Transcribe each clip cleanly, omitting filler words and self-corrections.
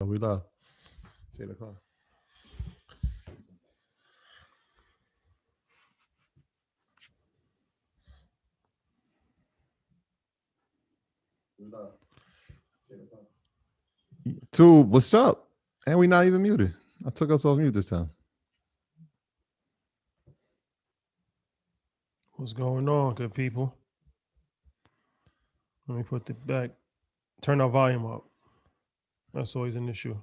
We love. See the car. Tube, what's up? And we not even muted. I took us off mute this time. What's going on, good people? Let me put it back. Turn our volume up. That's always an issue.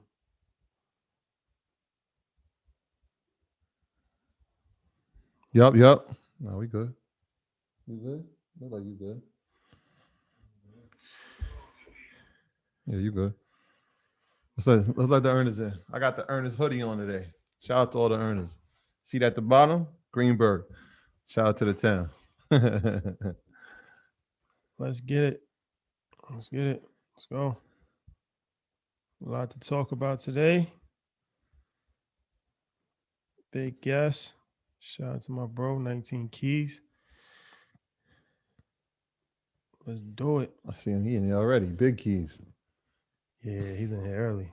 Yup. No, we good. You good? Look like you good. Yeah, you good. Let's let the earners in. I got the earners hoodie on today. Shout out to all the earners. See that at the bottom? Greenberg. Shout out to the town. Let's get it. Let's go. A lot to talk about today. Big guest. Shout out to my bro, 19 Keys. Let's do it. I see him. He in there already. Big Keys. Yeah, he's in here early.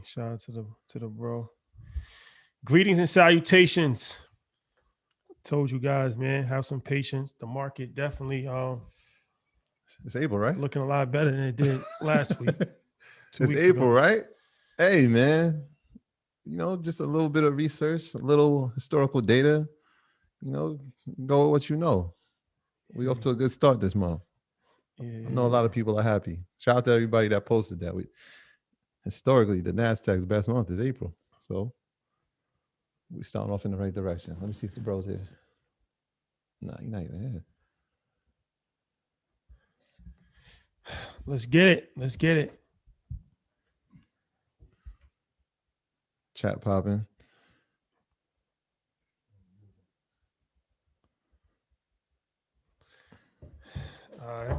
Shout out to the bro. Greetings and salutations. Told you guys, man, have some patience. The market definitely it's April, right? Looking a lot better than it did last week. It's April, right? Hey, man. You know, just a little bit of research, a little historical data. You know, go with what you know. We off to a good start this month. I know a lot of people are happy. Shout out to everybody that posted that. Historically, the NASDAQ's best month is April. So we're starting off in the right direction. Let me see if the bro's here. Nah, you're not even here. Let's get it. Chat popping. All right.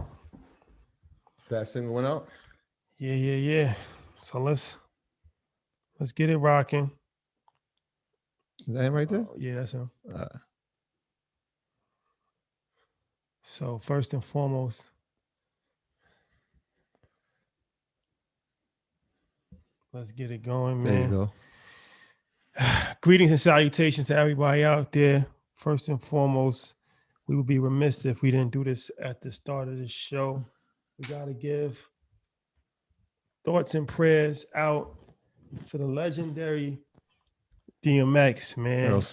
That single went out? Yeah. So let's get it rocking. Is that him right there? Yeah, that's him. So first and foremost, let's get it going, man. There you go. Greetings and salutations to everybody out there. First and foremost, we would be remiss if we didn't do this at the start of the show. We got to give thoughts and prayers out to the legendary DMX, man. Earl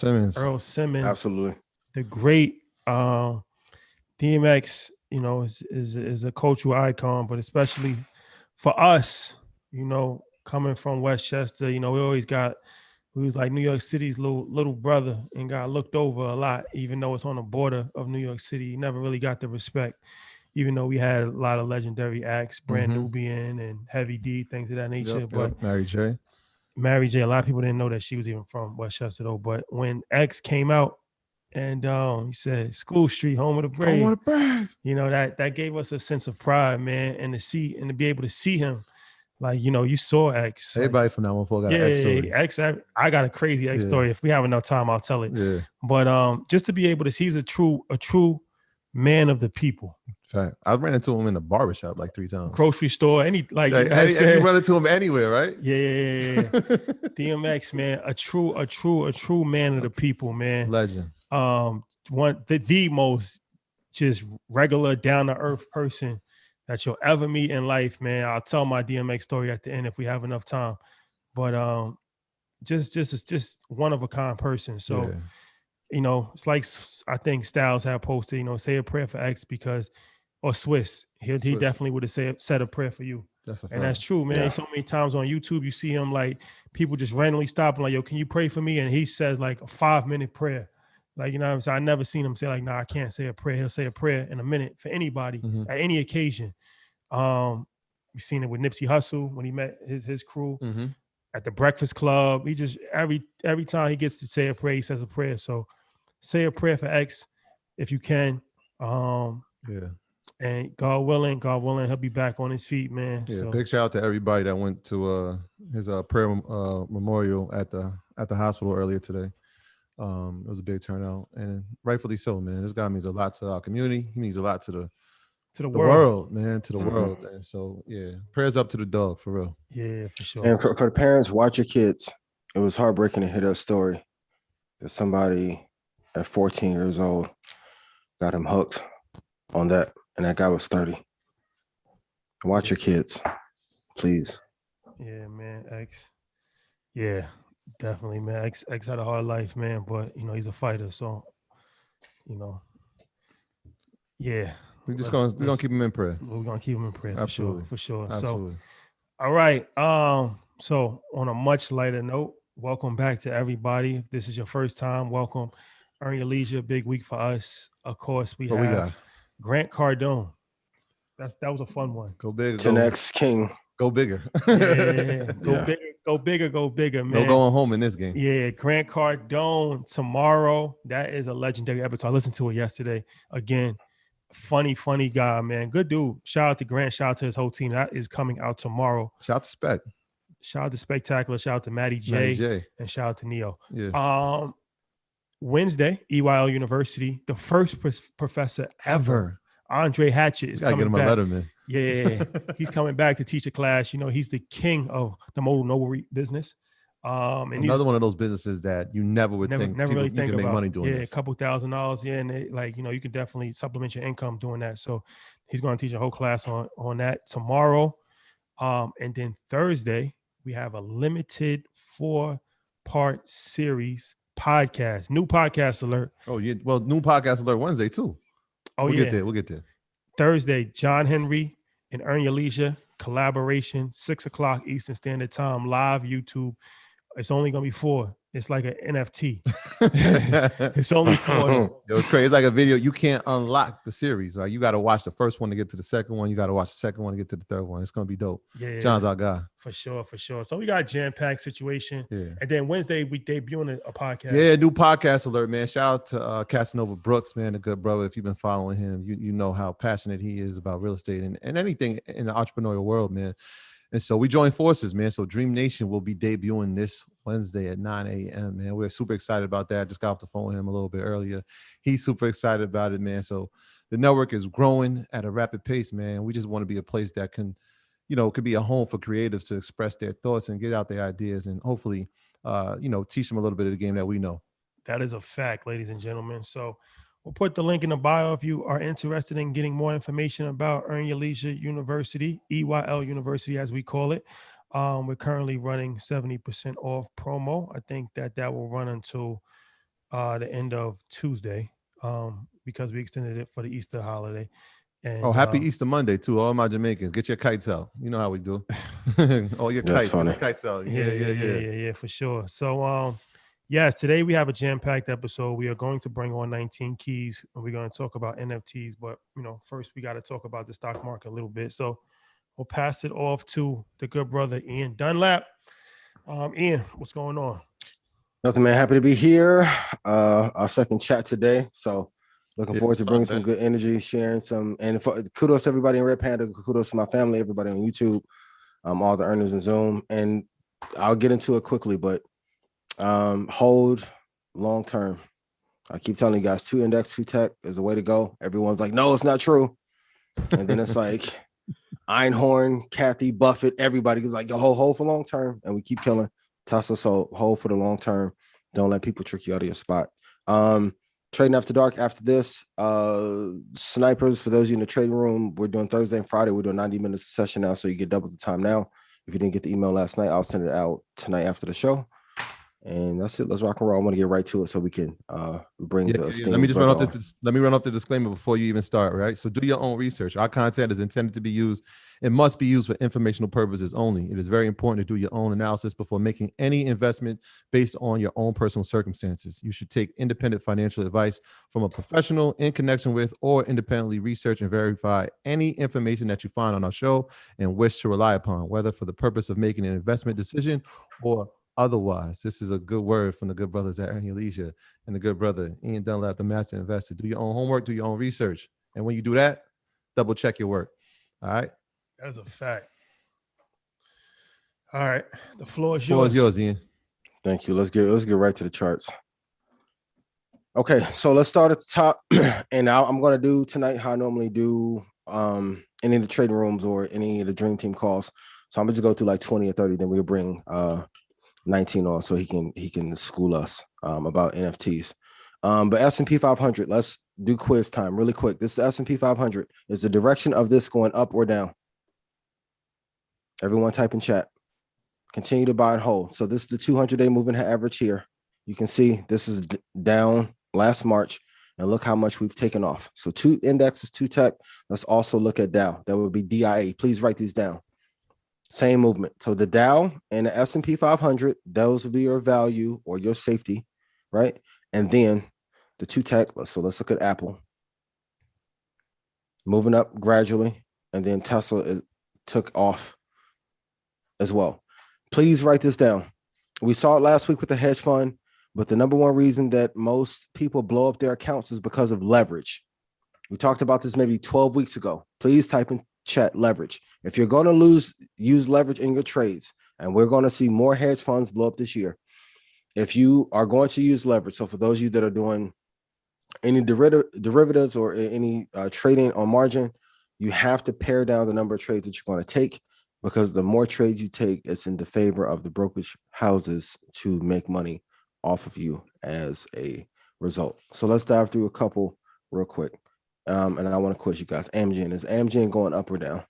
Simmons. Absolutely. The great DMX, you know, is a cultural icon, but especially for us, you know, coming from Westchester, you know, we was like New York City's little brother and got looked over a lot, even though it's on the border of New York City. He never really got the respect, even though we had a lot of legendary acts, Brand Nubian and Heavy D, things of that nature. But Mary J, a lot of people didn't know that she was even from Westchester though. But when X came out and he said, "School Street, home of the brave," you know, that gave us a sense of pride, man, and to be able to see him. Like, you know, you saw X. Everybody from that one got an X story. X. I got a crazy X story. If we have enough time, I'll tell it. Yeah. But just to be able to see, he's a true man of the people. Fact. I ran into him in the barbershop like 3 times. Grocery store, you run into him anywhere, right? Yeah. DMX, man, a true man of the people, man. Legend. The most just regular, down to earth person that you'll ever meet in life, man. I'll tell my DMX story at the end if we have enough time. But just one of a kind person. So, you know, it's like I think Styles had posted, you know, say a prayer for X or Swiss. He definitely would have said a prayer for you. That's true, man. Yeah. So many times on YouTube, you see him like people just randomly stopping, like, "Yo, can you pray for me?" And he says like a 5-minute prayer. Like, you know what I'm saying? I never seen him say like, "Nah, I can't say a prayer." He'll say a prayer in a minute for anybody at any occasion. We've seen it with Nipsey Hussle when he met his crew at the Breakfast Club. He just every time he gets to say a prayer, he says a prayer. So say a prayer for X if you can. And God willing, he'll be back on his feet, man. Yeah, so. Big shout out to everybody that went to his prayer memorial at the hospital earlier today. It was a big turnout, and rightfully so, man. This guy means a lot to our community. He means a lot to To the The world. world, man, to the world. And so, yeah, prayers up to the dog for real. Yeah, for sure. And for the parents, watch your kids. It was heartbreaking to hear that story that somebody at 14 years old got him hooked on that, and that guy was 30. Watch your kids, please. Yeah, man. X. Yeah, definitely, man. X had a hard life, man, but he's a fighter, so yeah. We're gonna keep him in prayer. We're gonna keep him in prayer Absolutely. for sure. Absolutely. So, all right. So on a much lighter note, welcome back to everybody. If this is your first time, welcome. Earn Your Leisure, big week for us. Of course, we have Grant Cardone. That was a fun one. Go big. 10X King. Go bigger. Yeah. Go bigger, man. No going home in this game. Yeah, Grant Cardone tomorrow. That is a legendary episode. I listened to it yesterday. Again, funny guy, man. Good dude. Shout out to Grant. Shout out to his whole team. That is coming out tomorrow. Shout out to Spec. Shout out to Spectacular. Shout out to Matty J. And shout out to Neo. Yeah. Wednesday, EYL University, the first professor ever, Andre Hatchett, is coming back. Gotta get him a letter, man. Yeah, he's coming back to teach a class. He's the king of the mobile business. And another one of those businesses that you never really think you can make money doing. Yeah, a couple $1,000. Yeah, and you can definitely supplement your income doing that. So he's going to teach a whole class on that tomorrow. And then Thursday we have a limited 4-part series podcast. New podcast alert. Oh yeah, well, new podcast alert Wednesday too. Oh, we'll get there. Thursday, John Henry and Earn Your Leisure collaboration, 6:00 Eastern Standard Time, live YouTube. It's only gonna be 4. It's like an NFT. It's only 4. It was crazy. It's like a video. You can't unlock the series, right? You got to watch the first one to get to the second one. You got to watch the second one to get to the third one. It's gonna be dope. Yeah, John's our guy. For sure. So we got a jam-packed situation. Yeah. And then Wednesday we debuting a podcast. Yeah, new podcast alert, man. Shout out to Casanova Brooks, man, a good brother. If you've been following him, you know how passionate he is about real estate and anything in the entrepreneurial world, man. And so we joined forces, man. So Dream Nation will be debuting this Wednesday at 9 a.m., man. We're super excited about that. I just got off the phone with him a little bit earlier. He's super excited about it, man. So the network is growing at a rapid pace, man. We just want to be a place that can, could be a home for creatives to express their thoughts and get out their ideas and hopefully, teach them a little bit of the game that we know. That is a fact, ladies and gentlemen. So we'll put the link in the bio if you are interested in getting more information about Earn Your Leisure University, EYL University, as we call it. We're currently running 70% off promo. I think that will run until the end of Tuesday because we extended it for the Easter holiday. And, happy Easter Monday, too. All my Jamaicans, get your kites out. You know how we do. All your kites out. Yeah, for sure. So, yes, today we have a jam-packed episode. We are going to bring on 19 keys, and we're going to talk about NFTs. But, first we got to talk about the stock market a little bit. So we'll pass it off to the good brother, Ian Dunlap. Ian, what's going on? Nothing, man. Happy to be here. Our second chat today. So looking forward to bringing some good energy, sharing some. And kudos to everybody in Red Panda. Kudos to my family, everybody on YouTube, all the earners in Zoom. And I'll get into it quickly, but hold long term. I keep telling you guys, 2 index, 2 tech is the way to go. Everyone's like, no, it's not true. And then it's like Einhorn, Kathy, Buffett, everybody is like, yo, hold for long term. And we keep killing Tesla. So hold for the long term. Don't let people trick you out of your spot. Trading after dark after this. Snipers, for those of you in the trading room, we're doing Thursday and Friday. We're doing 90 minutes session now. So you get double the time now. If you didn't get the email last night, I'll send it out tonight after the show. And that's it. Let's rock and roll. I want to get right to it so we can bring the steam. Let me run off the disclaimer before you even start, right? So do your own research. Our content is intended to be used. It must be used for informational purposes only. It is very important to do your own analysis before making any investment based on your own personal circumstances. You should take independent financial advice from a professional in connection with or independently research and verify any information that you find on our show and wish to rely upon, whether for the purpose of making an investment decision or otherwise. This is a good word from the good brothers at Earn Your Leisure and the good brother Ian Dunlap, the master investor. Do your own homework, do your own research. And when you do that, double check your work. All right. That's a fact. All right. The floor is yours. The floor is yours, Ian. Thank you. Let's get right to the charts. Okay, so let's start at the top. And now I'm going to do tonight how I normally do any of the trading rooms or any of the dream team calls. So I'm gonna just go through like 20 or 30, then we'll bring 19 on so he can school us about NFTs. But S&P 500, let's do quiz time really quick. This S&P 500 is the direction of this going up or down. Everyone type in chat. Continue to buy and hold. So this is the 200-day moving average here. You can see this is down last March, and look how much we've taken off. So 2 indexes, 2 tech. Let's also look at Dow. That would be DIA. Please write these down. Same movement. So the Dow and the S&P 500, those will be your value or your safety, right? And then the 2 tech. So let's look at Apple. Moving up gradually, and then Tesla took off as well. Please write this down. We saw it last week with the hedge fund, but the number one reason that most people blow up their accounts is because of leverage. We talked about this maybe 12 weeks ago. Please type in chat leverage. If you're going to use leverage in your trades, and we're going to see more hedge funds blow up this year. If you are going to use leverage, so for those of you that are doing any derivatives or any trading on margin, you have to pare down the number of trades that you're going to take, because the more trades you take, it's in the favor of the brokerage houses to make money off of you as a result. So let's dive through a couple real quick. And I want to quiz you guys. Amgen, is Amgen going up or down?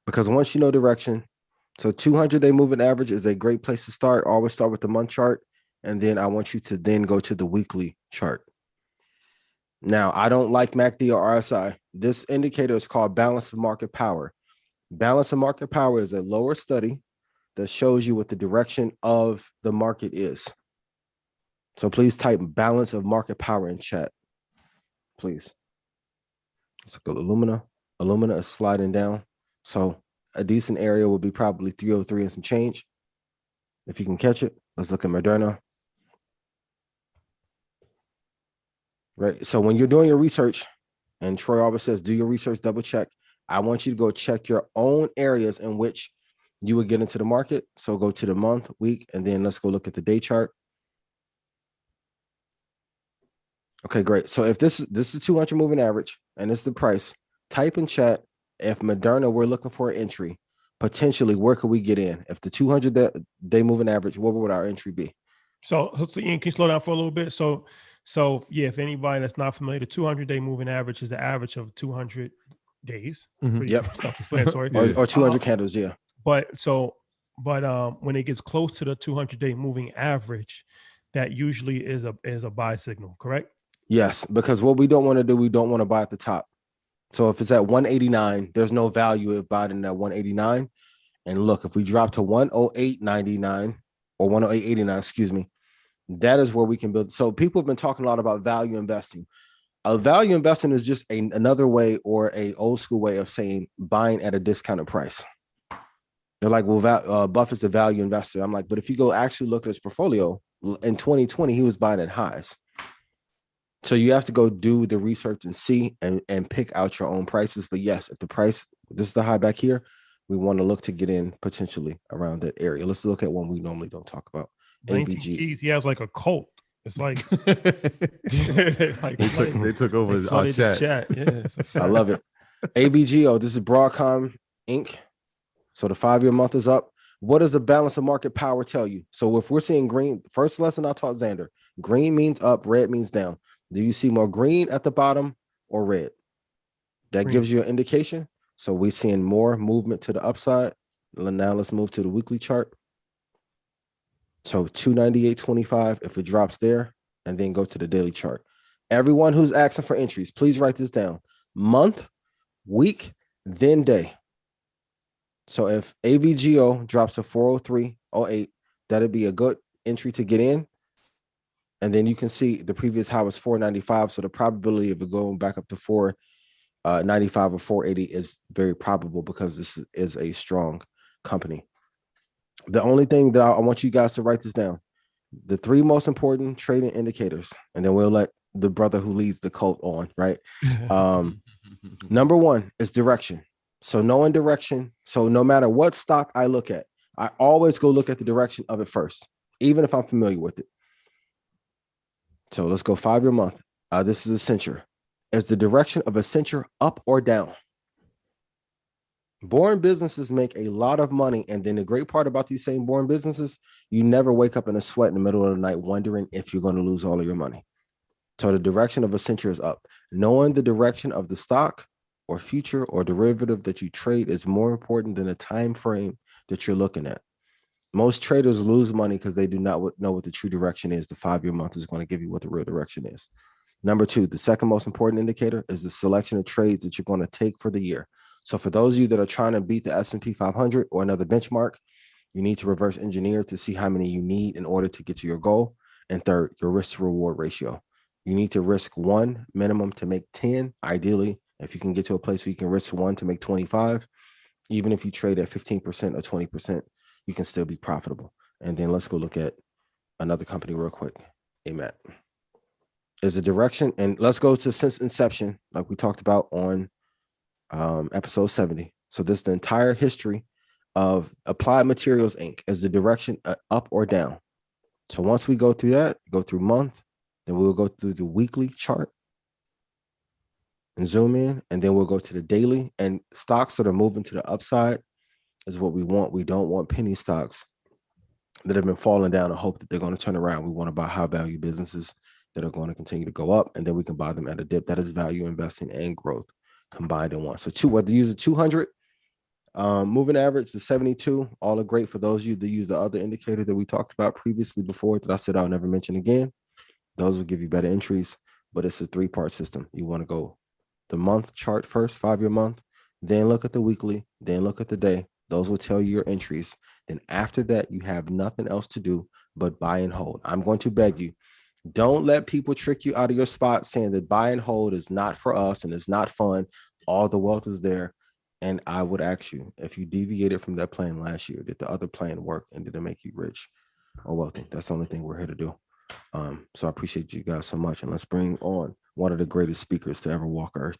Because once you know direction, so 200-day moving average is a great place to start. Always start with the month chart, and then I want you to then go to the weekly chart. Now, I don't like MACD or RSI. This indicator is called balance of market power. Balance of market power is a lower study that shows you what the direction of the market is. So please type balance of market power in chat, please. Let's look at Illumina. Illumina is sliding down. So a decent area will be probably 303 and some change. If you can catch it, let's look at Moderna. Right. So when you're doing your research, and Troy always says, do your research, double check. I want you to go check your own areas in which you would get into the market. So go to the month, week, and then let's go look at the day chart. Okay, great. So if this is 200 moving average and this is the price, type in chat, if Moderna, we're looking for an entry, potentially, where could we get in? If the 200-day moving average, what would our entry be? So Ian, can you slow down for a little bit? So yeah, if anybody that's not familiar, the 200-day moving average is the average of 200 days. Pretty self-explanatory. Or 200 candles, yeah. But when it gets close to the 200-day moving average, that usually is a buy signal, correct? Yes, because what we don't want to do, we don't want to buy at the top. So if it's at 189, there's no value of buying at 189. And look, if we drop to 108.99 or 108.89, excuse me, that is where we can build. So people have been talking a lot about value investing. Value investing is just another way or a old school way of saying buying at a discounted price. They're like, well, Buffett's a value investor. I'm like, but if you go actually look at his portfolio in 2020, he was buying at highs. So you have to go do the research and see and pick out your own prices. But yes, if the price, this is the high back here, we want to look to get in potentially around that area. Let's look at one we normally don't talk about. ABG. He has like a cult. It's like, they took over our chat. Yeah, I love it. ABGO, this is Broadcom Inc. So the 5-year month is up. What does the balance of market power tell you? So if we're seeing green, first lesson I taught Xander, green means up, red means down. Do you see more green at the bottom or red? That gives you an indication. So we're seeing more movement to the upside. Now let's move to the weekly chart. So 298.25, if it drops there, and then go to the daily chart. Everyone who's asking for entries, please write this down. Month, week, then day. So if AVGO drops to 403.08, that'd be a good entry to get in. And then you can see the previous high was 495. So the probability of it going back up to 495 or 480 is very probable, because this is a strong company. The only thing that I want you guys to write this down, the 3 most important trading indicators, and then we'll let the brother who leads the cult on, right? Number 1 is direction. So knowing direction. So no matter what stock I look at, I always go look at the direction of it first, even if I'm familiar with it. So let's go 5-year month. This is Accenture. Is the direction of Accenture up or down? Boring businesses make a lot of money. And then the great part about these same boring businesses, you never wake up in a sweat in the middle of the night wondering if you're going to lose all of your money. So the direction of Accenture is up. Knowing the direction of the stock or future or derivative that you trade is more important than the time frame that you're looking at. Most traders lose money because they do not know what the true direction is. The 5-year month is going to give you what the real direction is. Number 2, the second most important indicator is the selection of trades that you're going to take for the year. So for those of you that are trying to beat the S&P 500 or another benchmark, you need to reverse engineer to see how many you need in order to get to your goal. And third, your risk to reward ratio. You need to risk 1 minimum to make 10. Ideally, if you can get to a place where you can risk 1 to make 25, even if you trade at 15% or 20%, you can still be profitable. And then let's go look at another company real quick. AMAT is a direction. And let's go to since inception, like we talked about on episode 70. So this is the entire history of Applied Materials Inc. Is the direction up or down? So once we go through that, go through month, then we'll go through the weekly chart and zoom in, and then we'll go to the daily. And stocks that are moving to the upside is what we want. We don't want penny stocks that have been falling down and hope that they're going to turn around. We want to buy high value businesses that are going to continue to go up, and then we can buy them at a dip. That is value investing and growth combined in one. So whether you use a 200 moving average, the 72, all are great for those of you that use the other indicator that we talked about previously before that I said I'll never mention again. Those will give you better entries, but it's a 3-part system. You want to go the month chart first, 5-year month, then look at the weekly, then look at the day. Those will tell you your entries. Then after that, you have nothing else to do but buy and hold. I'm going to beg you, don't let people trick you out of your spot saying that buy and hold is not for us and it's not fun. All the wealth is there. And I would ask you, if you deviated from that plan last year, did the other plan work and did it make you rich or wealthy? That's the only thing we're here to do. So I appreciate you guys so much. And let's bring on one of the greatest speakers to ever walk Earth,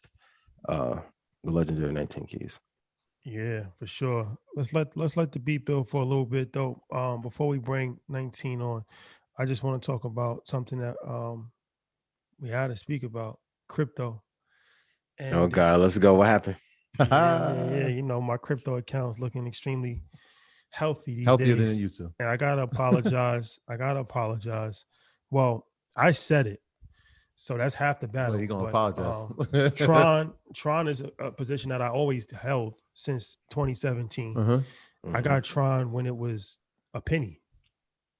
the legendary 19 Keys. Yeah, for sure. Let's let the beat build for a little bit though. Before we bring 19 on, I just want to talk about something that we had to speak about, crypto. And oh God, let's go. What happened? Yeah, you know, my crypto account is looking extremely healthy these Healthier days. than it used to. And I gotta apologize. Well, I said it. So that's half the battle. Well, he gonna apologize. Tron is a position that I always held since 2017. Mm-hmm. I got Tron when it was a penny.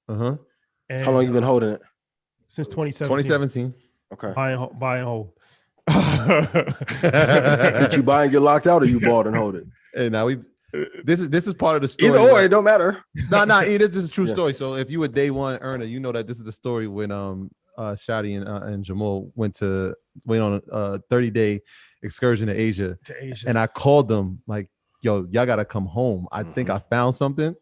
And how long you been holding it? Since 2017. Okay. Buy and hold. Did you buy and get locked out, or you bought and hold it? And now this is part of the story. Either or, it don't matter. No, this is a true story. So if you a day one earner, you know that this is the story when Shadi and Jamal went on a 30-day excursion to Asia. And I called them like, yo, y'all gotta come home. I think I found something.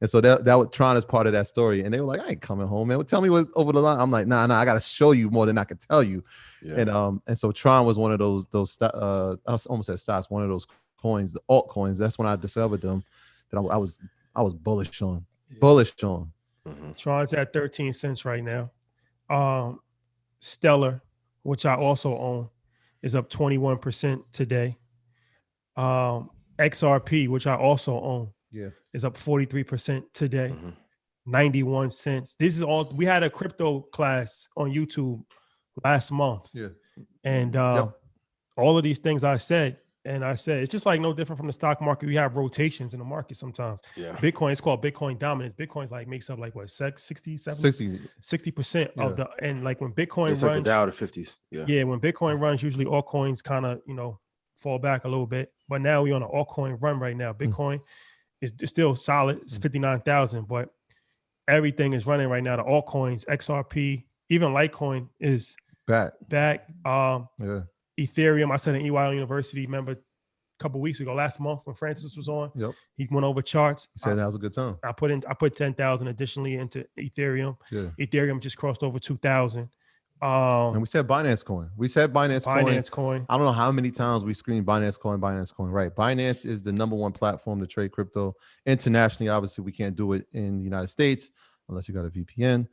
And so that was Tron is part of that story. And they were like, I ain't coming home, man. Tell me what's over the line. I'm like, nah, I gotta show you more than I could tell you. Yeah. And so Tron was one of those I almost said stocks, one of those coins, the altcoins. That's when I discovered them that I was bullish on. Tron's at 13 cents right now. Stellar, which I also own, is up 21% today. XRP, which I also own, is up 43% today. 91 cents. This is all. We had a crypto class on YouTube last month. And all of these things I said it's just like no different from the stock market. We have rotations in the market sometimes. Bitcoin, it's called Bitcoin dominance. Bitcoin's like makes up like what, 60% of the, and like when Bitcoin runs, like the Dow to 50s. When Bitcoin runs, usually altcoins kind of, fall back a little bit. But now we're on an altcoin run right now. Bitcoin is still solid. It's 59,000, but everything is running right now. The altcoins, XRP, even Litecoin is back. Ethereum, I said in EYL University, remember a couple of weeks ago, last month when Francis was on, he went over charts. He said that was a good time. I put 10,000 additionally into Ethereum. Ethereum just crossed over 2,000. And we said Binance Coin. Binance Coin. I don't know how many times we screamed Binance Coin. Right. Binance is the #1 platform to trade crypto internationally. Obviously, we can't do it in the United States unless you got a VPN.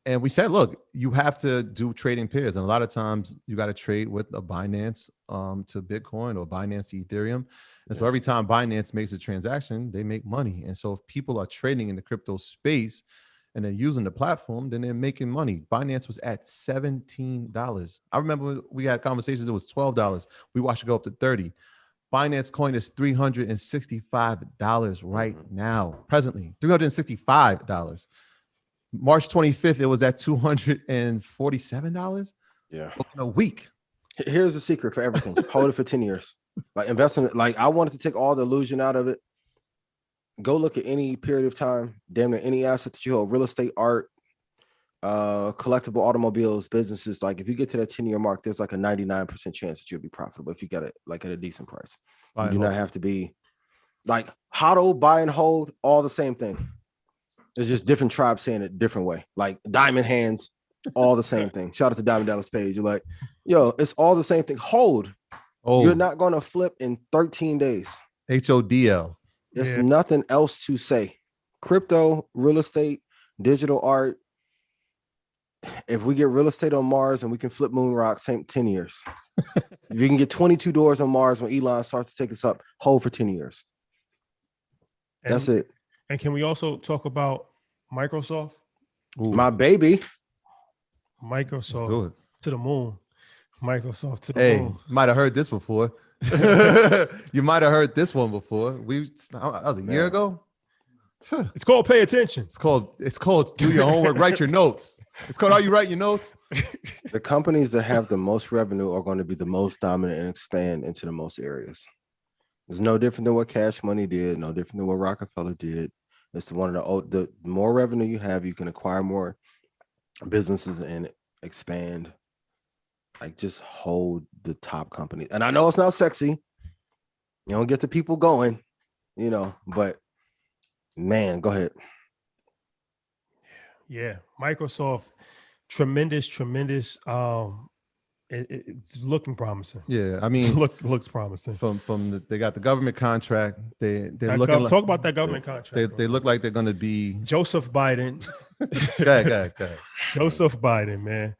And we said, look, you have to do trading pairs. And a lot of times you got to trade with a Binance to Bitcoin or Binance to Ethereum. And so every time Binance makes a transaction, they make money. And so if people are trading in the crypto space and they're using the platform, then they're making money. Binance was at $17. I remember we had conversations, it was $12. We watched it go up to 30. Binance coin is $365 right now, presently, $365. March 25th, it was at $247. Yeah. So in a week. Here's the secret for everything. Hold it for 10 years. Like investing, like I wanted to take all the illusion out of it. Go look at any period of time, damn near any asset that you hold, real estate, art, collectible automobiles, businesses. Like if you get to that 10-year mark, there's like a 99% chance that you'll be profitable if you get it like at a decent price. You do not have to be like hodl, buy and hold, all the same thing. It's just different tribes saying it different way. Like diamond hands, all the same thing. Shout out to Diamond Dallas Page. You're like, yo, it's all the same thing. Hold. You're not going to flip in 13 days. HODL. There's nothing else to say. Crypto, real estate, digital art. If we get real estate on Mars and we can flip moon rock, same 10 years. If you can get 22 doors on Mars when Elon starts to take us up, hold for 10 years. That's it. And can we also talk about Microsoft? Ooh. My baby. Microsoft to the moon. Microsoft to the moon. You might have heard this before. You might have heard this one before. That was a year ago. It's called pay attention. It's called do your homework, write your notes. It's called how you write your notes. The companies that have the most revenue are going to be the most dominant and expand into the most areas. It's no different than what Cash Money did, no different than what Rockefeller did. It's one of the more revenue you have, you can acquire more businesses and expand. Like just hold the top companies. And I know it's not sexy. You don't get the people going, but man, go ahead. Yeah. Microsoft, tremendous. It's looking promising. Yeah, I mean, looks promising. They got the government contract. They're looking. Talk about that government contract. They look like they're going to be Joseph Biden. Go ahead. Joseph Biden, man.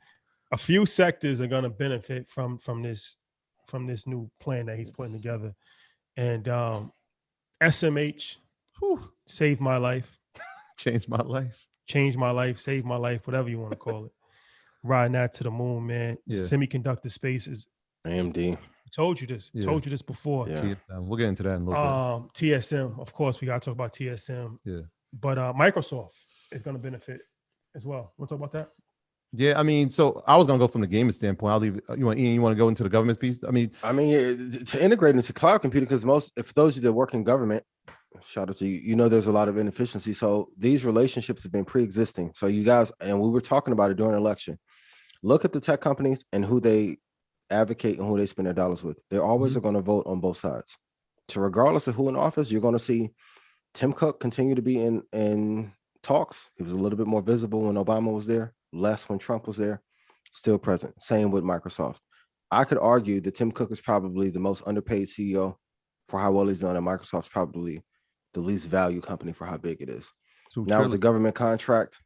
A few sectors are going to benefit from this new plan that he's putting together, and SMH saved my life, changed my life, saved my life, whatever you want to call it. Riding that to the moon, man. Yeah. Semiconductor space is AMD. Told you this. Yeah. Told you this before. Yeah. TSM. We'll get into that in a little bit. TSM, of course, we got to talk about TSM. Yeah. But Microsoft is going to benefit as well. Want to talk about that? Yeah, I mean, so I was gonna go from the gaming standpoint. I'll leave. Ian, you want to go into the government piece? I mean, to integrate into cloud computing, because if those of you that work in government, shout out to you. There's a lot of inefficiency. So these relationships have been pre-existing. So you guys, and we were talking about it during the election. Look at the tech companies and who they advocate and who they spend their dollars with. They always are going to vote on both sides. So regardless of who in office, you're going to see Tim Cook continue to be in talks. He was a little bit more visible when Obama was there, less when Trump was there, still present. Same with Microsoft. I could argue that Tim Cook is probably the most underpaid CEO for how well he's done, and Microsoft's probably the least value company for how big it is. Now with the government contract,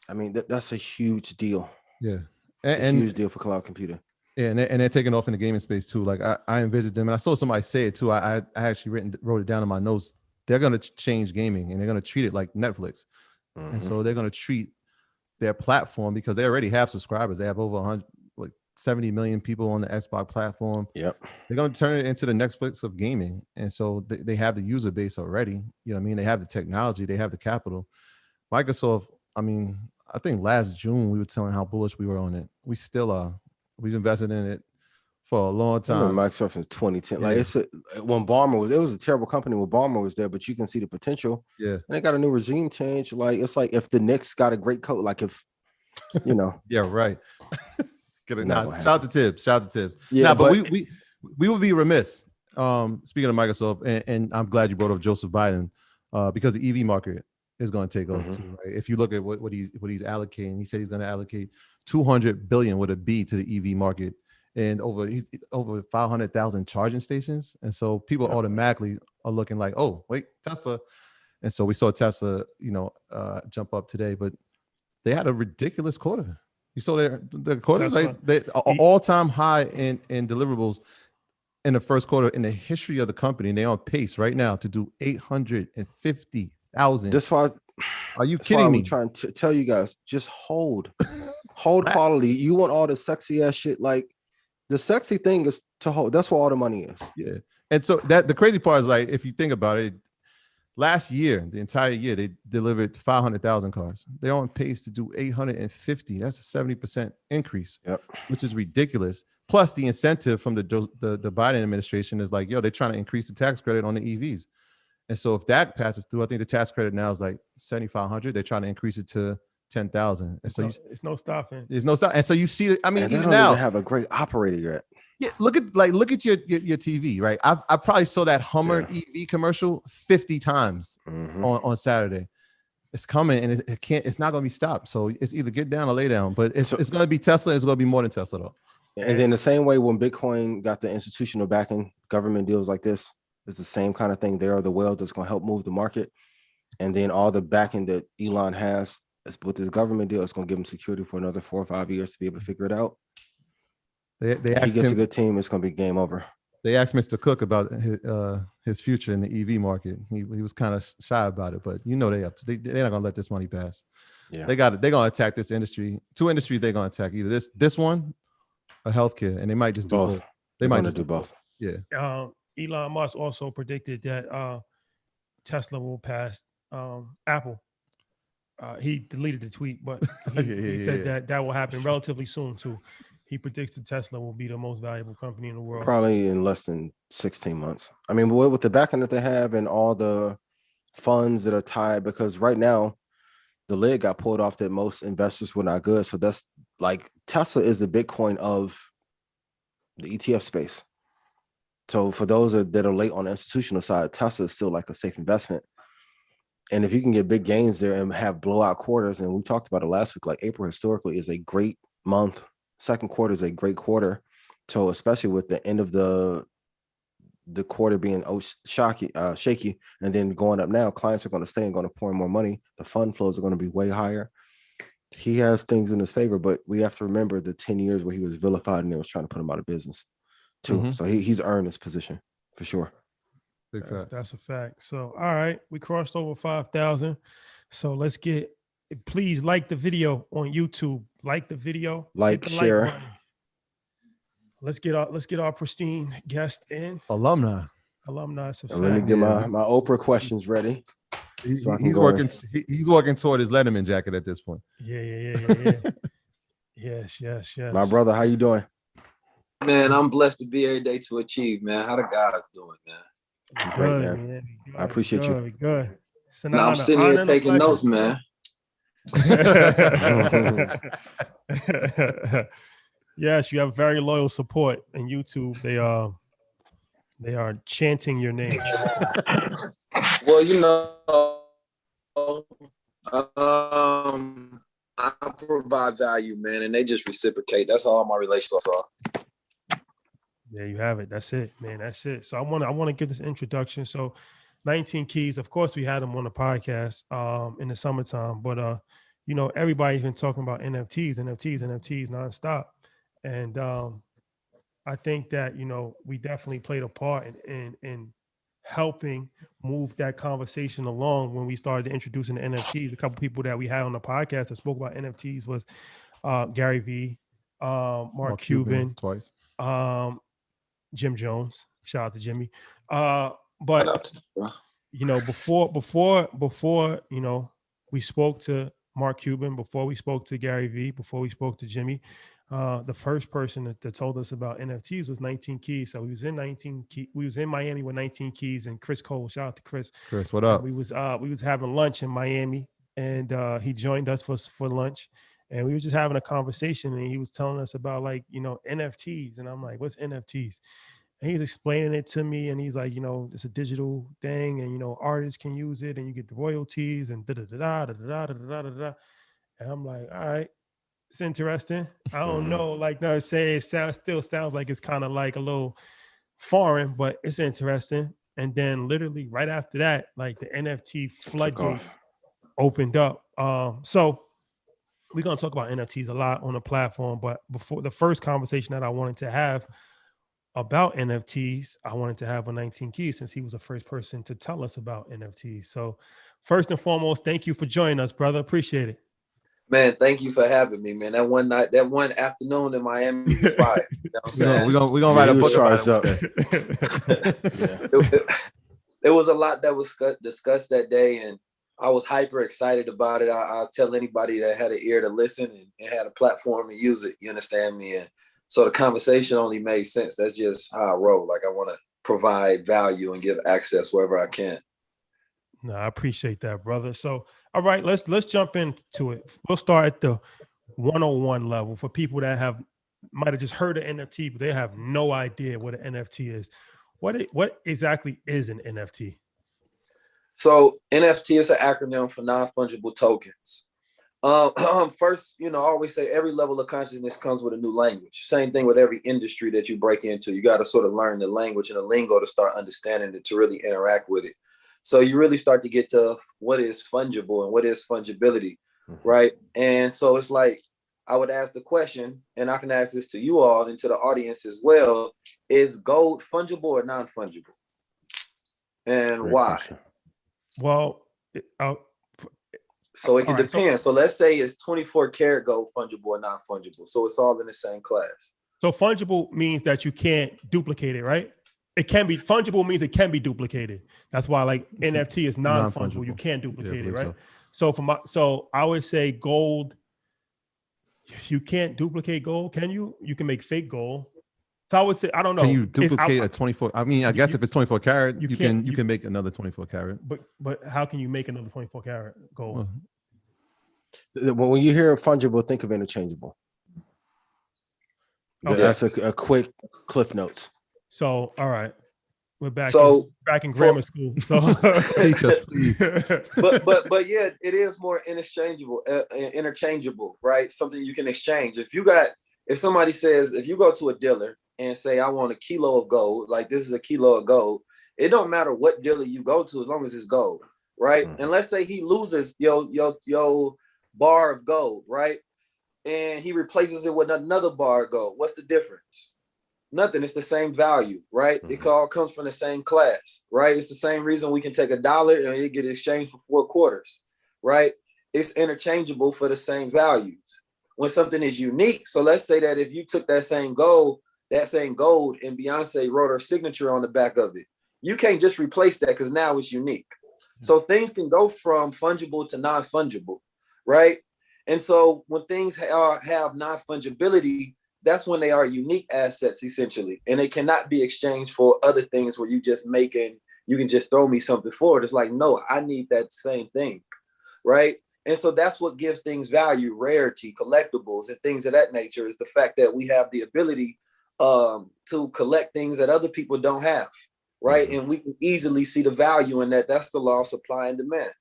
I mean, that's a huge deal. Yeah. And huge deal for cloud computing. Yeah, and they're taking off in the gaming space too. Like I envisioned them, and I saw somebody say it too. I actually wrote it down in my notes. They're going to change gaming, and they're going to treat it like Netflix. Mm-hmm. And so they're going to treat their platform, because they already have subscribers. They have over 70 million people on the Xbox platform. Yep. They're going to turn it into the Netflix of gaming. And so they have the user base already. You know what I mean? They have the technology. They have the capital. Microsoft, I mean, I think last June we were telling how bullish we were on it. We still are. We've invested in it for a long time. Microsoft in 2010. Like when Ballmer was, it was a terrible company when Ballmer was there, but you can see the potential. Yeah. And they got a new regime change. Like it's like if the Knicks got a great coach, like if yeah, right. Shout out to Tibbs. Yeah, but we would be remiss. Speaking of Microsoft, and I'm glad you brought up Joseph Biden, because the EV market is going to take off too. Right? If you look at what he's allocating, he said he's going to allocate $200 billion with a B to the EV market, and over 500,000 charging stations. And so people automatically are looking like, oh, wait, Tesla. And so we saw Tesla, jump up today. But they had a ridiculous quarter. You saw the quarter, That's like they all-time high in deliverables in the first quarter in the history of the company. And they're on pace right now to do 850,000. That's why. Are you kidding me? I'm trying to tell you guys, just hold quality. You want all the sexy ass shit. Like the sexy thing is to hold. That's where all the money is. Yeah. And so that the crazy part is, like, if you think about it, last year, the entire year, they delivered 500,000 cars. They're on pace to do 850. That's a 70% increase, which is ridiculous. Plus the incentive from the Biden administration is like, yo, they're trying to increase the tax credit on the EVs. And so if that passes through, I think the tax credit now is like 7,500. They're trying to increase it to 10,000. And so it's no stopping. There's no stop. And so you see, I mean, and they even don't now, even have a great operator yet. Yeah, look at your TV, right? I probably saw that Hummer EV commercial 50 times on Saturday. It's coming, and it's not going to be stopped. So it's either get down or lay down. But it's going to be Tesla. It's going to be more than Tesla, though. And then the same way when Bitcoin got the institutional backing, government deals like this, it's the same kind of thing. They are the well that's going to help move the market. And then all the backing that Elon has with this government deal, it's going to give him security for another 4 or 5 years to be able to figure it out. They asked he gets a good team, it's going to be game over. They asked Mr. Cook about his future in the EV market. He was kind of shy about it, but they're not going to let this money pass. Yeah, they're going to attack this industry. 2 industries they're going to attack, either this one or healthcare, and they might just do both. They might just do both. Yeah. Elon Musk also predicted that Tesla will pass Apple. He deleted the tweet, but he said that will happen relatively soon too. He predicts that Tesla will be the most valuable company in the world. Probably in less than 16 months. I mean, with the backing that they have and all the funds that are tied, because right now the lid got pulled off that most investors were not good. So that's like Tesla is the Bitcoin of the ETF space. So for those that are late on the institutional side, Tesla is still like a safe investment. And if you can get big gains there and have blowout quarters, and we talked about it last week, like April historically is a great month. Second quarter is a great quarter. So especially with the end of the quarter being shaky, and then going up now, clients are going to stay and going to pour in more money. The fund flows are going to be way higher. He has things in his favor, but we have to remember the 10 years where he was vilified and they was trying to put him out of business too. So he's earned his position for sure. That's a fact. So, all right, we crossed over 5,000. So let's please like the video on YouTube. Like the video. Share. Like let's get our pristine guest in. Alumni. Let me get my Oprah questions ready. He's working toward his Letterman jacket at this point. Yeah. Yes. My brother, how you doing? Man, I'm blessed to be every day to achieve, man. How the guys doing, man? Great, man. I appreciate you. Good. Now I'm sitting here taking notes, man. Yes, you have very loyal support in YouTube. They are chanting your name. Well, I provide value, man, and they just reciprocate. That's how all my relationships are. There you have it. That's it, man. That's it. So I want to give this introduction. So 19 Keys, of course, we had them on the podcast in the summertime, but everybody's been talking about NFTs nonstop. And I think that, we definitely played a part in helping move that conversation along when we started introducing the NFTs. A couple people that we had on the podcast that spoke about NFTs was Gary V, Mark Cuban twice, Jim Jones. Shout out to Jimmy. But before we spoke to Mark Cuban, before we spoke to Gary V, before we spoke to Jimmy, the first person that told us about NFTs was 19 Keys. So we was in Miami with 19 Keys and Chris Cole. Shout out to Chris. Chris, what up? We was having lunch in Miami, and he joined us for lunch, and we were just having a conversation, and he was telling us about NFTs, and I'm like, what's NFTs? And he's explaining it to me, and he's like, it's a digital thing, and artists can use it, and you get the royalties, and da da da da da da da da da. And I'm like, all right, it's interesting. I don't know, it still sounds like it's kind of like a little foreign, but it's interesting. And then literally right after that, the NFT floodgates opened up. So we're going to talk about NFTs a lot on the platform, but before the first conversation that I wanted to have about NFTs, I wanted to have with 19 Keys, since he was the first person to tell us about NFTs. So first and foremost, thank you for joining us, brother. Appreciate it. Man, thank you for having me, man. That one night, that one afternoon in Miami was fire. You know what I'm saying? We're gonna write a book about it. There was a lot that was discussed that day, and I was hyper excited about it. I'll tell anybody that had an ear to listen and had a platform to use it. You understand me? And so the conversation only made sense. That's just how I roll. Like, I want to provide value and give access wherever I can. No, I appreciate that, brother. So, all right, let's jump into it. We'll start at the 101 level for people that might have just heard of NFT, but they have no idea what an NFT is. What exactly is an NFT? So NFT is an acronym for non-fungible tokens. First, I always say every level of consciousness comes with a new language. Same thing with every industry that you break into. You got to sort of learn the language and the lingo to start understanding it, to really interact with it. So you really start to get to what is fungible and what is fungibility, right? And so it's like, I would ask the question, and I can ask this to you all and to the audience as well, is gold fungible or non-fungible? And great why? Question. Well, so it can depend. So let's say it's 24 karat gold fungible or non-fungible. So it's all in the same class. So fungible means that you can't duplicate it, right? It can be fungible means it can be duplicated. That's why like NFT is non-fungible. You can't duplicate it, right? So so I would say gold, you can't duplicate gold, can you? You can make fake gold. So I would say, I don't know. Can you duplicate a 24? I mean, I guess if it's 24 karat, you can make another 24 karat. But how can you make another 24 karat gold? Well, when you hear fungible, think of interchangeable. Okay. That's a quick Cliff Notes. So, all right, we're back. Back in grammar school. So teach us, please. But yeah, it is more interchangeable, right? Something you can exchange. If somebody says, if you go to a dealer and say, I want a kilo of gold, like this is a kilo of gold, it don't matter what dealer you go to as long as it's gold, right? And let's say he loses your bar of gold, right? And he replaces it with another bar of gold. What's the difference? Nothing. It's the same value, right? It all comes from the same class, right? It's the same reason we can take $1 and it get exchanged for 4 quarters, right? It's interchangeable for the same values. When something is unique, so let's say that if you took that same gold, and Beyonce wrote her signature on the back of it, you can't just replace that because now it's unique. So things can go from fungible to non-fungible, right? And so when things have non-fungibility, that's when they are unique assets, essentially. And they cannot be exchanged for other things where you can just throw me something for it. It's like, no, I need that same thing, right? And so that's what gives things value, rarity, collectibles, and things of that nature, is the fact that we have the ability to collect things that other people don't have, right? And we can easily see the value in that. That's the law of supply and demand.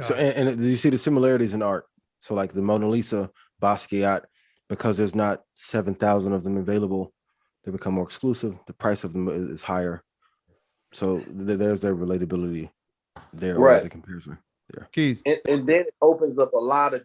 So, and do you see the similarities in art? So like the Mona Lisa, Basquiat, because there's not 7,000 of them available, they become more exclusive. The price of them is higher. So there's their relatability there, right? The comparison. Yeah. Keys. And then it opens up a lot.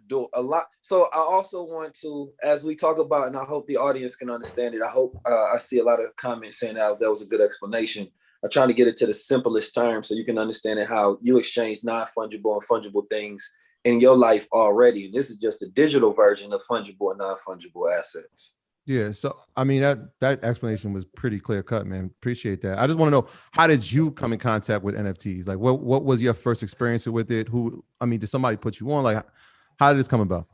So I also want to, as we talk about, and I hope the audience can understand it. I hope I see a lot of comments saying that was a good explanation. I'm trying to get it to the simplest term so you can understand it, how you exchange non-fungible and fungible things in your life already. And this is just a digital version of fungible and non-fungible assets. Yeah. So, I mean, that explanation was pretty clear cut, man. Appreciate that. I just want to know, how did you come in contact with NFTs? Like, what was your first experience with it? Did somebody put you on? Like, how did this come about?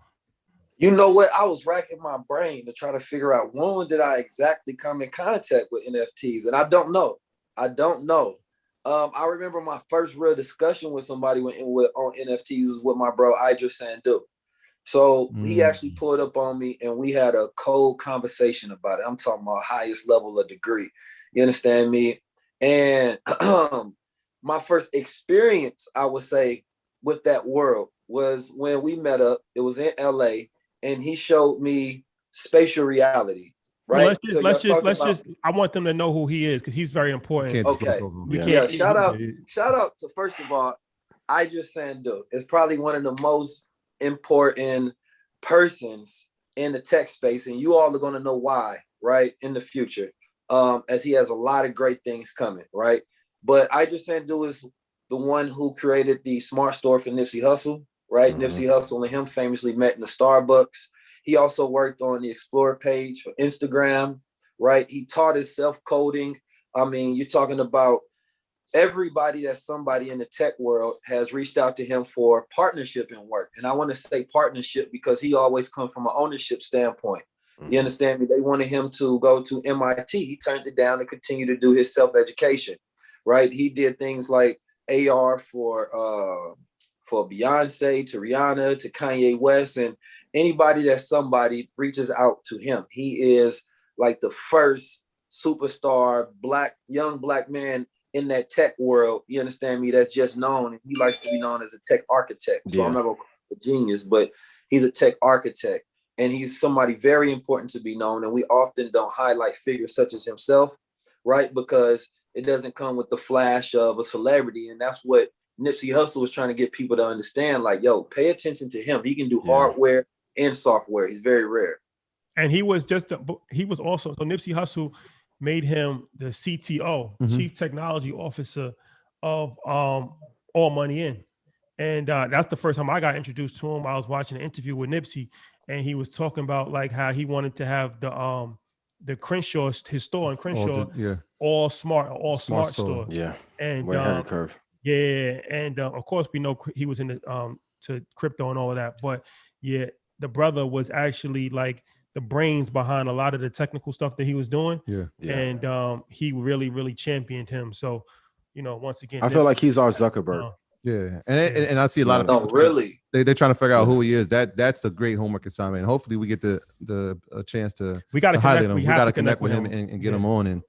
You know what? I was racking my brain to try to figure out when did I exactly come in contact with NFTs? And I don't know. I remember my first real discussion with somebody on NFTs was with my bro, Idris Sandu. So he actually pulled up on me and we had a cold conversation about it. I'm talking about highest level of degree. You understand me? And my first experience, I would say, with that world was when we met up. It was in LA and he showed me spatial reality. Right. Well, let's just. I want them to know who he is because he's very important. Okay. Shout out to, first of all, Idris Sandu is probably one of the most important persons in the tech space, and you all are going to know why, right, in the future, as he has a lot of great things coming, right? But Idris Sandu is the one who created the smart store for Nipsey Hussle, right? Mm-hmm. Nipsey Hussle and him famously met in the Starbucks. He also worked on the Explorer page for Instagram, right? He taught himself coding. I mean, you're talking about everybody that's somebody in the tech world has reached out to him for partnership and work. And I want to say partnership because he always comes from an ownership standpoint. Mm-hmm. You understand me? They wanted him to go to MIT. He turned it down to continue to do his self-education, right? He did things like AR for Beyonce, to Rihanna, to Kanye West, and anybody that somebody reaches out to him. He is like the first superstar young black man in that tech world, you understand me, that's just known. And he likes to be known as a tech architect. So I'm not going to call him a genius, but he's a tech architect. And he's somebody very important to be known. And we often don't highlight figures such as himself, right? Because it doesn't come with the flash of a celebrity. And that's what Nipsey Hussle was trying to get people to understand. Like, yo, pay attention to him. He can do hardware and software. He's very rare. And he was also, so Nipsey Hussle made him the CTO, Chief Technology Officer of All Money In. And that's the first time I got introduced to him. I was watching an interview with Nipsey, and he was talking about like how he wanted to have the Crenshaw, his store in Crenshaw, all smart store. Yeah. And way ahead of the curve. Yeah. And of course we know he was in the to crypto and all of that. But yeah, the brother was actually like the brains behind a lot of the technical stuff that he was doing. And he really, really championed him. So, you know, once again, I feel like he's our Zuckerberg. And I see a lot of people really they're trying to figure out who he is. That's a great homework assignment. And hopefully we get a chance to highlight him. We got to connect with him and get him on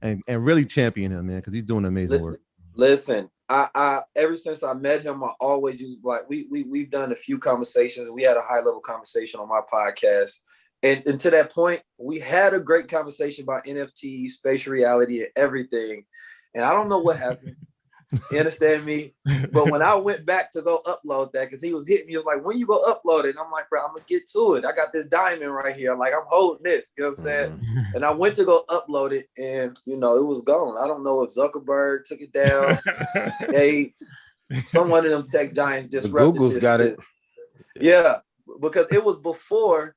and really champion him, man, because he's doing amazing work. Listen, I ever since I met him, I always use like we've done a few conversations. We had a high level conversation on my podcast. And to that point, we had a great conversation about NFTs, spatial reality, and everything. And I don't know what happened. You understand me? But when I went back to go upload that, because he was hitting me, he was like, when you go upload it? And I'm like, bro, I'm going to get to it. I got this diamond right here. I'm like, I'm holding this. You know what I'm saying? And I went to go upload it, and, you know, it was gone. I don't know if Zuckerberg took it down. Gates, some one of them tech giants disrupted Google's got it. Yeah, because it was before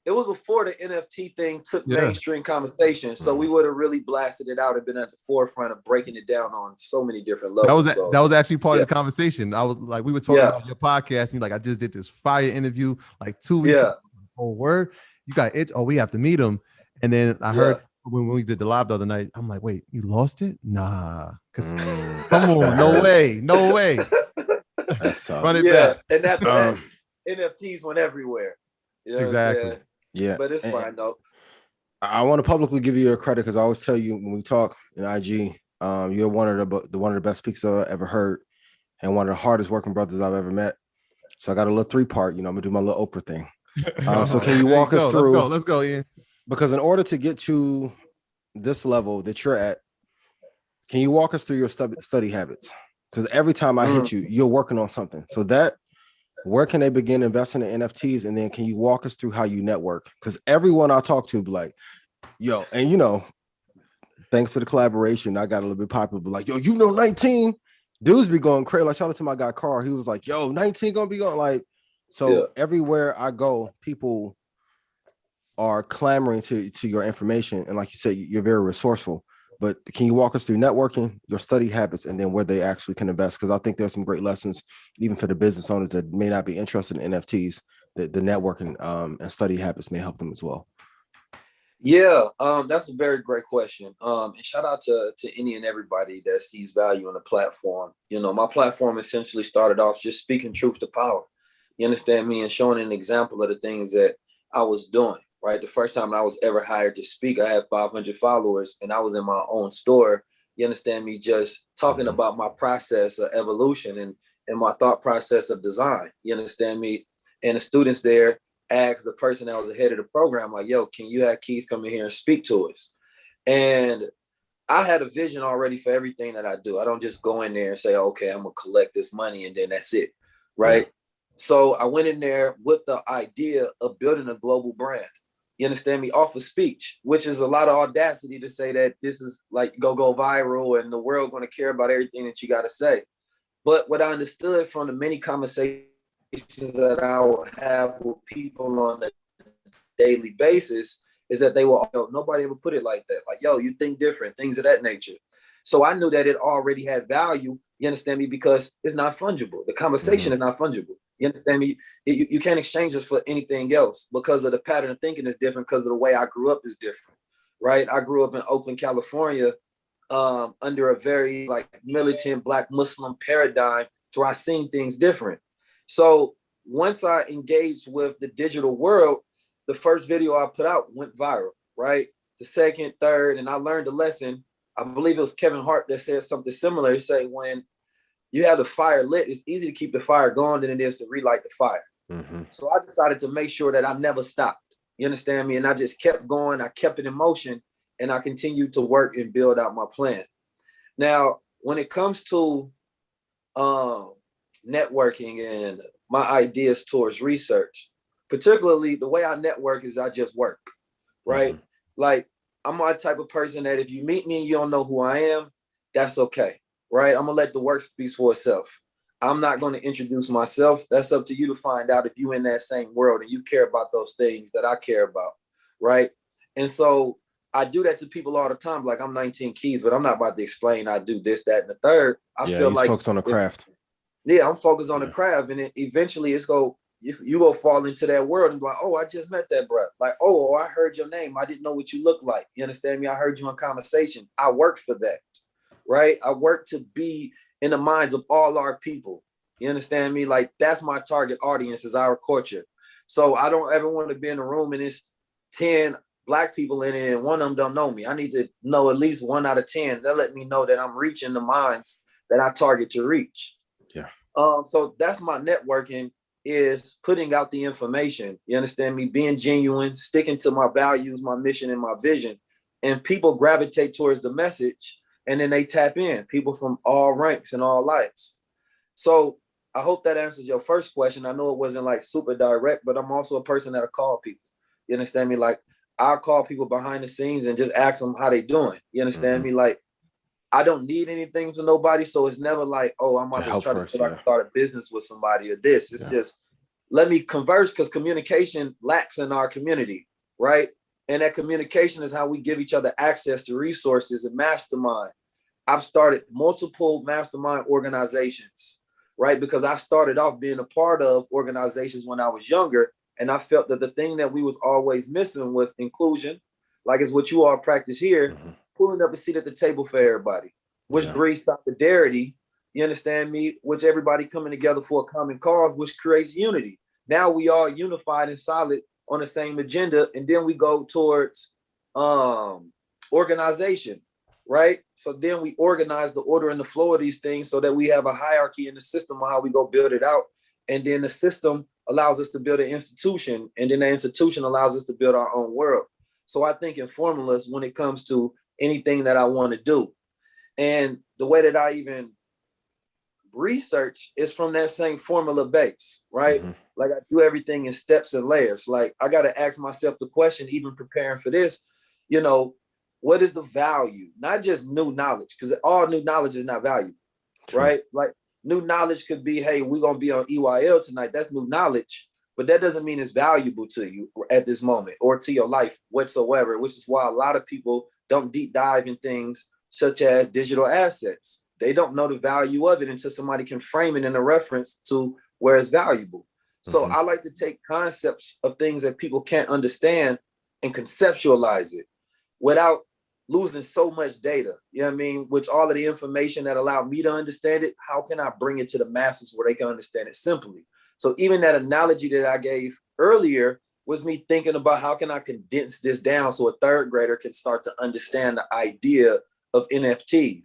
the NFT thing took mainstream conversation. So we would have really blasted it out and been at the forefront of breaking it down on so many different levels. That was actually part of the conversation. I was like, we were talking about your podcast. And like, I just did this fire interview like 2 weeks ago. Oh, word. You got it. Oh, we have to meet him. And then I heard when we did the live the other night, I'm like, wait, you lost it? Nah. Cause come on, no way. That's tough. Run it back. And that NFTs went everywhere. You know exactly. Yeah, but it's fine though. I want to publicly give you your credit because I always tell you when we talk in IG, you're one of the best speakers I've ever heard, and one of the hardest working brothers I've ever met. So I got a little 3-part. You know, I'm gonna do my little Oprah thing. So can you walk us through? Let's go, Ian. Because in order to get to this level that you're at, can you walk us through your study habits? Because every time I hit you, you're working on something. So where can they begin investing in NFTs? And then can you walk us through how you network? Because everyone I talk to be like, yo, and you know, thanks to the collaboration, I got a little bit popular, but like, yo, you know, 19 dudes be going crazy. Like, shout out to my guy Carl. He was like, yo, 19 gonna be going like, so everywhere I go, people are clamoring to your information. And like you said, you're very resourceful. But can you walk us through networking, your study habits, and then where they actually can invest? Because I think there's some great lessons, even for the business owners that may not be interested in NFTs, the networking and study habits may help them as well. Yeah, that's a very great question. And shout out to any and everybody that sees value in the platform. You know, my platform essentially started off just speaking truth to power. You understand me? And showing an example of the things that I was doing. Right. The first time I was ever hired to speak, I had 500 followers and I was in my own store. You understand me? Just talking about my process of evolution and my thought process of design. You understand me? And the students there asked the person that was ahead of the program, like, yo, can you have Keys come in here and speak to us? And I had a vision already for everything that I do. I don't just go in there and say, okay, I'm gonna collect this money and then that's it, right? Yeah. So I went in there with the idea of building a global brand. You understand me? Off of speech, which is a lot of audacity to say that this is like go viral and the world gonna care about everything that you gotta say. But what I understood from the many conversations that I would have with people on a daily basis is that they will, nobody ever put it like that. Like, yo, you think different, things of that nature. So I knew that it already had value, you understand me, because it's not fungible. The conversation is not fungible. You understand me? You can't exchange this for anything else because of the pattern of thinking is different, because of the way I grew up is different, right? I grew up in Oakland, California, under a very like militant Black Muslim paradigm, so I seen things different. So once I engaged with the digital world, the first video I put out went viral, right? The second, third, and I learned a lesson. I believe it was Kevin Hart that said something similar. He said, when you have the fire lit, it's easy to keep the fire going than it is to relight the fire. So I decided to make sure that I never stopped. You understand me? And I just kept going. I kept it in motion, and I continued to work and build out my plan. Now, when it comes to networking and my ideas towards research, particularly the way I network is I just work, right? Like, I'm my type of person that if you meet me and you don't know who I am, that's okay, right? I'm gonna let the work speak for itself. I'm not going to introduce myself. That's up to you to find out if you're in that same world and you care about those things that I care about, right? And so I do that to people all the time. Like, I'm 19 Keys, but I'm not about to explain I do this, that, and the third. I feel like focused on the craft. Yeah, I'm focused on the craft, and then eventually it's you go fall into that world and be like, oh, I just met that bro. Like, oh, I heard your name. I didn't know what you look like. You understand me? I heard you in conversation. I work for that, right? I work to be in the minds of all our people. You understand me? Like, that's my target audience, is our culture. So I don't ever want to be in a room and it's 10 Black people in it and one of them don't know me. I need to know at least 1 out of 10. That let me know that I'm reaching the minds that I target to reach. Yeah. So that's my networking, is putting out the information. You understand me? Being genuine, sticking to my values, my mission, and my vision. And people gravitate towards the message, and then they tap in. People from all ranks and all lives. So I hope that answers your first question. I know it wasn't like super direct, but I'm also a person that'll call people. You understand me? Like, I'll call people behind the scenes and just ask them how they doing. You understand me? Like, I don't need anything from nobody. So it's never like, oh, I'm about to try to see if I can start a business with somebody or this. It's just, let me converse, because communication lacks in our community, right? And that communication is how we give each other access to resources and mastermind. I've started multiple mastermind organizations, right? Because I started off being a part of organizations when I was younger. And I felt that the thing that we was always missing was inclusion, like it's what you all practice here, pulling up a seat at the table for everybody, which breeds solidarity. You understand me? Which everybody coming together for a common cause, which creates unity. Now we are unified and solid on the same agenda. And then we go towards organization, right? So then we organize the order and the flow of these things so that we have a hierarchy in the system of how we go build it out. And then the system allows us to build an institution. And then the institution allows us to build our own world. So I think in formulas when it comes to anything that I want to do. And the way that I even research is from that same formula base, right? Like, I do everything in steps and layers. Like, I got to ask myself the question, even preparing for this, what is the value? Not just new knowledge, because all new knowledge is not valuable, right? Like, new knowledge could be, hey, we're going to be on EYL tonight. That's new knowledge, but that doesn't mean it's valuable to you at this moment or to your life whatsoever, which is why a lot of people don't deep dive in things such as digital assets. They don't know the value of it until somebody can frame it in a reference to where it's valuable. So I like to take concepts of things that people can't understand and conceptualize it without losing so much data, you know what I mean? Which all of the information that allowed me to understand it, how can I bring it to the masses where they can understand it simply? So even that analogy that I gave earlier was me thinking about how can I condense this down so a third grader can start to understand the idea of NFTs.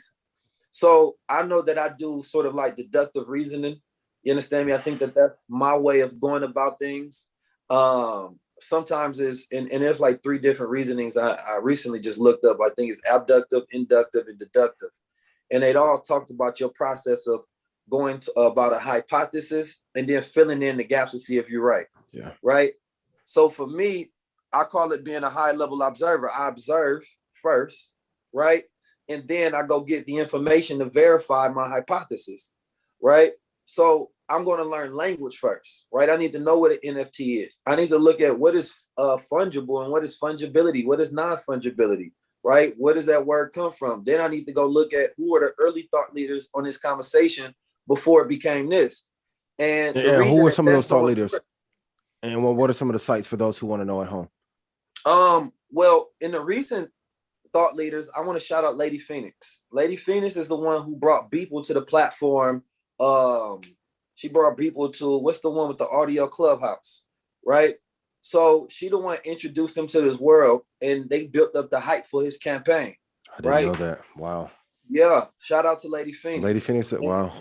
So I know that I do sort of like deductive reasoning. You understand me? I think that that's my way of going about things. sometimes is, and there's like 3 different reasonings I recently just looked up. I think it's abductive, inductive, and deductive. And they'd all talked about your process of going to, about a hypothesis and then filling in the gaps to see if you're right. Yeah. Right. So for me, I call it being a high level observer. I observe first, right? And then I go get the information to verify my hypothesis, right? So I'm going to learn language first, right? I need to know what an NFT is. I need to look at what is fungible and what is fungibility, what is non-fungibility, right? Where does that word come from? Then I need to go look at who are the early thought leaders on this conversation before it became this. And who are some of those thought leaders? And what are some of the sites for those who want to know at home? Well, in the recent thought leaders, I want to shout out Lady Phoenix. Lady Phoenix is the one who brought people to the platform. She brought people to, what's the one with the audio clubhouse, right? So she the one introduced them to this world, and they built up the hype for his campaign. I didn't know that. Wow. Yeah, shout out to Lady Phoenix. Lady Phoenix, wow.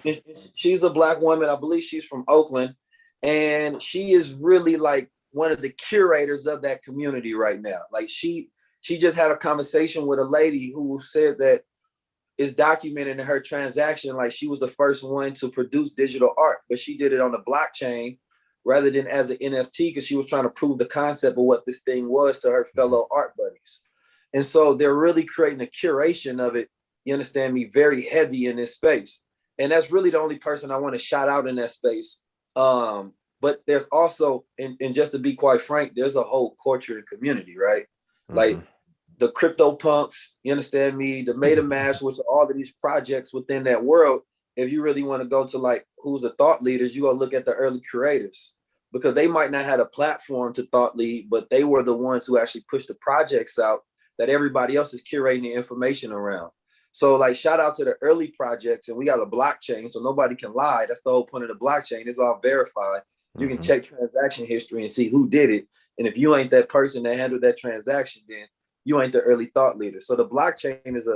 She's a Black woman. I believe she's from Oakland, and she is really like one of the curators of that community right now. Like she just had a conversation with a lady who said that is documented in her transaction. Like she was the first one to produce digital art, but she did it on the blockchain rather than as an NFT because she was trying to prove the concept of what this thing was to her fellow art buddies. And so they're really creating a curation of it, you understand me, very heavy in this space. And that's really the only person I want to shout out in that space. But there's also, and just to be quite frank, there's a whole culture and community, right? Mm-hmm. Like the crypto punks, you understand me, the MetaMask, which are all of these projects within that world. If you really want to go to like who's the thought leaders, you go look at the early creators because they might not have a platform to thought lead, but they were the ones who actually pushed the projects out that everybody else is curating the information around. So like shout out to the early projects, and we got a blockchain, so nobody can lie. That's the whole point of the blockchain. It's all verified. You can check transaction history and see who did it. And if you ain't that person that handled that transaction, then you ain't the early thought leader. So the blockchain is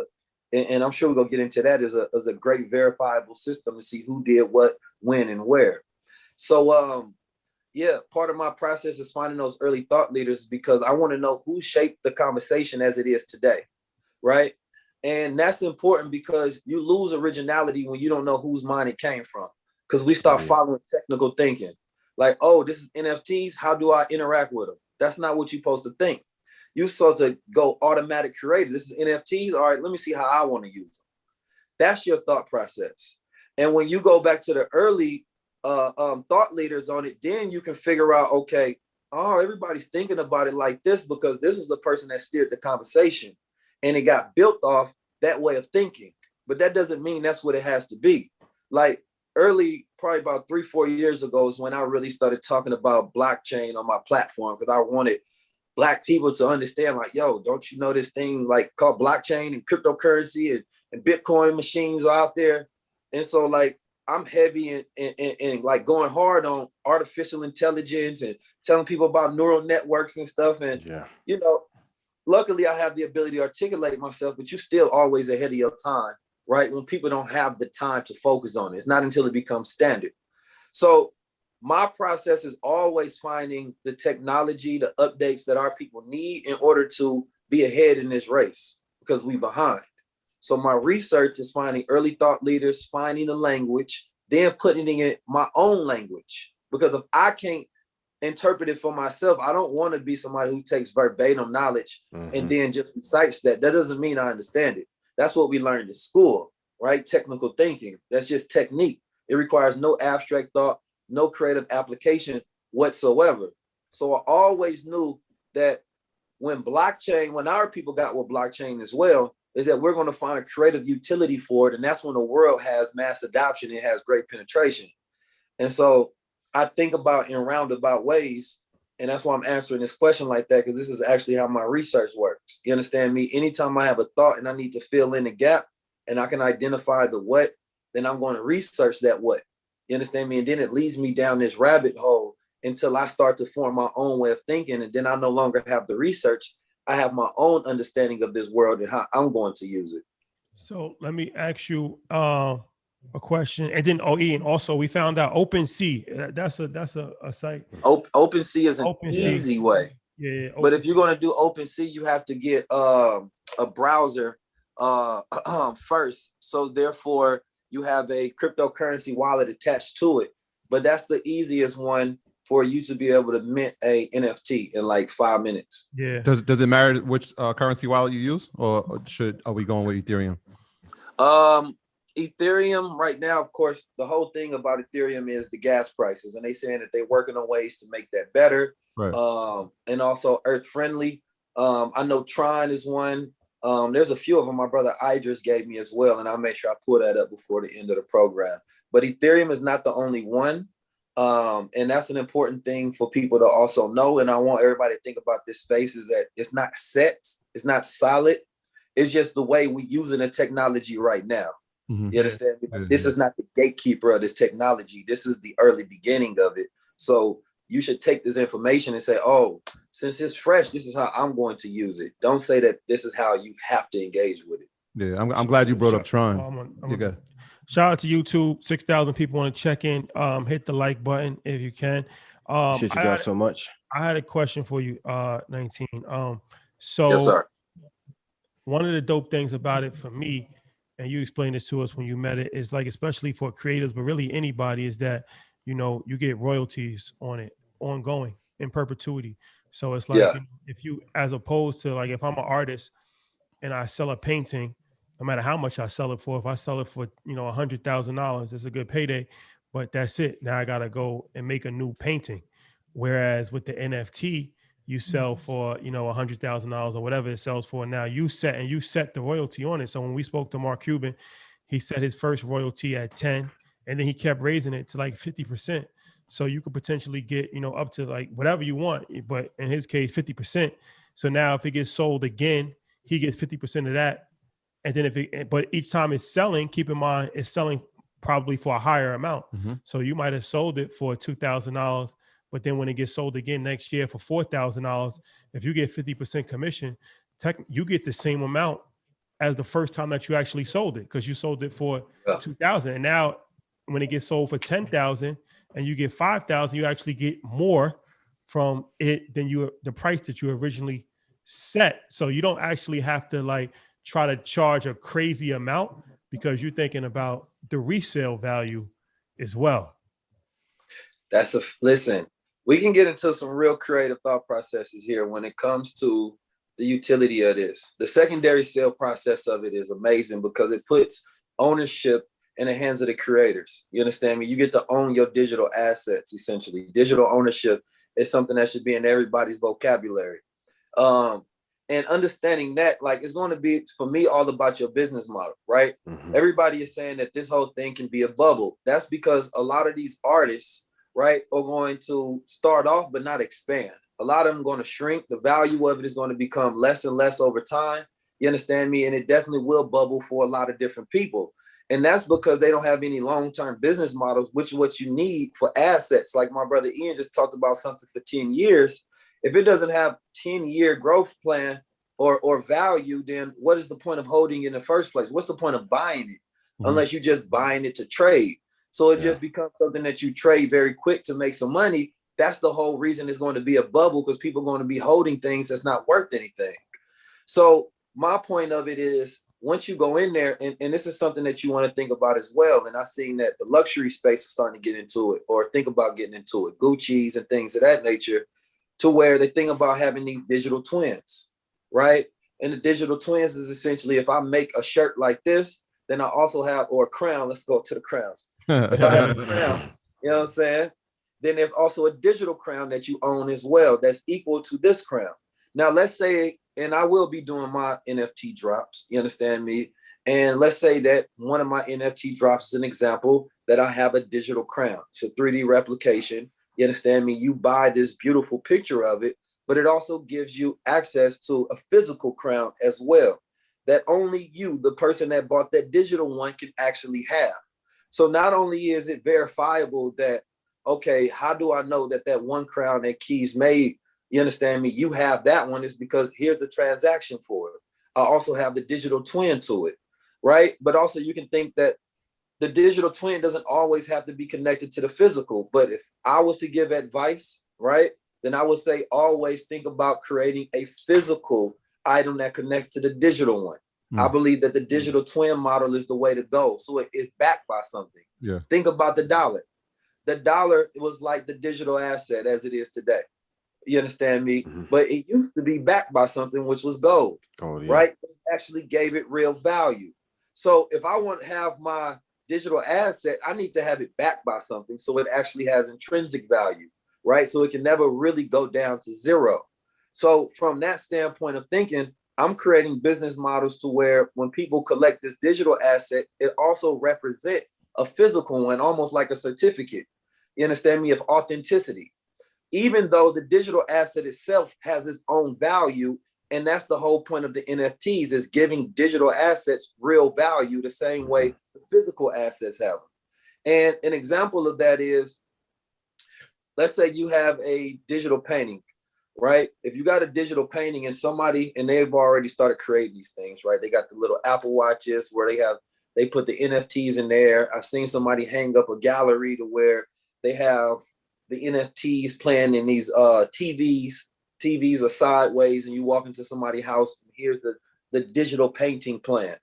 and I'm sure we're gonna get into that, is a great verifiable system to see who did what, when, and where. So yeah, part of my process is finding those early thought leaders because I want to know who shaped the conversation as it is today, right? And that's important because you lose originality when you don't know whose mind it came from. Because we start following technical thinking. Like, oh, this is NFTs. How do I interact with them? That's not what you're supposed to think. You're supposed to go automatic creative. This is NFTs. All right, let me see how I want to use them. That's your thought process. And when you go back to the early thought leaders on it, then you can figure out, okay, oh, everybody's thinking about it like this because this is the person that steered the conversation. And it got built off that way of thinking. But that doesn't mean that's what it has to be. Like early, probably about 3-4 years ago is when I really started talking about blockchain on my platform because I wanted Black people to understand, like, yo, don't you know this thing like called blockchain and cryptocurrency and Bitcoin machines are out there? And so like I'm heavy and like going hard on artificial intelligence and telling people about neural networks and stuff. And, you know, luckily I have the ability to articulate myself, but you're still always ahead of your time, right? When people don't have the time to focus on it. It's not until it becomes standard. So my process is always finding the technology, the updates that our people need in order to be ahead in this race because we behind. So my research is finding early thought leaders, finding the language, then putting it in my own language. Because if I can't interpret it for myself, I don't want to be somebody who takes verbatim knowledge and then just recites that. That doesn't mean I understand it. That's what we learned in school, right? Technical thinking. That's just technique. It requires no abstract thought, no creative application whatsoever. So I always knew that when our people got with blockchain as well, is that we're going to find a creative utility for it. And that's when the world has mass adoption, it has great penetration. And so I think about in roundabout ways, and that's why I'm answering this question like that, because this is actually how my research works. You understand me? Anytime I have a thought and I need to fill in the gap and I can identify the what, then I'm going to research that what. You understand me? And then it leads me down this rabbit hole until I start to form my own way of thinking. And then I no longer have the research. I have my own understanding of this world and how I'm going to use it. So let me ask you, a question, and then Ian, also we found out OpenSea. That's a site. OpenSea is an OpenSea. easy way. Yeah. But if you're gonna do OpenSea, you have to get a browser first. So therefore, you have a cryptocurrency wallet attached to it. But that's the easiest one for you to be able to mint a NFT in like 5 minutes. Yeah. Does it matter which currency wallet you use, or are we going with Ethereum? Ethereum right now, of course, the whole thing about Ethereum is the gas prices, and they saying that they're working on ways to make that better. Right. And also earth friendly. I know Tron is one. There's a few of them my brother Idris gave me as well, and I'll make sure I pull that up before the end of the program. But Ethereum is not the only one. And that's an important thing for people to also know. And I want everybody to think about this space is that it's not set, it's not solid. It's just the way we're using the technology right now. Mm-hmm. You understand? This is not the gatekeeper of this technology. This is the early beginning of it. So you should take this information and say, oh, since it's fresh, this is how I'm going to use it. Don't say that this is how you have to engage with it. Yeah, I'm glad you brought up Tron. Shout out to YouTube. 6,000 people want to check in. Hit the like button if you can. Appreciate you guys so much. I had a question for you, 19. So yes, sir. One of the dope things about it for me, and you explained this to us when you met it, is like, especially for creators, but really anybody, is that, you know, you get royalties on it ongoing in perpetuity. So it's like, if you, as opposed to like, if I'm an artist and I sell a painting, no matter how much I sell it for, if I sell it for, you know, $100,000, it's a good payday, but that's it. Now I got to go and make a new painting. Whereas with the NFT, you sell for, you know, $100,000 or whatever it sells for. Now you set the royalty on it. So when we spoke to Mark Cuban, he set his first royalty at 10, and then he kept raising it to like 50%. So you could potentially get, you know, up to like whatever you want, but in his case, 50%. So now if it gets sold again, he gets 50% of that. And then but each time it's selling, keep in mind, it's selling probably for a higher amount. Mm-hmm. So you might have sold it for $2,000, but then when it gets sold again next year for $4,000, if you get 50% commission, you get the same amount as the first time that you actually sold it, because you sold it for $2,000. And now when it gets sold for $10,000 and you get $5,000, you actually get more from it than the price that you originally set. So you don't actually have to like try to charge a crazy amount, because you're thinking about the resale value as well. Listen, we can get into some real creative thought processes here when it comes to the utility of this. The secondary sale process of it is amazing because it puts ownership in the hands of the creators. You understand me? You get to own your digital assets, essentially. Digital ownership is something that should be in everybody's vocabulary. And understanding that, like, it's going to be, for me, all about your business model, right? Mm-hmm. Everybody is saying that this whole thing can be a bubble. That's because a lot of these artists, right, are going to start off but not expand. A lot of them are going to shrink. The value of it is going to become less and less over time. You understand me? And it definitely will bubble for a lot of different people. And that's because they don't have any long-term business models, which is what you need for assets. Like my brother Ian just talked about something for 10 years. If it doesn't have 10-year growth plan or value, then what is the point of holding it in the first place? What's the point of buying it? Mm-hmm. Unless you're just buying it to trade. So it just becomes something that you trade very quick to make some money. That's the whole reason it's going to be a bubble, because people are going to be holding things that's not worth anything. So my point of it is, once you go in there, and this is something that you want to think about as well, and I've seen that the luxury space is starting to get into it, or think about getting into it, Gucci's and things of that nature, to where they think about having these digital twins, right? And the digital twins is essentially, if I make a shirt like this, then I also have, or a crown, let's go to the crowns. If I have a crown, you know what I'm saying? Then there's also a digital crown that you own as well that's equal to this crown. Now, let's say, and I will be doing my NFT drops, you understand me? And let's say that one of my NFT drops is an example that I have a digital crown. It's a 3D replication. You understand me? You buy this beautiful picture of it, but it also gives you access to a physical crown as well, that only you, the person that bought that digital one, can actually have. So not only is it verifiable that, okay, how do I know that that one crown that Keys made, you understand me, you have that one, is because here's the transaction for it. I also have the digital twin to it, right? But also you can think that the digital twin doesn't always have to be connected to the physical. But if I was to give advice, right, then I would say always think about creating a physical item that connects to the digital one. I believe that the digital twin model is the way to go. So it is backed by something. Yeah. Think about the dollar. The dollar was like the digital asset as it is today. You understand me? But it used to be backed by something which was gold, right? It actually gave it real value. So if I want to have my digital asset, I need to have it backed by something so it actually has intrinsic value, right? So it can never really go down to zero. So from that standpoint of thinking, I'm creating business models to where when people collect this digital asset, it also represents a physical one, almost like a certificate, you understand me, of authenticity. Even though the digital asset itself has its own value, and that's the whole point of the NFTs, is giving digital assets real value the same way the physical assets have them. And an example of that is, let's say you have a digital painting, right? If you got a digital painting and somebody, and they've already started creating these things, right? They got the little Apple Watches where they put the NFTs in there. I've seen somebody hang up a gallery to where they have the NFTs playing in these TVs. TVs are sideways, and you walk into somebody's house, and here's the digital painting playing.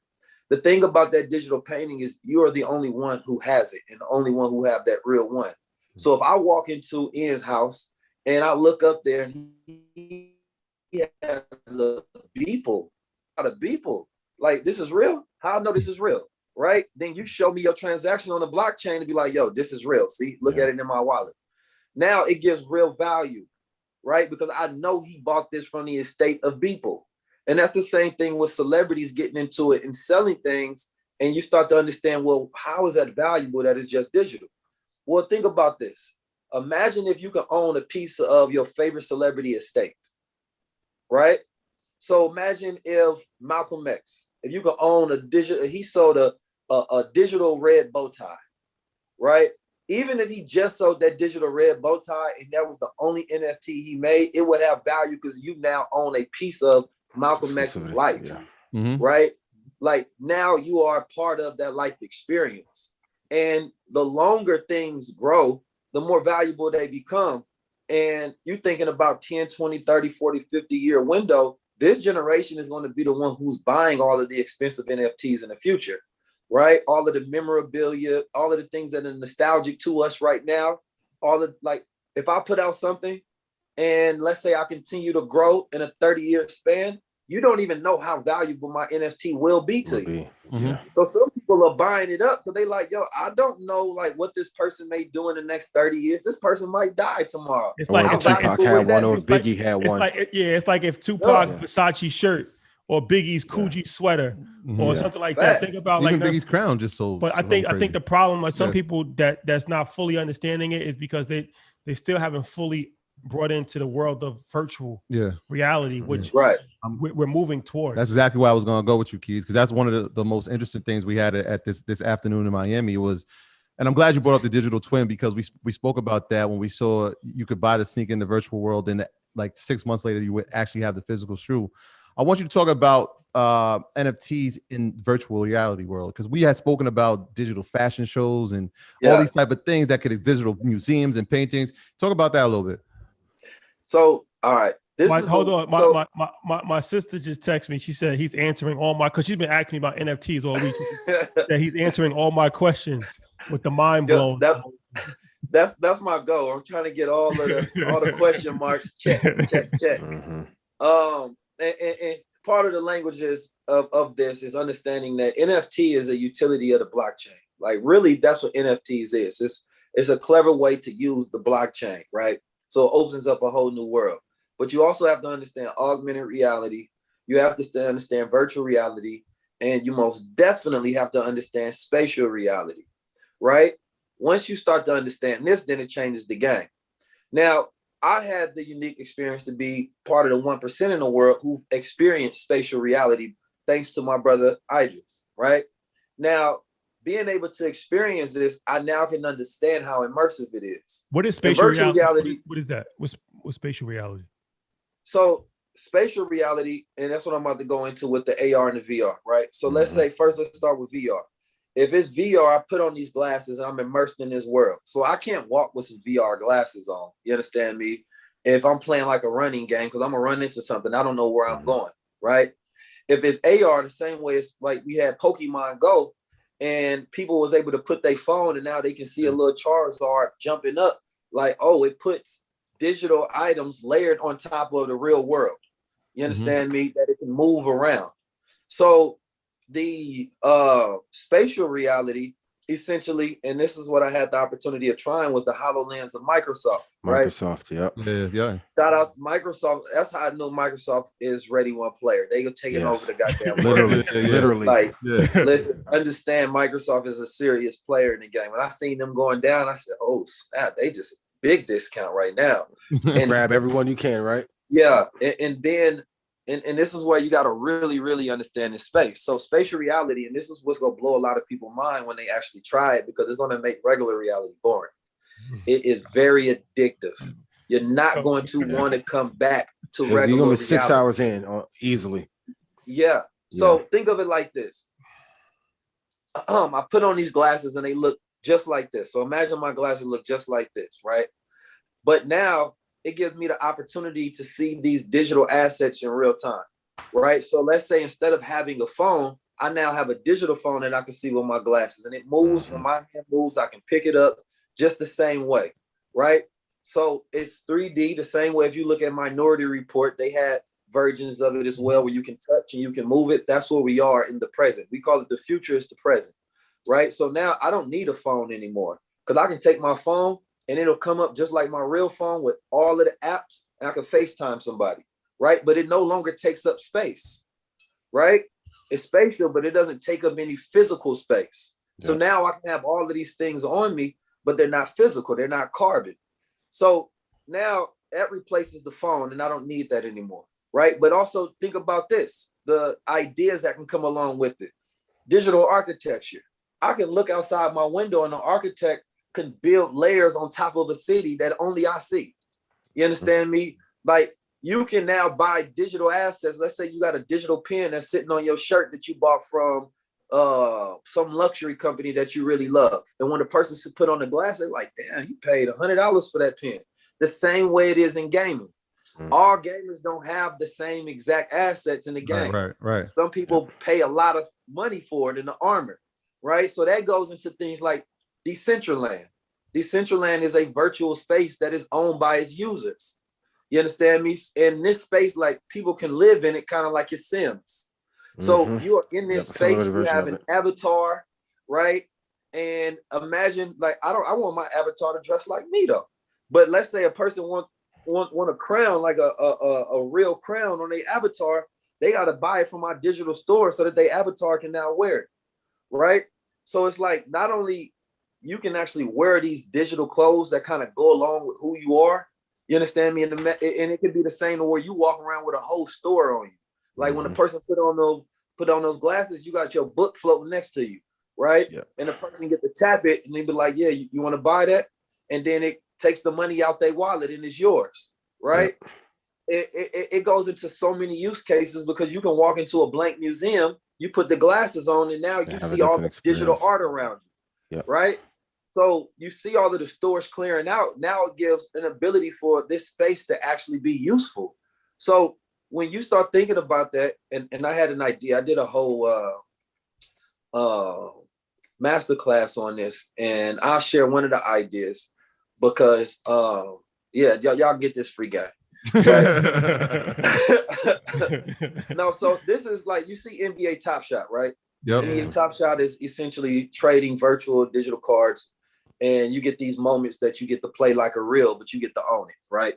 The thing about that digital painting is you are the only one who has it, and the only one who have that real one. So if I walk into Ian's house and I look up there and he has a Beeple, like, this is real? How I know this is real, right? Then you show me your transaction on the blockchain and be like, yo, this is real. See, look at it in my wallet. Now it gives real value, right? Because I know he bought this from the estate of Beeple. And that's the same thing with celebrities getting into it and selling things. And you start to understand, well, how is that valuable that is just digital? Well, think about this. Imagine if you could own a piece of your favorite celebrity estate, right? So imagine if Malcolm X, if you could own a digital, he sold a digital red bow tie, right? Even if he just sold that digital red bow tie and that was the only NFT he made, it would have value because you now own a piece of Malcolm X's life, right? Like, now you are part of that life experience. And the longer things grow, the more valuable they become. And you're thinking about 10, 20, 30, 40, 50 year window, this generation is going to be the one who's buying all of the expensive NFTs in the future, right? All of the memorabilia, all of the things that are nostalgic to us right now, like, if I put out something and let's say I continue to grow in a 30-year span, you don't even know how valuable my NFT will be to you. So some people are buying it up, but they like, yo, I don't know like what this person may do in the next 30 years. This person might die tomorrow. It's like Tupac had one or Biggie had one. It's like if Tupac's Versace shirt or Biggie's Coogee sweater or something like that. Think about even like Biggie's crown just sold. But I think the problem, like some people that's not fully understanding it, is because they still haven't fully brought into the world of virtual reality, which we're moving toward. That's exactly why I was going to go with you, Keys, because that's one of the most interesting things we had at this afternoon in Miami was, and I'm glad you brought up the digital twin, because we spoke about that when we saw you could buy the sneak in the virtual world, and like 6 months later you would actually have the physical shoe. I want you to talk about NFTs in virtual reality world, because we had spoken about digital fashion shows and all these type of things that could digital museums and paintings. Talk about that a little bit. So, all right. My sister just texted me. She said he's answering all my, because she's been asking me about NFTs all week. That he's answering all my questions with the mind blown. That's my goal. I'm trying to get all the question marks check. And part of the languages of this is understanding that NFT is a utility of the blockchain. Like, really, that's what NFTs is. It's a clever way to use the blockchain, right? So it opens up a whole new world. But you also have to understand augmented reality. You have to understand virtual reality. And you most definitely have to understand spatial reality, right? Once you start to understand this, then it changes the game. Now, I had the unique experience to be part of the 1% in the world who've experienced spatial reality, thanks to my brother Idris, right? Now, being able to experience this, I now can understand how immersive it is. What is spatial reality? What is that? What's spatial reality? So spatial reality, and that's what I'm about to go into with the AR and the VR, right? So let's say first, let's start with VR. if it's VR, I put on these glasses and I'm immersed in this world. So I can't walk with some VR glasses on. You understand me? If I'm playing like a running game, because I'm gonna run into something, I don't know where I'm going, right? If it's AR, the same way it's like we had Pokemon Go, and people was able to put their phone, and now they can see a little Charizard jumping up. Like, oh, it puts digital items layered on top of the real world. You understand me? That it can move around. So the spatial reality, essentially, and this is what I had the opportunity of trying, was the HoloLens of Microsoft. Right? Microsoft, yep. Yeah. Shout out Microsoft. That's how I know Microsoft is ready one player. They are taking over the goddamn literally, world. literally. Like, listen, understand Microsoft is a serious player in the game. When I seen them going down, I said, oh snap, they just big discount right now. And grab everyone you can, right? Yeah. And then and this is where you got to really, really understand this space. So spatial reality, and this is what's going to blow a lot of people's mind when they actually try it, because it's going to make regular reality boring. It is very addictive. You're not going to want to come back to regular reality. You're going to be 6 hours in easily. Yeah. So think of it like this. I put on these glasses and they look just like this. So imagine my glasses look just like this, right? But now it gives me the opportunity to see these digital assets in real time, right? So let's say instead of having a phone, I now have a digital phone that I can see with my glasses, and it moves. When my hand moves, I can pick it up just the same way, right? So it's 3D the same way. If you look at Minority Report, they had versions of it as well where you can touch and you can move it. That's where we are in the present. We call it the future is the present, right? So now I don't need a phone anymore, because I can take my phone and it'll come up just like my real phone with all of the apps, and I can FaceTime somebody, right? But it no longer takes up space, right? It's spatial, but it doesn't take up any physical space. So now I can have all of these things on me, but they're not physical. They're not carbon. So now that replaces the phone, and I don't need that anymore, right? But also think about this, the ideas that can come along with it. Digital architecture. I can look outside my window and the architect can build layers on top of a city that only I see. You understand me? Like, you can now buy digital assets. Let's say you got a digital pen that's sitting on your shirt that you bought from some luxury company that you really love. And when the person put on the glass, they're like, damn, you paid $100 for that pen. The same way it is in gaming. All gamers don't have the same exact assets in the game. Right. Some people pay a lot of money for it in the armor, right? So that goes into things like Decentraland. Decentraland is a virtual space that is owned by its users. You understand me? In this space, like, people can live in it kind of like your Sims. So you are in this space, you have an avatar, right? And imagine, like, I want my avatar to dress like me though. But let's say a person want a crown, like a real crown on their avatar, they got to buy it from my digital store so that their avatar can now wear it, right? So it's like, not only you can actually wear these digital clothes that kind of go along with who you are. You understand me? And it could be the same where you walk around with a whole store on you. Like when a person put on those glasses, you got your book floating next to you, right? Yeah. And the person get to tap it and they be like, yeah, you want to buy that? And then it takes the money out their wallet and it's yours, right? Yeah. It goes into so many use cases, because you can walk into a blank museum, you put the glasses on, and now you see all the digital art around you, right? So you see all of the stores clearing out. Now it gives an ability for this space to actually be useful. So when you start thinking about that, and I had an idea, I did a whole masterclass on this, and I'll share one of the ideas, because y'all get this free guy. Right? No, so this is like, you see NBA Top Shot, right? Yep. NBA Top Shot is essentially trading virtual digital cards, and you get these moments that you get to play like a real, but you get to own it, right?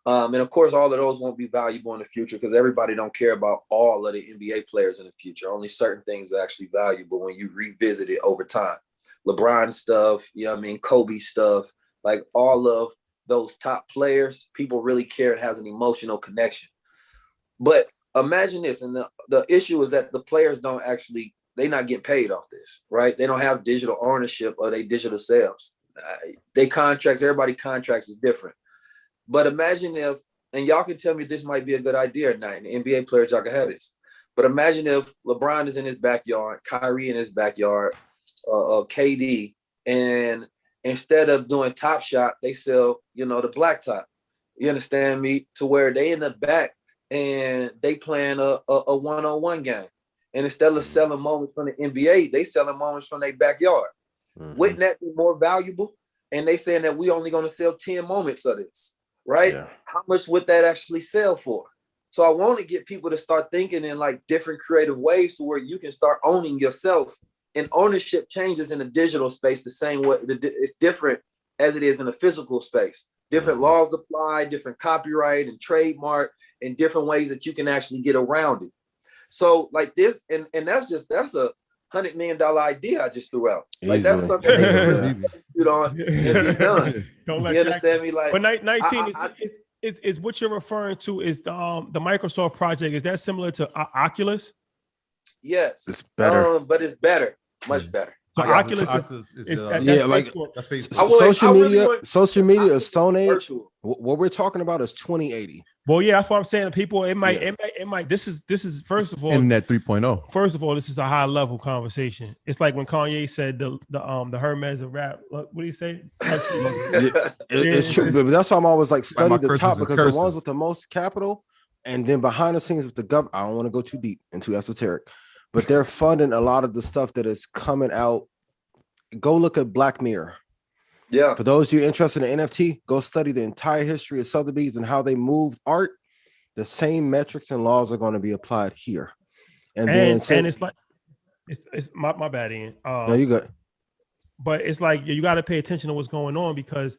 And of course, all of those won't be valuable in the future, because everybody don't care about all of the NBA players in the future. Only certain things are actually valuable when you revisit it over time. LeBron stuff, you know what I mean? Kobe stuff, like all of those top players, people really care. It has an emotional connection. But imagine this, and the issue is that the players don't actually, they're not getting paid off this, right? They don't have digital ownership of their digital sales. They contracts, everybody contracts is different. But imagine if, and y'all can tell me this might be a good idea or not, and NBA players, y'all can have this. But imagine if LeBron is in his backyard, Kyrie in his backyard, KD, and instead of doing Top Shot, they sell, the blacktop. You understand me? To where they in the back and they playing a one-on-one game. And instead of selling moments from the NBA, they selling moments from their backyard. Wouldn't that be more valuable? And they saying that we only going to sell 10 moments of this, right? Yeah. How much would that actually sell for? So I want to get people to start thinking in like different creative ways to where you can start owning yourself. And ownership changes in the digital space the same way. It's different as it is in the physical space. Different laws apply, different copyright and trademark, and different ways that you can actually get around it. So like this, and that's a $100 million idea I just threw out. Like that's something they can really execute on and be done. Don't you understand me? Like, but 19 is what you're referring to is the Microsoft project. Is that similar to Oculus? Yes, it's better, but it's better, much better. So Oculus is like that's Facebook. Social media is Stone Age. What we're talking about is 2080. Well, yeah, that's what I'm saying. People, it might. This is first of all, Internet 3.0. First of all, this is a high level conversation. It's like when Kanye said the Hermes of rap. What do you say? It's true, but that's why I'm always like study the top, because the ones with the most capital, and then behind the scenes with the government. I don't want to go too deep and too esoteric, but they're funding a lot of the stuff that is coming out. Go look at Black Mirror. Yeah. For those of you interested in NFT, go study the entire history of Sotheby's and how they moved art. The same metrics and laws are going to be applied here. And it's like it's my bad, Ian. No, you good. But it's like you got to pay attention to what's going on, because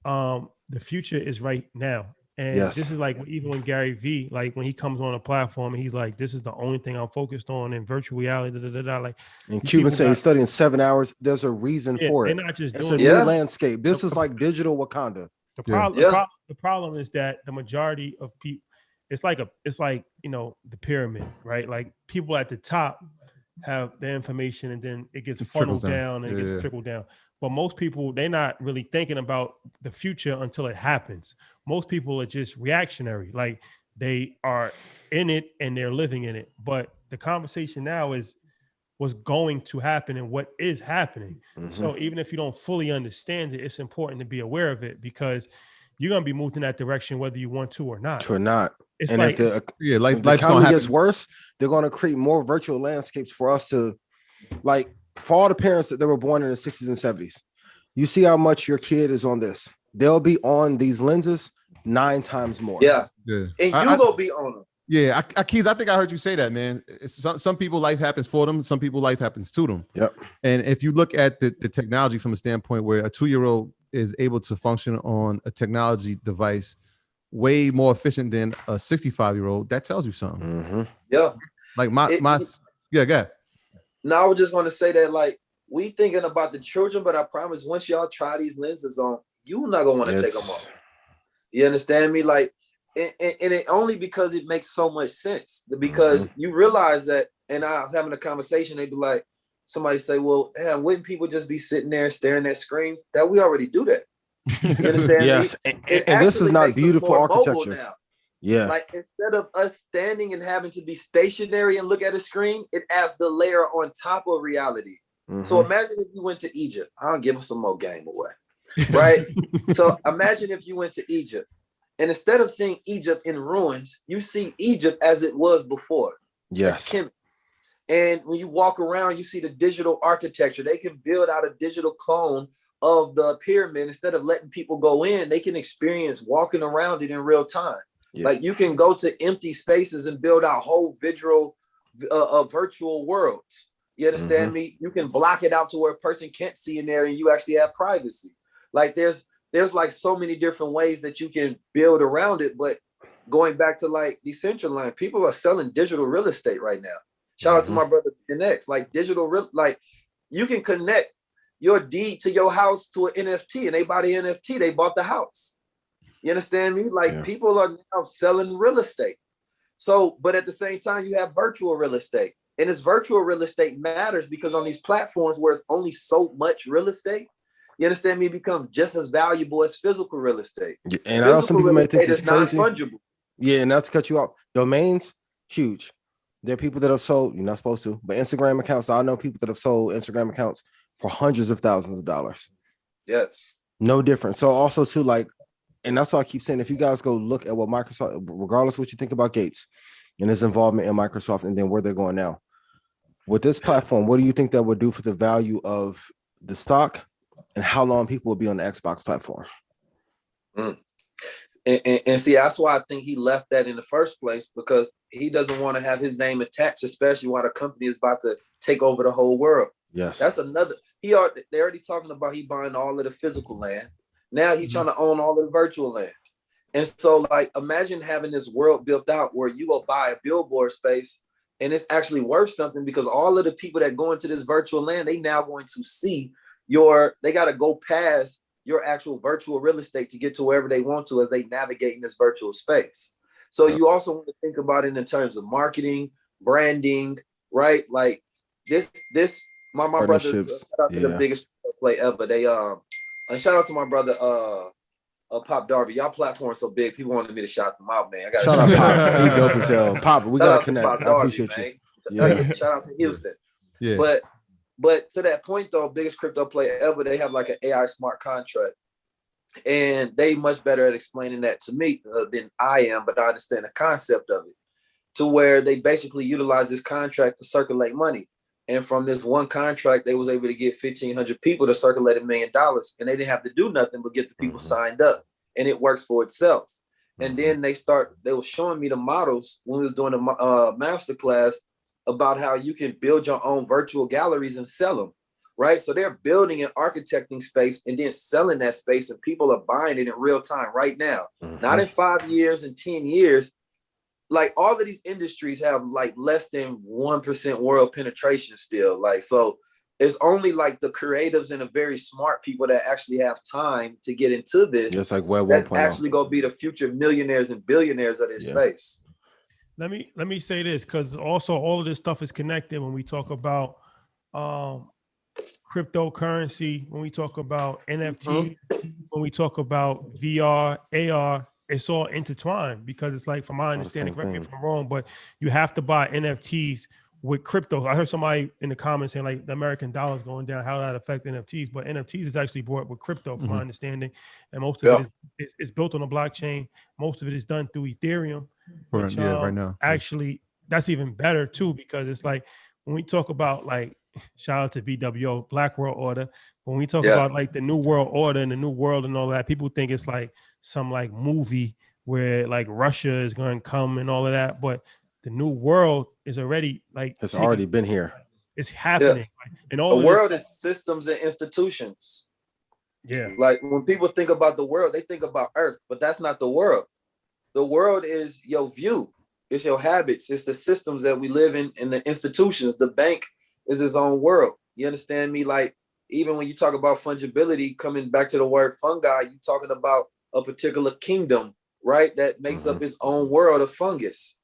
the future is right now. And this is like even when Gary V, like when he comes on a platform and he's like, this is the only thing I'm focused on in virtual reality. Like, and Cuban saying he's studying 7 hours. There's a reason for it. They're not just it's doing a new landscape. This is like digital Wakanda. The problem is that the majority of people, it's like the pyramid, right? Like people at the top have the information and then it gets funneled down and it gets trickled down. But most people, they're not really thinking about the future until it happens. Most people are just reactionary. Like they are in it and they're living in it. But the conversation now is what's going to happen and what is happening. So even if you don't fully understand it, it's important to be aware of it, because you're going to be moved in that direction whether you want to or not. It's and like, if the economy gets worse, they're going to create more virtual landscapes for us to, like, for all the parents that were born in the 60s and 70s. You see how much your kid is on this. They'll be on these lenses 9 times more. Yeah. And you gonna be on them. Yeah, Keys, I think I heard you say that, man. Some people life happens for them. Some people life happens to them. Yep. And if you look at the technology from a standpoint where a 2-year-old is able to function on a technology device way more efficient than a 65-year-old, that tells you something. Yeah. Like go ahead. No, I was just going to say that, like, we thinking about the children, but I promise once y'all try these lenses on, you're not going to want to take them off. You understand me? Like, and it only because it makes so much sense, because you realize that, and I was having a conversation, they'd be like, somebody say, well, damn, wouldn't people just be sitting there staring at screens? That we already do that. You understand? Yes. me? And this is not beautiful architecture. Now. Yeah. Like, instead of us standing and having to be stationary and look at a screen, it adds the layer on top of reality. So imagine if you went to Egypt. I'll give us some more game away. Right? So imagine if you went to Egypt, and instead of seeing Egypt in ruins, you see Egypt as it was before. Yes. And when you walk around, you see the digital architecture. They can build out a digital clone of the pyramid. Instead of letting people go in, they can experience walking around it in real time. Yeah. Like you can go to empty spaces and build out whole virtual worlds. You understand me? You can block it out to where a person can't see in there and you actually have privacy. Like there's like so many different ways that you can build around it. But going back to like Decentraland, people are selling digital real estate right now. Shout out to my brother NX. Like like you can connect your deed to your house to an NFT, and they buy the NFT, they bought the house. You understand me? Like people are now selling real estate. So, but at the same time, you have virtual real estate. And this virtual real estate matters because on these platforms where it's only so much real estate, you understand me, become just as valuable as physical real estate. Yeah, and I know some people may think it's crazy. Non-fungible. Yeah, and not to cut you off, domains, huge. There are people that have sold, you're not supposed to, but Instagram accounts, I know people that have sold Instagram accounts for hundreds of thousands of dollars. Yes. No different. So also too, like, and that's why I keep saying, if you guys go look at what Microsoft, regardless of what you think about Gates and his involvement in Microsoft and then where they're going now, with this platform, what do you think that would do for the value of the stock and how long people will be on the Xbox platform? And see, that's why I think he left that in the first place, because he doesn't want to have his name attached, especially while the company is about to take over the whole world. Yes. That's another, they're already talking about he buying all of the physical land. Now he's trying to own all of the virtual land. And so, like, imagine having this world built out where you go buy a billboard space and it's actually worth something, because all of the people that go into this virtual land, they now going to see they got to go past your actual virtual real estate to get to wherever they want to as they navigate in this virtual space. So you also want to think about it in terms of marketing, branding, right? Like this, my brothers, shout out to the biggest play ever. They and shout out to my brother Pop Darby. Y'all platform so big, people wanted me to shout them out, man. I gotta shout out Pop. He dope as hell. Pop, we gotta connect. Pop Darby, I appreciate man. You. Shout out to Houston. Yeah. But to that point though, biggest crypto player ever, they have like an AI smart contract. And they much better at explaining that to me than I am, but I understand the concept of it, to where they basically utilize this contract to circulate money. And from this one contract, they was able to get 1,500 people to circulate $1 million, and they didn't have to do nothing but get the people signed up, and it works for itself. And then they were showing me the models when we was doing a master class about how you can build your own virtual galleries and sell them. Right. So they're building and architecting space and then selling that space, and people are buying it in real time right now, not in 5 years and 10 years. Like all of these industries have like less than 1% world penetration still. Like, so it's only like the creatives and the very smart people that actually have time to get into this. Just like Web 1.0. That's actually going to be the future millionaires and billionaires of this space. Let me say this, because also all of this stuff is connected when we talk about cryptocurrency, when we talk about NFT, when we talk about VR, AR, it's all intertwined, because it's like, from my understanding, correct me if I'm wrong, but you have to buy NFTs with crypto. I heard somebody in the comments saying like the American dollar is going down, how that affect NFTs, but NFTs is actually bought with crypto, from my understanding, and most of it is built on a blockchain. Most of it is done through Ethereum, which, right now. Actually, that's even better too, because it's like when we talk about, like, shout out to BWO, Black World Order. When we talk about like the New World Order and the New World and all that, people think it's like some like movie where like Russia is going to come and all of that. But the New World is already like, it's already been here. It's happening. Like, and all the world is systems and institutions. Yeah. Like when people think about the world, they think about Earth, but that's not the world. The world is your view. It's your habits. It's the systems that we live in, and the institutions. The bank is its own world. You understand me? Like, even when you talk about fungibility, coming back to the word fungi, you're talking about a particular kingdom, right? That makes up its own world of fungus.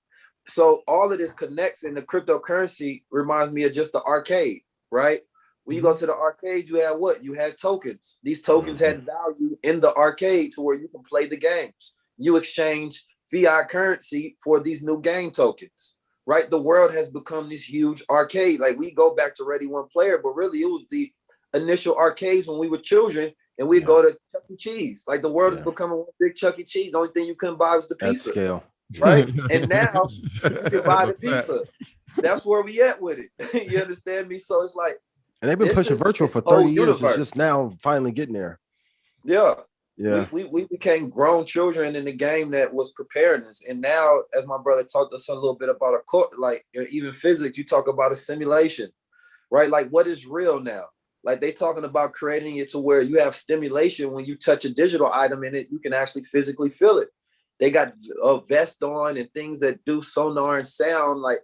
So all of this connects, and the cryptocurrency reminds me of just the arcade, right? When you go to the arcade, you had what? You had tokens. These tokens had value in the arcade to where you can play the games. You exchange fiat currency for these new game tokens. Right, the world has become this huge arcade. Like, we go back to Ready One Player, but really it was the initial arcades when we were children, and we'd go to Chuck E. Cheese. Like, the world is becoming one big Chuck E. Cheese. The only thing you couldn't buy was the pizza. At scale. Right? And now you can buy the pizza. That's where we at with it. You understand me? So it's like, and they've been pushing virtual for 30 years. It's just now finally getting there. Yeah. Yeah, we became grown children in the game that was preparing us. And now, as my brother talked to us a little bit about a court, like even physics, you talk about a simulation, right? Like, what is real now? Like, they talking about creating it to where you have stimulation when you touch a digital item in it, you can actually physically feel it. They got a vest on and things that do sonar and sound. Like,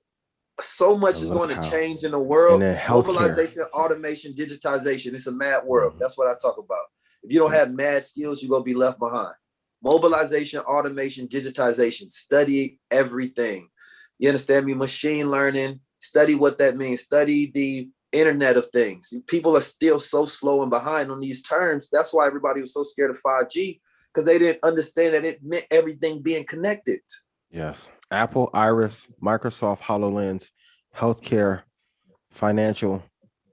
so much is going to change in the world. Mobilization, automation, digitization. It's a mad world. That's what I talk about. If you don't have mad skills, you're going to be left behind. Mobilization, automation, digitization. Study everything. You understand me? Machine learning. Study what that means. Study the Internet of Things. People are still so slow and behind on these terms. That's why everybody was so scared of 5G, because they didn't understand that it meant everything being connected. Yes. Apple, Iris, Microsoft, HoloLens, healthcare, financial,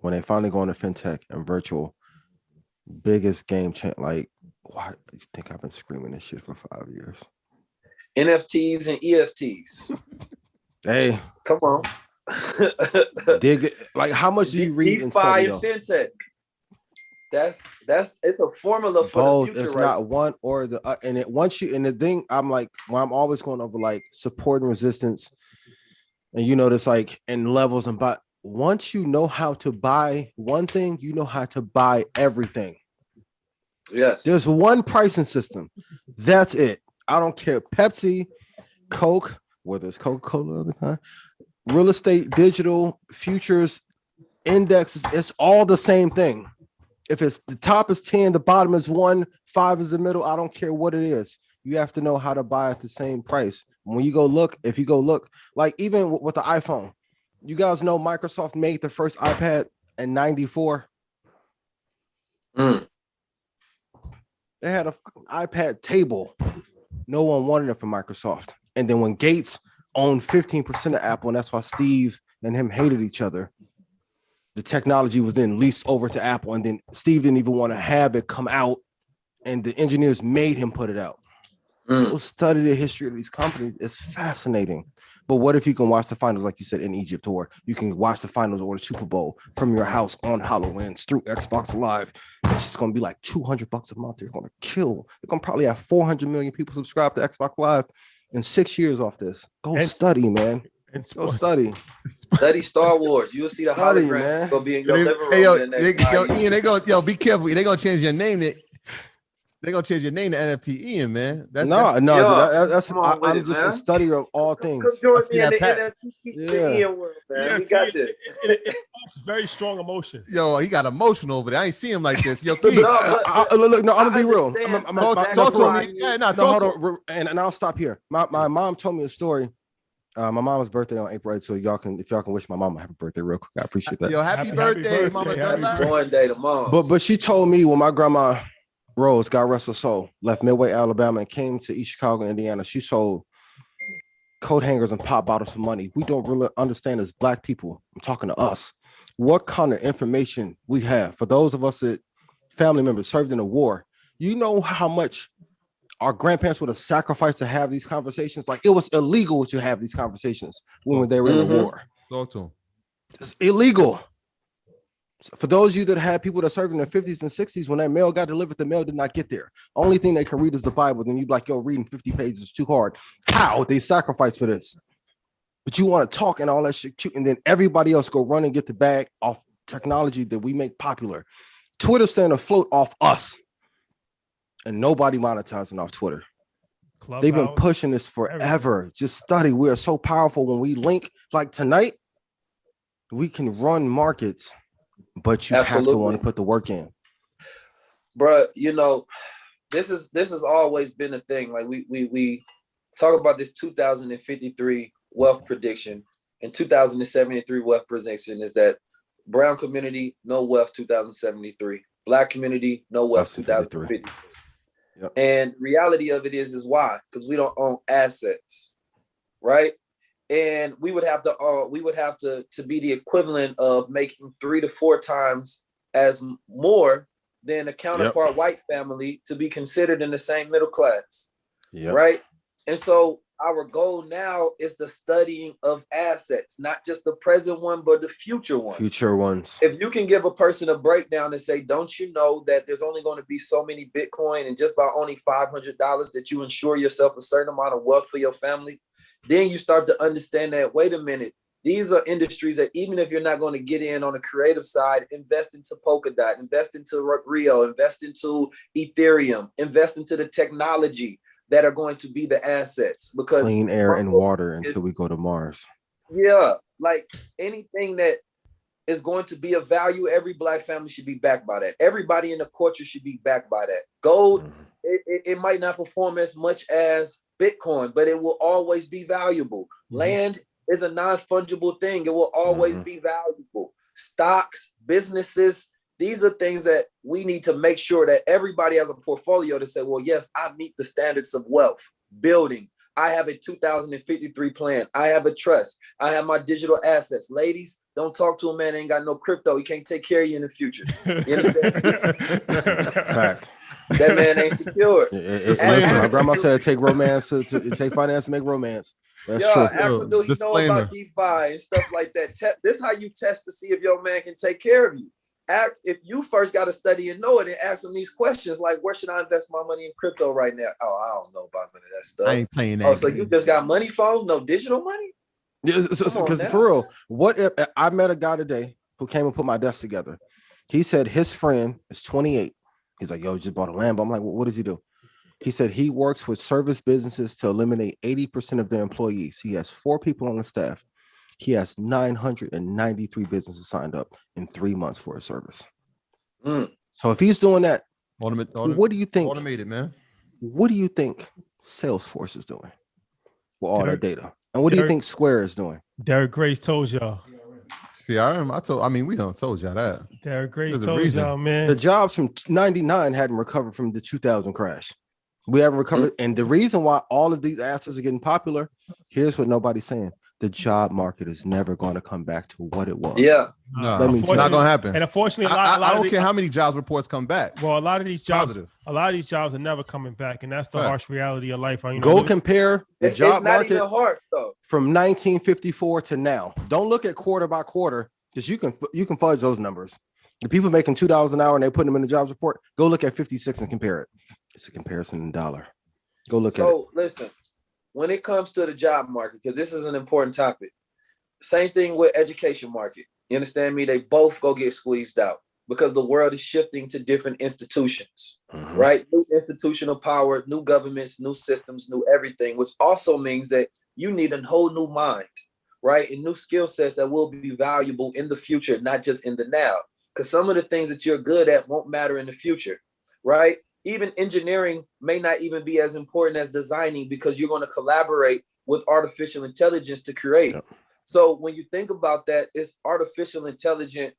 when they finally go into fintech and virtual, biggest game change. Like, why do you think I've been screaming this shit for 5 years? NFTs and EFTs. Hey, come on. dig it. Like, how much do you read DeFi and study and though? fintech. That's it's a formula for Both. the future. It's right not one or the and it once you and the thing I'm like, well, I'm always going over like support and resistance, and you know this like in levels, and but once you know how to buy one thing, you know how to buy everything. Yes. There's one pricing system. That's it. I don't care. Pepsi, Coke, whether it's Coca-Cola or the kind, real estate, digital, futures, indexes, it's all the same thing. If it's the top is 10, the bottom is 1, 5 is the middle. I don't care what it is. You have to know how to buy at the same price. When you go look, if you go look, like even with the iPhone, you guys know Microsoft made the first iPad in 94. Mm. They had a fucking iPad table. No one wanted it from Microsoft. And then when Gates owned 15% of Apple, and that's why Steve and him hated each other, the technology was then leased over to Apple. And then Steve didn't even want to have it come out. And the engineers made him put it out. Go study the history of these companies. It's fascinating. But what if you can watch the finals, like you said, in Egypt, or you can watch the finals or the Super Bowl from your house on Halloween through Xbox Live? It's just going to be like $200 a month. You're going to kill. They're going to probably have 400 million people subscribe to Xbox Live in 6 years off this. Go study, man. Go study. Study Star Wars. You'll see the hologram. Man. Gonna be in your living room. Ian, Ian, be careful. They're gonna change your name. They're gonna change your name to NFT Ian, man. That's I'm just a studier of all things. Come join me in the NFT Ian world, man. We got this. It's very strong emotion. Yo, he got emotional over there. I ain't seen him like this. Yo, look, I'm gonna be real. Talk to me. Yeah, talk to me. And I'll stop here. My mom told me a story. My mom's birthday on April 8th, so if y'all can wish my mom a happy birthday real quick. I appreciate that. Yo, happy birthday, Mama. Happy born day to mom. But she told me when my grandma Rose, God rest her soul, left Midway, Alabama, and came to East Chicago, Indiana, she sold coat hangers and pop bottles for money. We don't really understand as Black people, I'm talking to us, what kind of information we have. For those of us that family members served in the war, you know how much our grandparents would have sacrificed to have these conversations. Like, it was illegal to have these conversations when they were in the war. Talk to them. It's illegal. For those of you that had people that served in the 50s and 60s, when that mail got delivered, the mail did not get there. Only thing they can read is the Bible. Then you'd be like, yo, reading 50 pages is too hard. How? They sacrificed for this. But you want to talk and all that shit cute, and then everybody else go run and get the bag off technology that we make popular. Twitter's staying afloat off us. And nobody monetizing off Twitter. Clubhouse, they've been pushing this forever. Just study. We are so powerful when we link. Like tonight, we can run markets, but you have to want to put the work in. Bro, you know, this has always been a thing. Like we talk about this 2053 wealth prediction and 2073 wealth prediction is that brown community, no wealth 2073. Black community, no wealth 2050. Yep. And reality of it is why? Because we don't own assets, right? And we would have to be the equivalent of making 3 to 4 times as more than a counterpart white family to be considered in the same middle class, right? And so our goal now is the studying of assets, not just the present one, but the future one. Future ones. If you can give a person a breakdown and say, don't you know that there's only going to be so many Bitcoin and just about only $500 that you ensure yourself a certain amount of wealth for your family, then you start to understand that, wait a minute, these are industries that even if you're not going to get in on the creative side, invest into Polkadot, invest into Rio, invest into Ethereum, invest into the technology that are going to be the assets, because clean air and water until we go to Mars. Yeah, like anything that is going to be of value, every Black family should be backed by that. Everybody in the culture should be backed by that. Gold, it might not perform as much as Bitcoin, but it will always be valuable. Land is a non-fungible thing. It will always be valuable. Stocks, businesses, these are things that we need to make sure that everybody has a portfolio to say, well, yes, I meet the standards of wealth building. I have a 2053 plan. I have a trust. I have my digital assets. Ladies, don't talk to a man that ain't got no crypto. He can't take care of you in the future. You understand? Fact. That man ain't secure. Listen, my grandma said take romance to take finance to make romance. That's true. Ask him, do he know about DeFi and stuff like that? This is how you test to see if your man can take care of you. If you first got to study and know it and ask them these questions, like, where should I invest my money in crypto right now? Oh, I don't know about none of that stuff. I ain't playing that. Oh, so you just got money phones, no digital money? Yeah, because for real, what if I met a guy today who came and put my desk together? He said his friend is 28. He's like, yo, just bought a Lambo. I'm like, well, what does he do? He said he works with service businesses to eliminate 80% of their employees. He has 4 people on the staff. He has 993 businesses signed up in 3 months for a service. So if he's doing that, what do you think? Automated, man. What do you think Salesforce is doing with all that data? And what do you think Square is doing? Derek Grace told y'all. See, we done told y'all that. Derek Grace told y'all, man. The jobs from 99 hadn't recovered from the 2000 crash. We haven't recovered. And the reason why all of these assets are getting popular, here's what nobody's saying. The job market is never going to come back to what it was. Yeah. No, it's not going to happen. And unfortunately, I don't care how many jobs reports come back. Well, a lot of these jobs are never coming back. And that's the harsh reality of life. Go compare the job market even hard, though. From 1954 to now. Don't look at quarter by quarter, because you can fudge those numbers. The people making $2 an hour and they put them in the jobs report, go look at 56 and compare it. It's a comparison in dollar. Go look at it. So listen, when it comes to the job market, because this is an important topic, same thing with education market. You understand me? They both go get squeezed out because the world is shifting to different institutions, right? New institutional power, new governments, new systems, new everything, which also means that you need a whole new mind, right? And new skill sets that will be valuable in the future, not just in the now. Because some of the things that you're good at won't matter in the future, right? Even engineering may not even be as important as designing, because you're going to collaborate with artificial intelligence to create. Yep. So when you think about that, it's artificial intelligent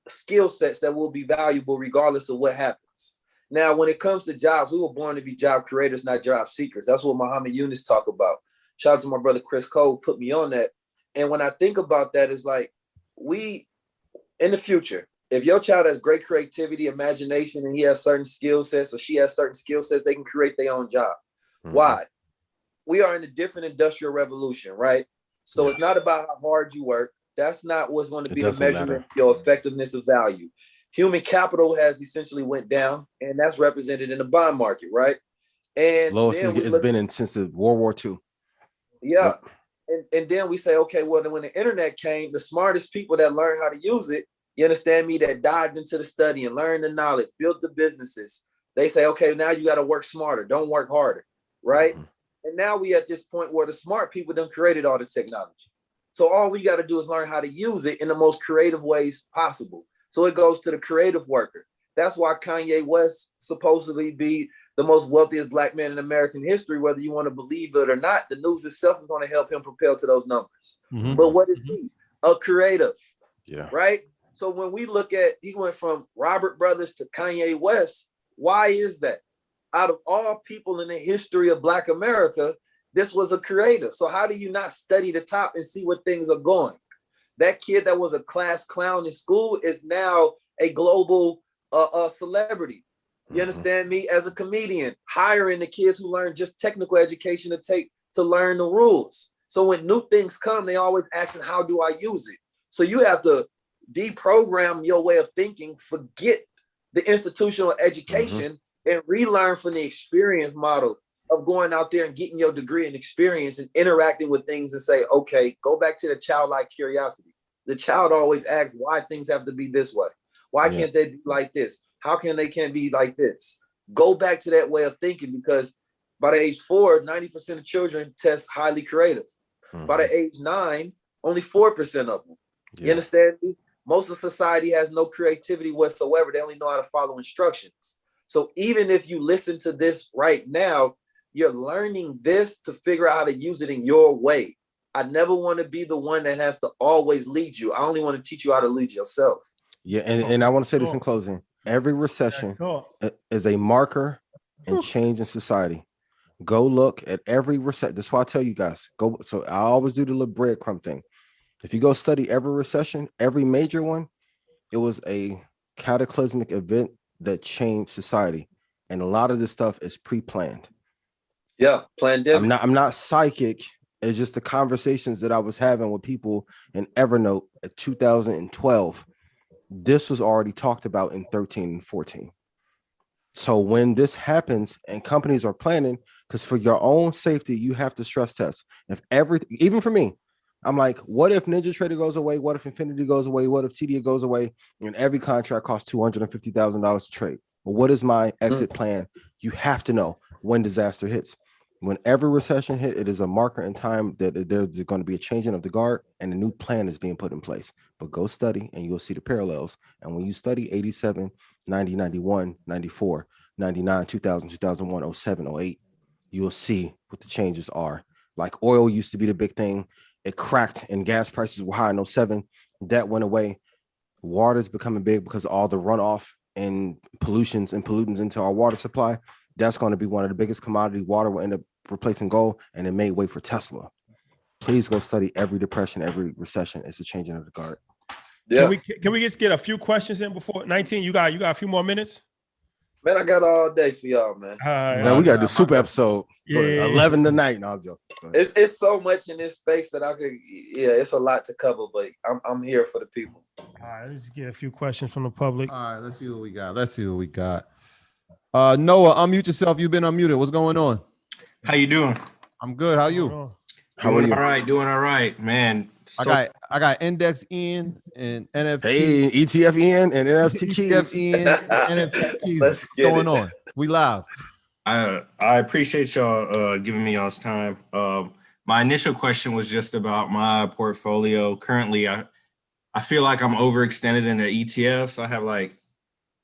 skill sets that will be valuable regardless of what happens. Now, when it comes to jobs, we were born to be job creators, not job seekers. That's what Muhammad Yunus talk about. Shout out to my brother Chris Cole, put me on that. And when I think about that, it's like, we, in the future, if your child has great creativity, imagination, and he has certain skill sets, or she has certain skill sets, they can create their own job. Why? We are in a different industrial revolution, right? So it's not about how hard you work. That's not what's going to be the measurement of your effectiveness of value. Human capital has essentially went down, and that's represented in the bond market, right? And lowest it's been in since the World War II. Yeah. And then we say, okay, well, then when the internet came, the smartest people that learned how to use it, you understand me, that dived into the study and learned the knowledge, built the businesses. They say, okay, now you got to work smarter. Don't work harder, right? And now we at this point where the smart people done created all the technology. So all we got to do is learn how to use it in the most creative ways possible. So it goes to the creative worker. That's why Kanye West supposedly be the most wealthiest black man in American history, whether you want to believe it or not. The news itself is going to help him propel to those numbers. But what is he? A creative, right? So when we look at, he went from Robert Brothers to Kanye West. Why is that? Out of all people in the history of Black America, this was a creative. So how do you not study the top and see where things are going? That kid that was a class clown in school is now a global celebrity. You understand me? As a comedian, hiring the kids who learn just technical education to learn the rules. So when new things come, they always asking, how do I use it? So you have to deprogram your way of thinking, forget the institutional education and relearn from the experience model of going out there and getting your degree and experience and interacting with things and say, okay, go back to the childlike curiosity. The child always asks why things have to be this way. Why can't they be like this? How can they can't be like this? Go back to that way of thinking, because by the age 4, 90% of children test highly creative. By the age 9, only 4% of them. You understand me? Most of society has no creativity whatsoever. They only know how to follow instructions. So even if you listen to this right now, you're learning this to figure out how to use it in your way. I never want to be the one that has to always lead you. I only want to teach you how to lead yourself. Yeah, and I want to say this in closing. Every recession is a marker and change in society. Go look at every recession. That's why I tell you guys, go. So I always do the little breadcrumb thing. If you go study every recession, every major one, it was a cataclysmic event that changed society. And a lot of this stuff is pre-planned. Yeah, pandemic. I'm not psychic. It's just the conversations that I was having with people in Evernote at 2012. This was already talked about in 13 and 14. So when this happens and companies are planning, because for your own safety, you have to stress test. If even for me, I'm like, what if Ninja Trader goes away? What if Infinity goes away? What if TD goes away? And every contract costs $250,000 to trade. Well, what is my exit plan? You have to know when disaster hits. When every recession hit, it is a marker in time that there's going to be a changing of the guard and a new plan is being put in place. But go study and you'll see the parallels. And when you study 87, 90, 91, 94, 99, 2000, 2001, 07, 08, you'll see what the changes are. Like oil used to be the big thing. It cracked and gas prices were high in 07. That went away. Water is becoming big because of all the runoff and pollutions and pollutants into our water supply. That's going to be one of the biggest commodity. Water will end up replacing gold, and it made way for Tesla. Please go study every depression, every recession. It's a changing of the guard. Yeah. Can we just get a few questions in before 19? You got a few more minutes? Man, I got all day for y'all, man. Man, we got to do super episode. Yeah. 11 tonight. No, I'm joking. It's so much in this space that I could. Yeah, it's a lot to cover, but I'm here for the people. All right, let's get a few questions from the public. All right, let's see what we got. Noah, unmute yourself. You've been unmuted. What's going on? How you doing? I'm good. How are you? How are you? Doing all right, man. I got index in and NFT. Hey, ETF in and NFT keys. ETF in and NFT keys. Let's What's get going it. on? We live. I appreciate y'all giving me y'all's time. My initial question was just about my portfolio. Currently, I feel like I'm overextended in the ETFs. I have like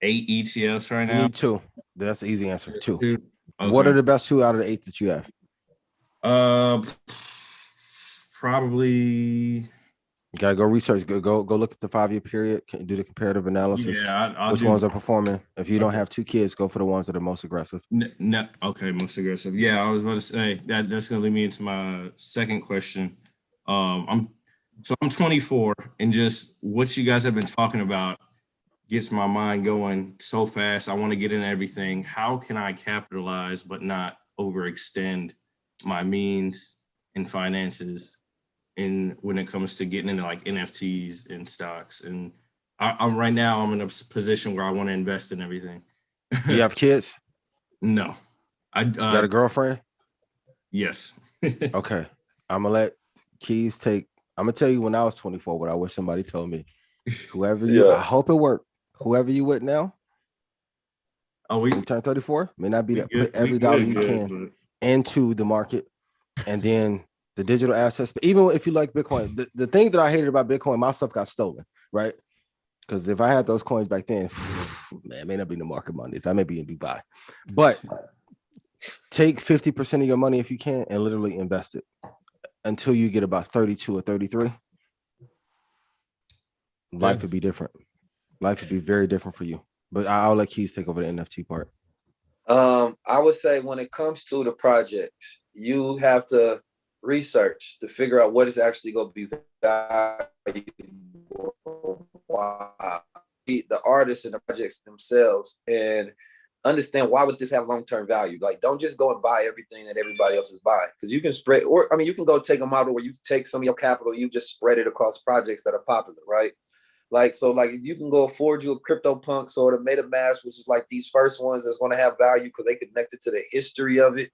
8 ETFs right You now. need 2. That's the easy answer. 2. Okay. What are the best 2 out of the 8 that you have? Probably. You gotta go research. Go look at the 5-year period. Do the comparative analysis. Yeah, I'll Which do, ones are performing? If you don't have 2 kids, go for the ones that are most aggressive. No, okay, most aggressive. Yeah, I was about to say that's gonna lead me into my second question. I'm 24, and just what you guys have been talking about gets my mind going so fast. I want to get in everything. How can I capitalize but not overextend my means and finances when it comes to getting into like NFTs and stocks? And I'm right now, I'm in a position where I want to invest in everything. You have kids? No. You got a girlfriend? Yes. Okay. I'm gonna let Keys take. I'm gonna tell you when I was 24 what I wish somebody told me. Whoever you, I hope it worked. Whoever you with now, Oh, you turn 34, may not be that. good, Put every we dollar good, you good, can into the market, and then the digital assets. But even if you like Bitcoin, the thing that I hated about Bitcoin, my stuff got stolen, right? Because if I had those coins back then, man, it may not be in the market Mondays. I may be in Dubai. But take 50% of your money if you can and literally invest it until you get about 32 or 33. Life would be different. Life would be very different for you. But I'll let Keys take over the NFT part. I would say when it comes to the projects, you have to research to figure out what is actually going to be valuable. Why the artists and the projects themselves, and understand why would this have long-term value. Like, don't just go and buy everything that everybody else is buying, because you can spread, or I mean, you can go take a model where you take some of your capital, you just spread it across projects that are popular, right? Like, so like you can go afford you a CryptoPunks or the MetaMask, which is like these first ones that's going to have value because they connected to the history of it.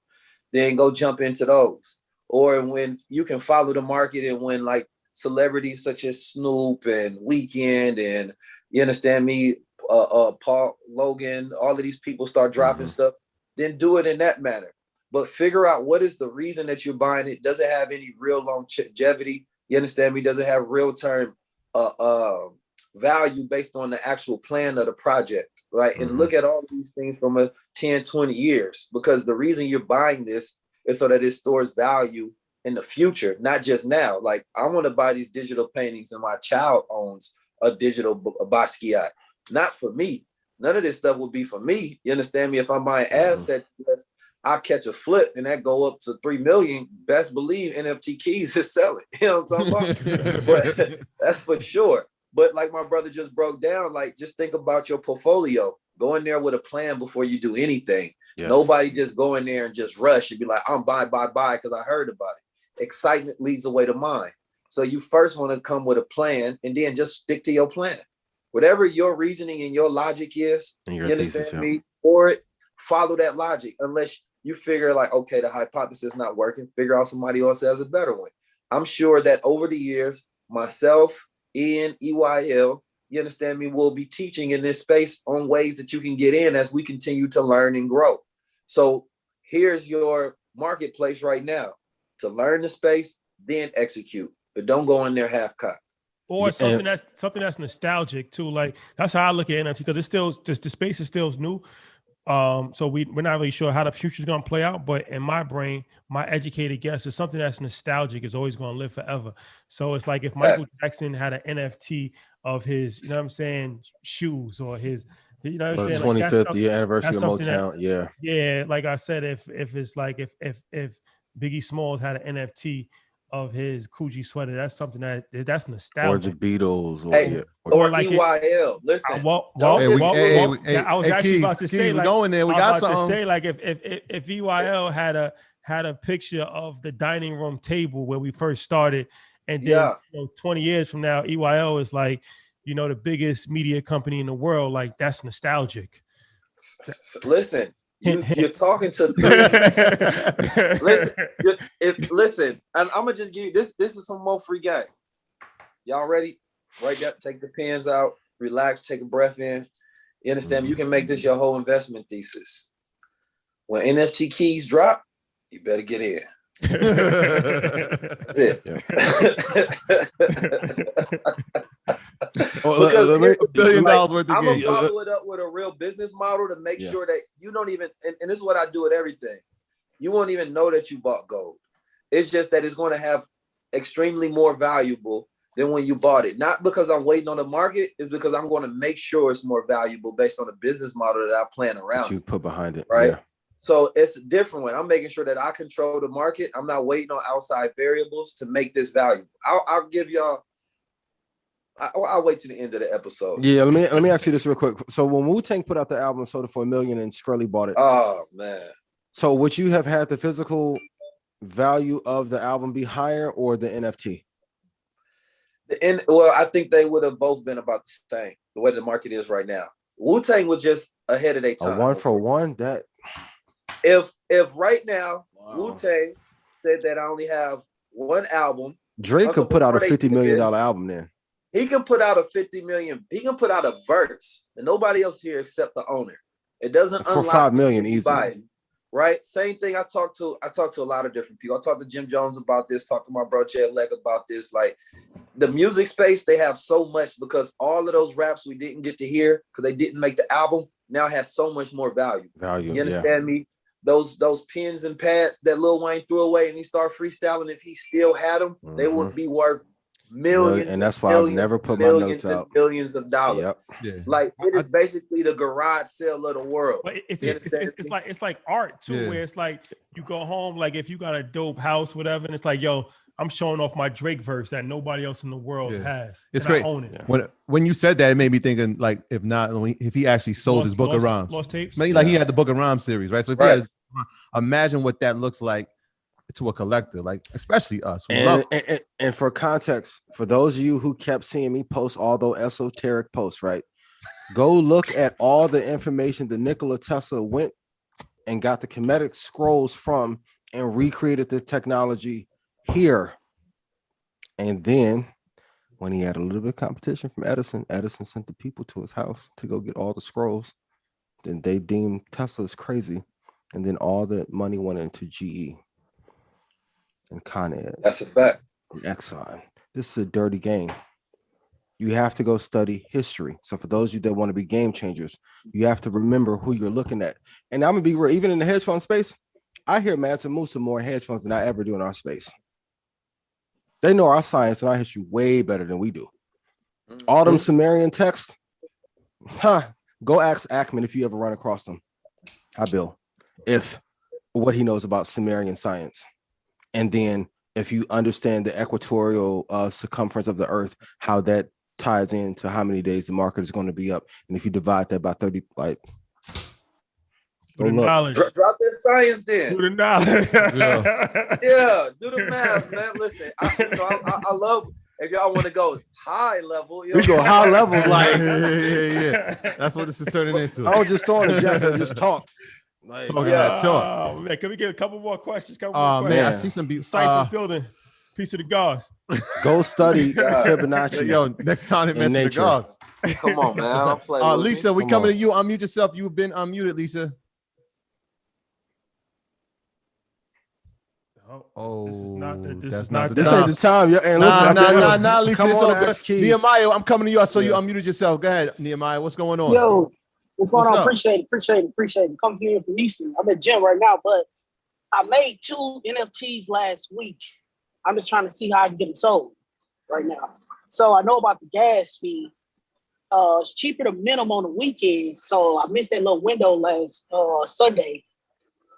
Then go jump into those. Or when you can follow the market, and when like celebrities such as Snoop and Weeknd and, you understand me, Paul Logan, all of these people start dropping stuff, then do it in that manner. But figure out what is the reason that you're buying it. Does it have any real longevity? You understand me? Does it have real term value based on the actual plan of the project, right? And look at all these things from a 10, 20 years, because the reason you're buying this is so that it stores value in the future, not just now. Like, I want to buy these digital paintings and my child owns a digital Basquiat, not for me. None of this stuff will be for me. You understand me? If I'm buying assets, I catch a flip and that go up to 3 million, best believe NFT keys is selling. You know what I'm talking about? But that's for sure. But like my brother just broke down, like just think about your portfolio. Go in there with a plan before you do anything. Yes. Nobody just go in there and just rush and be like, I'm buy because I heard about it. Excitement leads the way to mind. So you first want to come with a plan and then just stick to your plan. Whatever your reasoning and your logic is, you understand me, for it, follow that logic. Unless you figure like, okay, the hypothesis is not working, figure out somebody else has a better one. I'm sure that over the years, myself, Ian, EYL, you understand me, will be teaching in this space on ways that you can get in as we continue to learn and grow. So here's your marketplace right now to learn the space, then execute, but don't go in there half-cocked. Or something that's nostalgic too. Like that's how I look at NFT because it's still just the space is still new. So we're not really sure how the future is going to play out, but in my brain, my educated guess is something that's nostalgic is always going to live forever. So it's like if Michael Jackson had an NFT of his, you know what I'm saying, shoes or his, you know what I'm saying, 25th like year anniversary of Motown. Yeah. Like I said, if it's like if Biggie Smalls had an NFT of his Coogee sweater, that's something that's nostalgic. Or the Beatles, or like EYL. Listen, I was actually about to say, like, going there. We got something. To say, like, if EYL had a picture of the dining room table where we first started, and then 20 years from now, EYL is like, you know, the biggest media company in the world. Like, that's nostalgic. Listen. You're talking to listen, and I'm gonna just give you this. This is some more free game. Y'all ready? Right there, take the pens out, relax, take a breath in. You understand? You can make this your whole investment thesis. When NFT keys drop, you better get in. That's it. Because $1 billion worth of I'm gonna follow it up with a real business model to make sure that you don't even, and this is what I do with everything. You won't even know that you bought gold. It's just that it's going to have extremely more valuable than when you bought it. Not because I'm waiting on the market, it's because I'm going to make sure it's more valuable based on the business model that I plan around. That you put behind it, right? Yeah. So it's a different one. I'm making sure that I control the market. I'm not waiting on outside variables to make this valuable. I'll give y'all. I'll wait to the end of the episode. Yeah, let me ask you this real quick. So when Wu-Tang put out the album Sold It for $1 million and Skrelly bought it. Oh man. So would you have had the physical value of the album be higher or the NFT? Well, I think they would have both been about the same, the way the market is right now. Wu-Tang was just ahead of their time. A 1-for-1? That if right now Wu-Tang said that I only have one album, Drake could put out a $50 million album then. He can put out a 50 million. He can put out a verse, and nobody else here except the owner. It doesn't for $5 million easily, right? Same thing. I talked to a lot of different people. I talked to Jim Jones about this. Talked to my bro Jed Leg about this. Like the music space, they have so much because all of those raps we didn't get to hear because they didn't make the album now has so much more value. You understand me? Those pens and pads that Lil Wayne threw away and he started freestyling. If he still had them, they would be worth millions, and that's why I've never put my notes out. Millions of dollars. Like it is basically the garage sale of the world. But it's like art too, where it's like you go home, like if you got a dope house, whatever, and it's like, yo, I'm showing off my Drake verse that nobody else in the world has. It's great. I own it. When you said that, it made me thinking like if he actually sold his book of rhymes, Lost Tapes. Maybe like he had the book of rhymes series, right? So if he had his, imagine what that looks like to a collector, like especially us. And for context, for those of you who kept seeing me post all those esoteric posts, right? Go look at all the information that Nikola Tesla went and got the Kemetic scrolls from and recreated the technology here. And then when he had a little bit of competition from Edison sent the people to his house to go get all the scrolls. Then they deemed Tesla's crazy. And then all the money went into GE. And Con Ed. That's a fact. And Exxon. This is a dirty game. You have to go study history. So for those of you that want to be game changers, you have to remember who you're looking at. And I'm gonna be real, even in the hedge fund space, I hear Manson Musa more hedge funds than I ever do in our space. They know our science and our history way better than we do. All them Sumerian texts, go ask Ackman if you ever run across them. Hi, Bill. If what he knows about Sumerian science. And then if you understand the equatorial circumference of the earth, how that ties into how many days the market is going to be up. And if you divide that by 30, like, Do the knowledge. Drop that science then. Do the knowledge. Yeah, do the math, man. Listen, I love if y'all want to go high level. You know we go high level, like yeah. That's what this is turning into. I don't just throw in a jacket and just talk. Like, Talking that talk. Oh man, can we get a couple more questions? Man, I see some Cypher building. Piece of the gods. Go study Fibonacci. Yo, next time they mention the gods. Come on, man. I'll play with Lisa, we Come coming on. to you. Unmute yourself. You've been unmuted, Lisa. Oh, this is not the This ain't the time. And listen, nah, Lisa. Come It's on, all good. Ask Keys. Nehemiah, I'm coming to you. I saw you unmuted yourself. Go ahead, Nehemiah. What's going on? Yo, what's going What's on? up? Appreciate it. Come here from Houston. I'm at gym right now, but I made 2 NFTs last week. I'm just trying to see how I can get them sold right now. So I know about the gas fee. It's cheaper to minimum on the weekend. So I missed that little window last Sunday.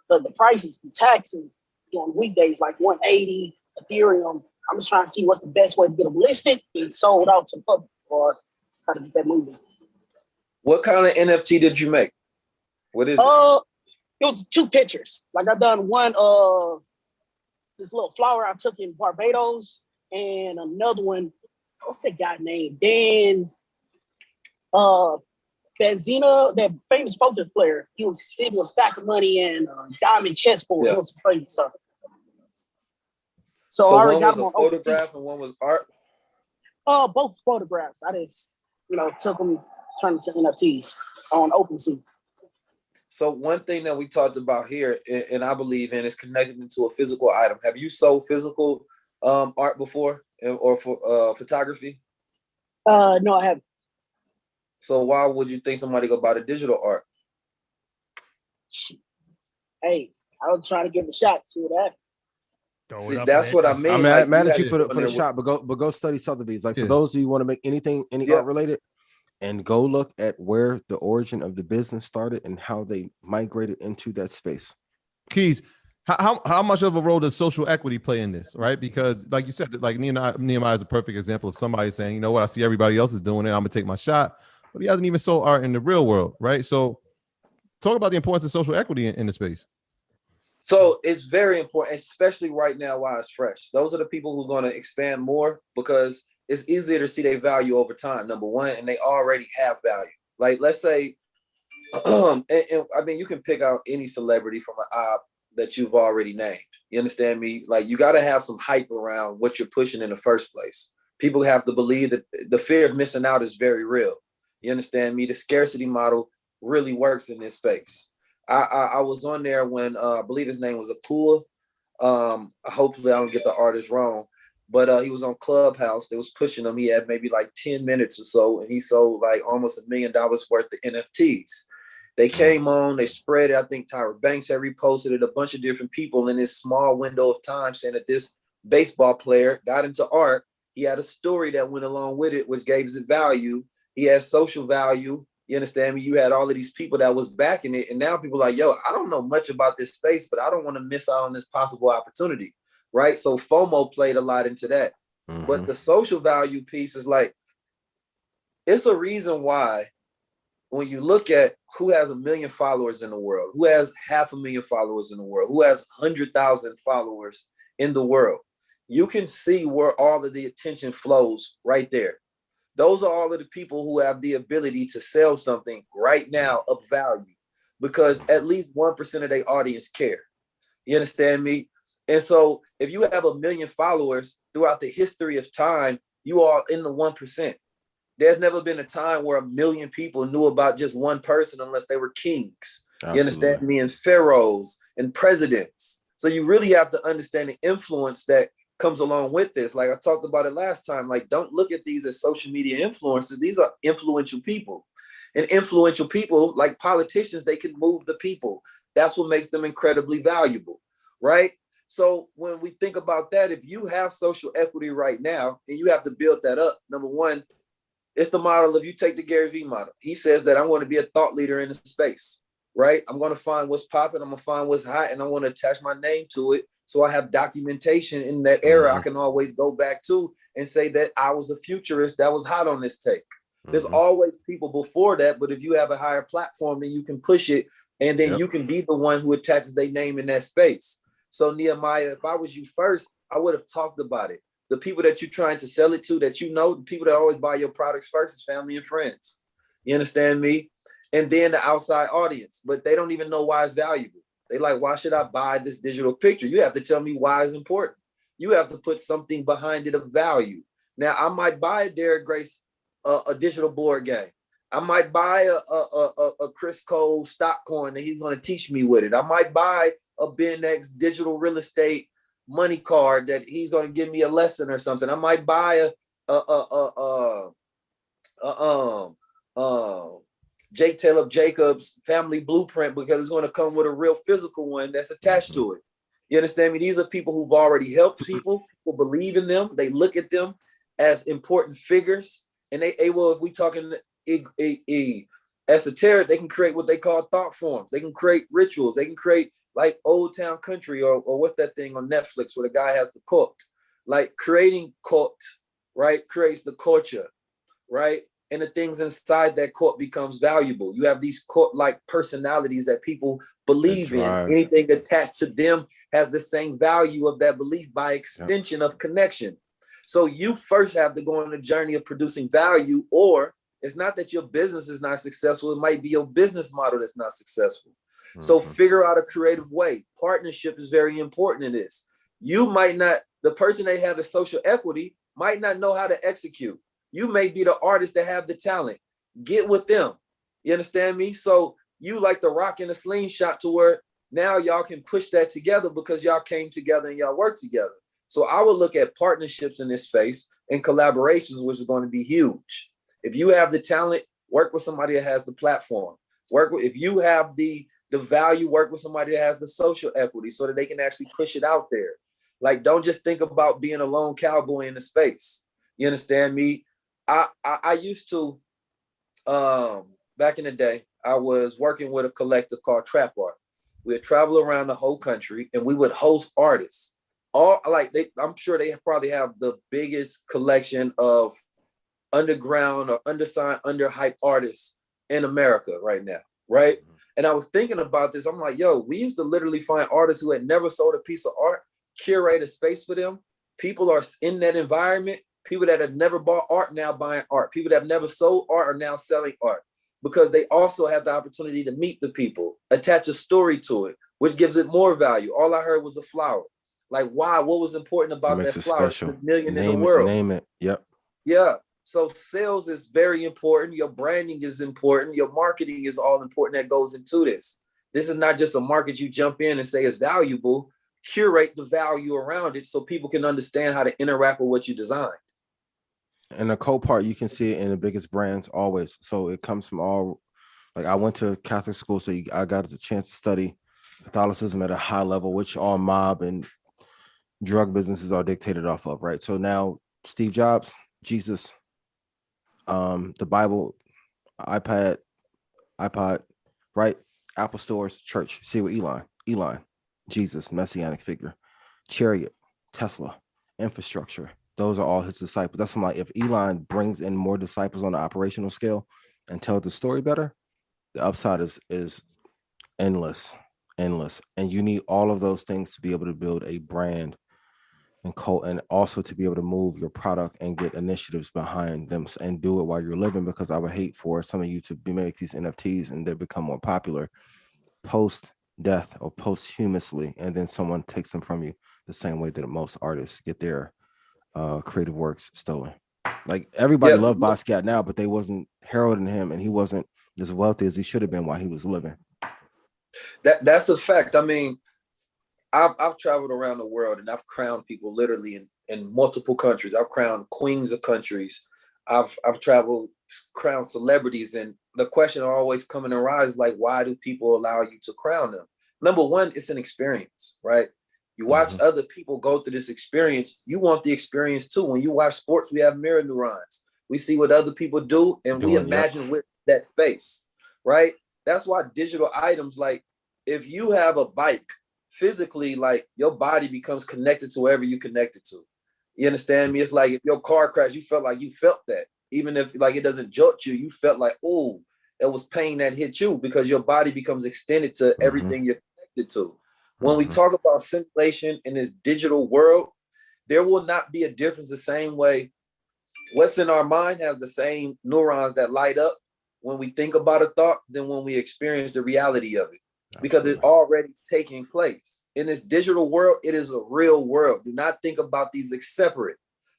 But the prices be taxing on weekdays, like 180 Ethereum. I'm just trying to see what's the best way to get them listed and sold out to the public, or try to get that moving. What kind of NFT did you make? What is it? It was 2 pictures. Like I done one, this little flower I took in Barbados, and another one. What's that guy named? Dan Benzina, that famous poker player. He was sitting with a stack of money and diamond chessboard. Yeah. It was crazy stuff. So So I already one got was them a on OpenSea. photograph and one was art. Both photographs. I just, took them, turned them to NFTs on OpenSea. So one thing that we talked about here, and I believe in, is connected into a physical item. Have you sold physical art before, or for photography? No, I haven't. So why would you think somebody go buy the digital art? Hey, I was trying to give it a shot, see what happens. See, that's what I mean. I'm like, mad at you had for to the go there shot, but go study Sotheby's. Like Yeah. for those of you who want to make anything, any art related, and go look at where the origin of the business started and how they migrated into that space. Keys, how much of a role does social equity play in this, right? Because like you said, like Nehemiah is a perfect example of somebody saying, you know what, I see everybody else is doing it, I'm gonna take my shot, but he hasn't even sold art in the real world, right? So talk about the importance of social equity in the space. So it's very important, especially right now while it's fresh. Those are the people who are going to expand more because it's easier to see their value over time, number one, and they already have value. Like, let's say, and I mean, you can pick out any celebrity from an op that you've already named. You understand me? Like, you got to have some hype around what you're pushing in the first place. People have to believe that the fear of missing out is very real. You understand me? The scarcity model really works in this space. I was on there when I believe his name was Akua. Hopefully I don't get the artist wrong, but he was on Clubhouse. They was pushing him. He had maybe like 10 minutes or so, and he sold like almost $1 million worth of NFTs. They came on, they spread it. I think Tyra Banks had reposted it, a bunch of different people in this small window of time, saying that this baseball player got into art. He had a story that went along with it, which gave it value. He had social value. You understand me? You had all of these people that was backing it. And now people are like, yo, I don't know much about this space, but I don't want to miss out on this possible opportunity. Right. So FOMO played a lot into that. Mm-hmm. But the social value piece is like, it's a reason why when you look at who has 1 million followers in the world, who has 500,000 followers in the world, who has 100,000 followers in the world, you can see where all of the attention flows right there. Those are all of the people who have the ability to sell something right now of value because at least 1% of their audience care. You understand me? And so if you have 1 million followers throughout the history of time, you are in the 1%. There's never been a time where 1 million people knew about just one person unless they were kings. Absolutely. You understand me? And pharaohs and presidents. So you really have to understand the influence that comes along with this. Like I talked about it last time, like don't look at these as social media influencers. These are influential people, and influential people, like politicians, they can move the people. That's what makes them incredibly valuable, right? So when we think about that, if you have social equity right now and you have to build that up, number one, it's the model of, you take the Gary Vee model. He says that I want to be a thought leader in the space. right? I'm going to find what's popping. I'm going to find what's hot, and I want to attach my name to it. So I have documentation in that era I can always go back to and say that I was a futurist that was hot on this take. There's always people before that, but if you have a higher platform, then you can push it, and then you can be the one who attaches their name in that space. So Nehemiah, if I was you first, I would have talked about it. The people that you're trying to sell it to, that you know, the people that always buy your products first is family and friends. You understand me? And then the outside audience, but they don't even know why it's valuable. They like, why should I buy this digital picture? You have to tell me why it's important. You have to put something behind it of value. Now, I might buy a Derek Grace, a digital board game. I might buy a Chris Cole stock coin that he's going to teach me with it. I might buy a Ben X digital real estate money card that he's going to give me a lesson or something. I might buy Jake Taylor Jacobs family blueprint because it's going to come with a real physical one that's attached to it. You understand me? These are people who've already helped people who believe in them. They look at them as important figures, and they will, if we talking esoteric, they can create what they call thought forms. They can create rituals. They can create like Old Town Country or what's that thing on Netflix where the guy has the cult. Like creating cult, right, creates the culture, right? And the things inside that cult becomes valuable. You have these cult-like personalities that people believe in. Anything attached to them has the same value of that belief by extension of connection. So you first have to go on a journey of producing value, or it's not that your business is not successful. It might be your business model that's not successful. So figure out a creative way. Partnership is very important in this. You might not, the person that have the social equity might not know how to execute. You may be the artist that have the talent. Get with them. You understand me? So you like the rock and the slingshot to where now y'all can push that together because y'all came together and y'all work together. So I would look at partnerships in this space and collaborations, which is going to be huge. If you have the talent, work with somebody that has the platform. If you have the value, work with somebody that has the social equity so that they can actually push it out there. Like, don't just think about being a lone cowboy in the space. You understand me? I used to, back in the day, I was working with a collective called Trap Art. We would travel around the whole country and we would host artists. I'm sure they probably have the biggest collection of underground or undersigned, underhyped artists in America right now, right? And I was thinking about this. I'm like, yo, we used to literally find artists who had never sold a piece of art, curate a space for them. People are in that environment. People that have never bought art now buying art. People that have never sold art are now selling art because they also have the opportunity to meet the people, attach a story to it, which gives it more value. All I heard was a flower. Like, why? What was important about that flower? Special. Million in the world. Name it. Yep. Yeah. So sales is very important. Your branding is important. Your marketing is all important that goes into this. This is not just a market you jump in and say is valuable. Curate the value around it so people can understand how to interact with what you designed. And the co-part, you can see it in the biggest brands always. So it comes from all, like I went to Catholic school, so I got the chance to study Catholicism at a high level, which all mob and drug businesses are dictated off of, right? So now Steve Jobs, Jesus, the Bible, iPod, right? Apple stores, church. See what Elon, Jesus, messianic figure, Chariot, Tesla, infrastructure. Those are all his disciples. That's why, if Elon brings in more disciples on the operational scale and tells the story better, the upside is endless. And you need all of those things to be able to build a brand and also to be able to move your product and get initiatives behind them and do it while you're living. Because I would hate for some of you to make these NFTs and they become more popular post-death or posthumously, and then someone takes them from you the same way that most artists get their creative works stolen. Like everybody loved Basquiat now, but they wasn't heralding him, and he wasn't as wealthy as he should have been while he was living. That's a fact. I mean, I've traveled around the world and I've crowned people literally in multiple countries. I've crowned queens of countries. I've traveled, crowned celebrities, and the question always coming and rise like, why do people allow you to crown them? Number one, it's an experience, right? You watch other people go through this experience. You want the experience too. When you watch sports, we have mirror neurons. We see what other people do, and we imagine with that space, right? That's why digital items, like if you have a bike physically, like your body becomes connected to wherever you connected to. You understand me? It's like if your car crashed, you felt like you felt that. Even if like it doesn't jolt you, you felt like, oh, it was pain that hit you because your body becomes extended to everything you're connected to. When we talk about simulation in this digital world, there will not be a difference the same way. What's in our mind has the same neurons that light up when we think about a thought than when we experience the reality of it. Because it's already taking place. In this digital world, it is a real world. Do not think about these as separate,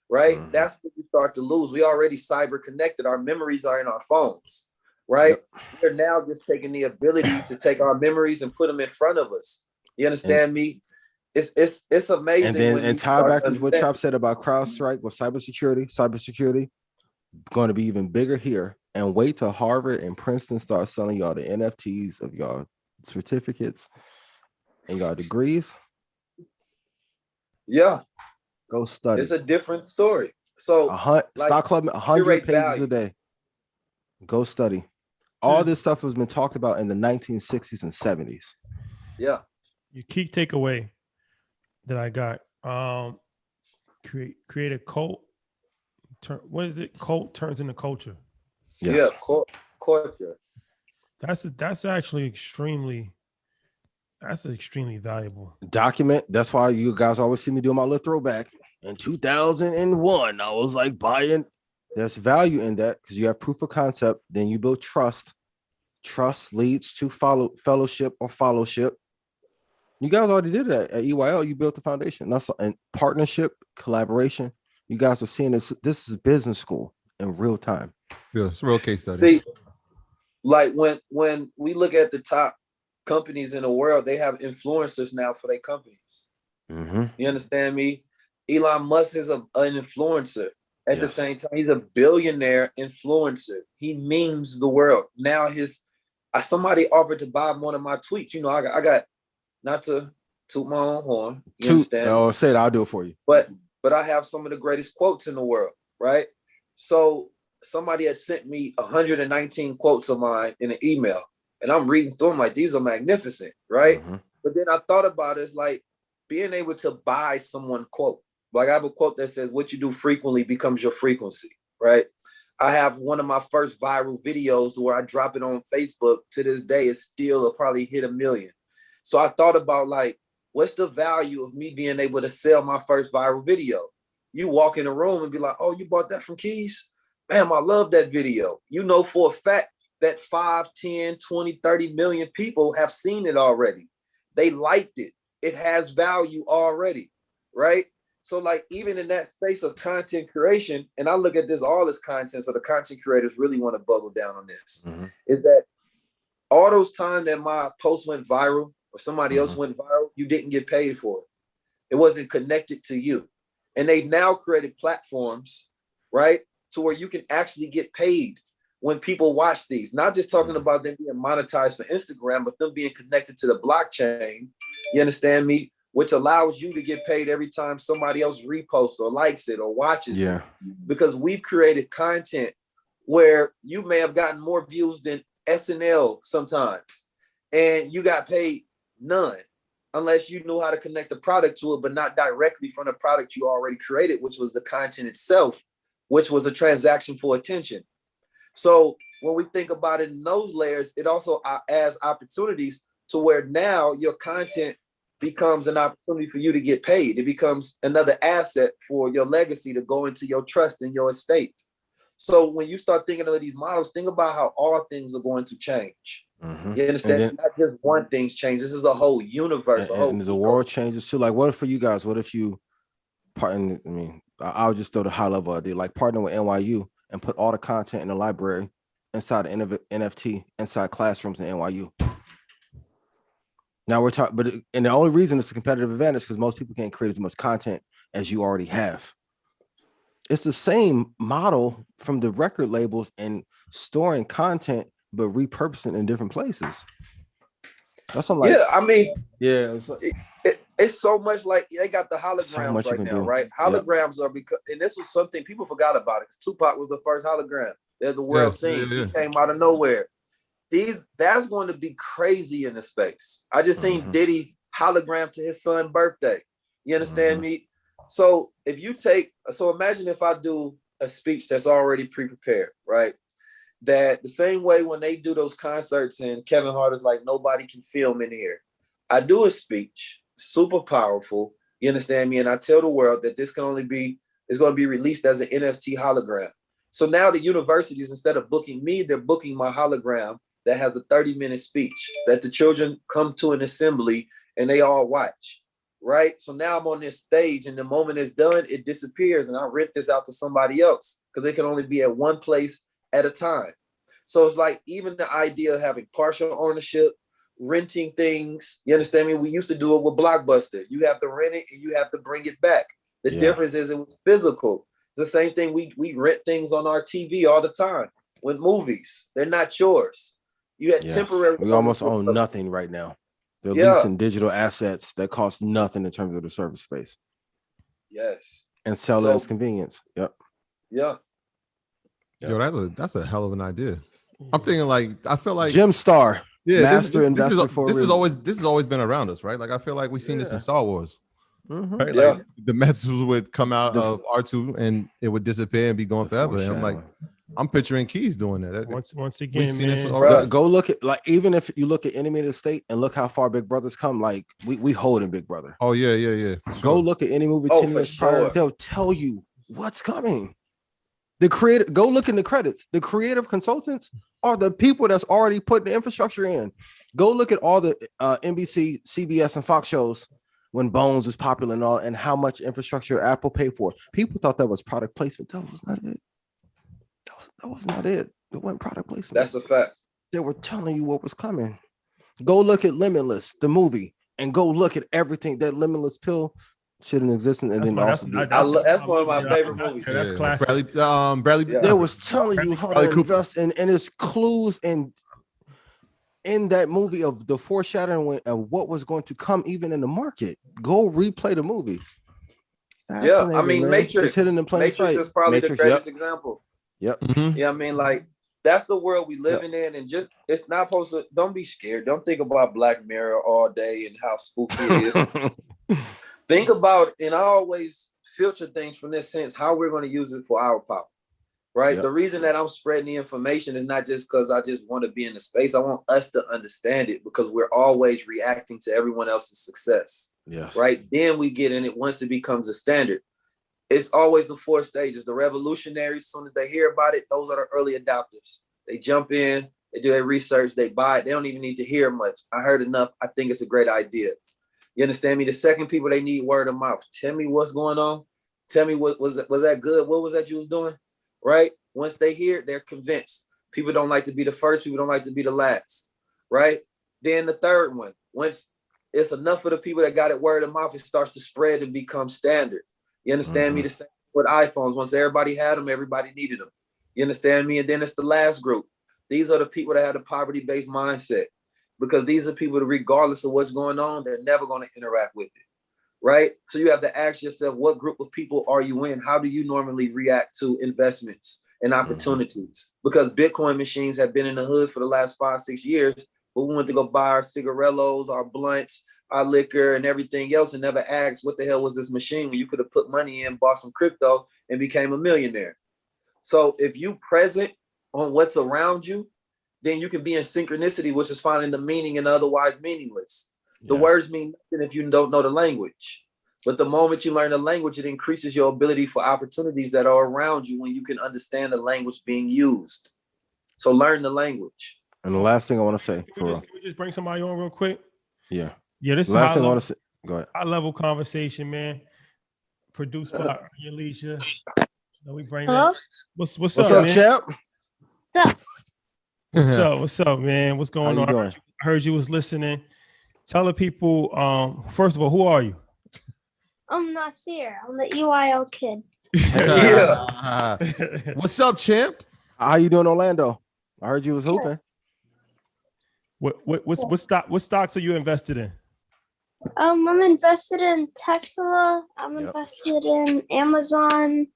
right? That's what we start to lose. We already cyber connected. Our memories are in our phones, right? We're now just taking the ability to take our memories and put them in front of us. You understand me? It's amazing. And tie back to what Chop said about CrowdStrike with cybersecurity going to be even bigger here. And wait till Harvard and Princeton start selling y'all the NFTs of y'all certificates and y'all degrees. Yeah, go study. It's a different story. So stock club 100 pages a day. Go study. All this stuff has been talked about in the 1960s and 70s. Yeah. Your key takeaway that I got, create a cult. What is it? Cult turns into culture. Yes. Yeah, culture. That's actually extremely valuable. Document. That's why you guys always see me do my little throwback. In 2001, I was like buying. There's value in that because you have proof of concept. Then you build trust. Trust leads to fellowship or followship. You guys already did that at EYL. You built the foundation. That's and partnership, collaboration. You guys are seeing this. This is business school in real time. Yeah, it's a real case study. See, like when we look at the top companies in the world, they have influencers now for their companies. You understand me? Elon Musk is an influencer. At the same time, he's a billionaire influencer. He memes the world. Now somebody offered to buy one of my tweets. You know, I got not to toot my own horn. You understand? Oh, say it. I'll do it for you. But I have some of the greatest quotes in the world, right? So somebody had sent me 119 quotes of mine in an email, and I'm reading through them like, these are magnificent, right? But then I thought about it, it's like being able to buy someone quote. Like I have a quote that says, what you do frequently becomes your frequency, right? I have one of my first viral videos where I drop it on Facebook. To this day, it's still probably hit 1 million. So I thought about like, what's the value of me being able to sell my first viral video? You walk in a room and be like, oh, you bought that from Keys? Bam, I love that video. You know for a fact that 5, 10, 20, 30 million people have seen it already. They liked it. It has value already, right? So like even in that space of content creation, and I look at this all as content, so the content creators really want to buckle down on this, is that all those times that my post went viral or somebody else went viral, you didn't get paid for it. It wasn't connected to you. And they've now created platforms, right, to where you can actually get paid when people watch these. Not just talking about them being monetized for Instagram, but them being connected to the blockchain. You understand me? Which allows you to get paid every time somebody else reposts or likes it or watches it. Because we've created content where you may have gotten more views than SNL sometimes, and you got paid none, unless you knew how to connect the product to it, but not directly from the product you already created, which was the content itself, which was a transaction for attention. So when we think about it in those layers, it also adds opportunities to where now your content becomes an opportunity for you to get paid. It becomes another asset for your legacy to go into your trust and your estate. So when you start thinking of these models, think about how all things are going to change. You understand? Then, not just one thing's change. This is a whole universe. And the world changes too. Like, what for you guys? What if you partner? I mean, I'll just throw the high level idea, like partner with NYU and put all the content in the library inside the NFT inside classrooms in NYU. Now we're talking, and the only reason it's a competitive advantage because most people can't create as much content as you already have. It's the same model from the record labels and storing content, but repurposing in different places. That's what I'm like. Yeah, I mean, yeah, it's so much like they got the holograms right now, right? Holograms are because, and this was something people forgot about it because Tupac was the first hologram that the world seen. He came out of nowhere. that's going to be crazy in the space. I just seen Diddy hologram to his son's birthday. You understand me? So imagine if I do a speech that's already pre-prepared, right? That the same way when they do those concerts and Kevin Hart is like, nobody can film in here. I do a speech, super powerful. You understand me? And I tell the world that it's going to be released as an NFT hologram. So now the universities, instead of booking me, they're booking my hologram that has a 30-minute speech that the children come to an assembly and they all watch, right? So now I'm on this stage, and the moment it's done, it disappears, and I rent this out to somebody else because they can only be at one place at a time. So it's like even the idea of having partial ownership, renting things, you understand me? We used to do it with Blockbuster. You have to rent it and you have to bring it back. The difference is it was physical. It's the same thing. We rent things on our TV all the time. With movies, they're not yours. You had temporary. We almost own nothing right now. They're leasing digital assets that cost nothing in terms of the service space. Yes. And sell it as convenience. Yep. Yeah. Yo, that's a hell of an idea. I'm thinking I feel like Jim Star. Yeah, master investor for this has always been around us, right? Like I feel like we've seen this in Star Wars. Right? Yeah. Like the messages would come out of R2 and it would disappear and be gone forever. And I'm like, I'm picturing Keys doing that. Once again, man, go look at, like, even if you look at Enemy of the State and look how far Big Brother's come, like we hold in Big Brother. Oh yeah. Go look at any movie 10 years prior. They'll tell you what's coming. Go look in the credits. The creative consultants are the people that's already putting the infrastructure in. Go look at all the NBC, CBS, and Fox shows when Bones was popular and all, and how much infrastructure Apple paid for. People thought that was product placement. That was not it. That was not it. It wasn't product placement. That's a fact. They were telling you what was coming. Go look at Limitless, the movie, and go look at everything that Limitless pill shouldn't exist. And then that's one of my favorite movies. That's classic. Bradley. They was telling you how to invest, and it's clues and in that movie of the foreshadowing of what was going to come, even in the market. Go replay the movie. Yeah, I mean, Matrix. It's hidden in plain sight. Matrix is probably the greatest example. Yep. Yeah, I mean, like, that's the world we living in, and just it's not supposed to. Don't be scared. Don't think about Black Mirror all day and how spooky it is. Think about, and I always filter things from this sense, how we're going to use it for our power, right? The reason that I'm spreading the information is not just because I just want to be in the space. I want us to understand it because we're always reacting to everyone else's success. Yes. Right. Then we get in it once it becomes a standard. It's always the 4 stages. The revolutionaries, as soon as they hear about it, those are the early adopters. They jump in, they do their research, they buy it. They don't even need to hear much. I heard enough. I think it's a great idea. You understand me? The second people, they need word of mouth. Tell me what's going on. Tell me what was that good? What was that you was doing? Right? Once they hear it, they're convinced. People don't like to be the first. People don't like to be the last. Right? Then the third one, once it's enough of the people that got it word of mouth, it starts to spread and become standard. You understand me? The same with iPhones. Once everybody had them, everybody needed them. You understand me? And then it's the last group. These are the people that have the poverty-based mindset, because these are people that, regardless of what's going on, they're never going to interact with it, right? So you have to ask yourself, what group of people are you in? How do you normally react to investments and opportunities? Because Bitcoin machines have been in the hood for the last 5-6 years, but we went to go buy our cigarellos, our blunts, our liquor, and everything else, and never asked, what the hell was this machine when you could have put money in, bought some crypto, and became a millionaire? So if you present on what's around you, then you can be in synchronicity, which is finding the meaning in otherwise meaningless. The words mean nothing if you don't know the language. But the moment you learn the language, it increases your ability for opportunities that are around you when you can understand the language being used. So learn the language. And the last thing I want to say, can we just bring somebody on real quick? Yeah. This is last thing I want to say. Go ahead. High level conversation, man. Produced by your leisure. We bring that. What's up, man? champ? What's up, man? What's going on? I heard you was listening. Tell the people, first of all, who are you? I'm Nasir. I'm the EYL kid. What's up, champ? How you doing, Orlando? I heard you was hooping. What stocks are you invested in? I'm invested in Tesla. I'm invested in Amazon,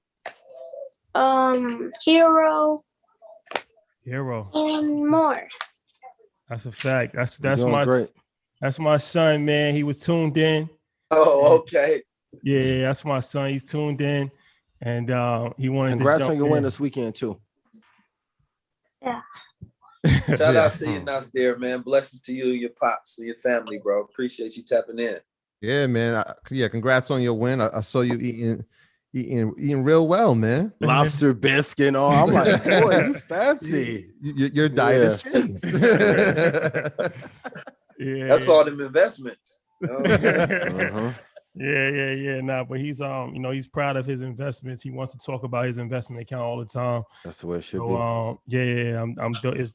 Hero, and more. That's a fact. That's great. That's my son, man. He was tuned in. Oh, okay. Yeah, that's my son. He's tuned in, and he wanted Congrats to jump on your in. win this weekend too. Yeah. Shout out to you, Nasir, man. Blessings to you and your pops and your family, bro. Appreciate you tapping in. Yeah, man. Congrats on your win. I saw you eating real well, man. Lobster biscuit and all. I'm like, boy, you fancy. Your diet has changed. That's all them investments. You know what I'm saying? Yeah. Nah, but he's he's proud of his investments. He wants to talk about his investment account all the time. That's the way it should be.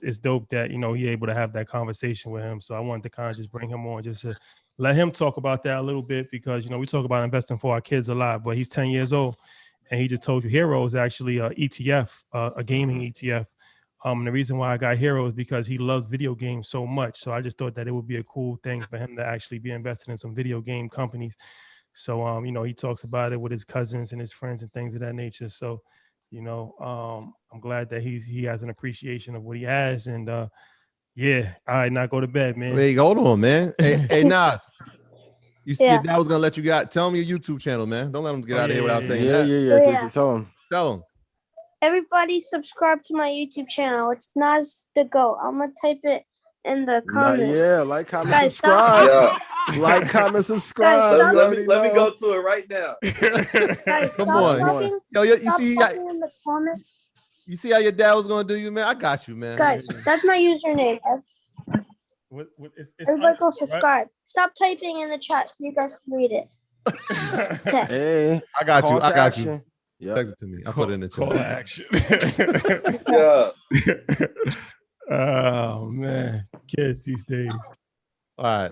It's dope that he able to have that conversation with him. So I wanted to kind of just bring him on just to let him talk about that a little bit, because we talk about investing for our kids a lot, but he's 10 years old and he just told you Hero is actually a ETF, a gaming ETF. The reason why I got Hero is because he loves video games so much. So I just thought that it would be a cool thing for him to actually be invested in some video game companies. So, he talks about it with his cousins and his friends and things of that nature. So, I'm glad that he has an appreciation of what he has. And yeah, all right, now go to bed, man. Wait, hold on, man. Hey, Nas. You see your dad was gonna let you get. Tell him your YouTube channel, man. Don't let him get out of here without saying that. Yeah. Tell him. Everybody subscribe to my YouTube channel. It's Nas the Goat. I'm gonna type it in the comments. Like, comment, Guys, subscribe. Like, comment, subscribe. Guys, let me go to it right now. Guys, Come on. Talking, you see in the comments. You see how your dad was gonna do you, man? I got you, man. Guys, that's my username. Everybody go subscribe. Right? Stop typing in the chat so you guys can read it. Okay. Hey, I got you. Action. Yep. Text it to me. I'll put it in the chat. Call to action. Yeah. Oh man, kids these days. All right.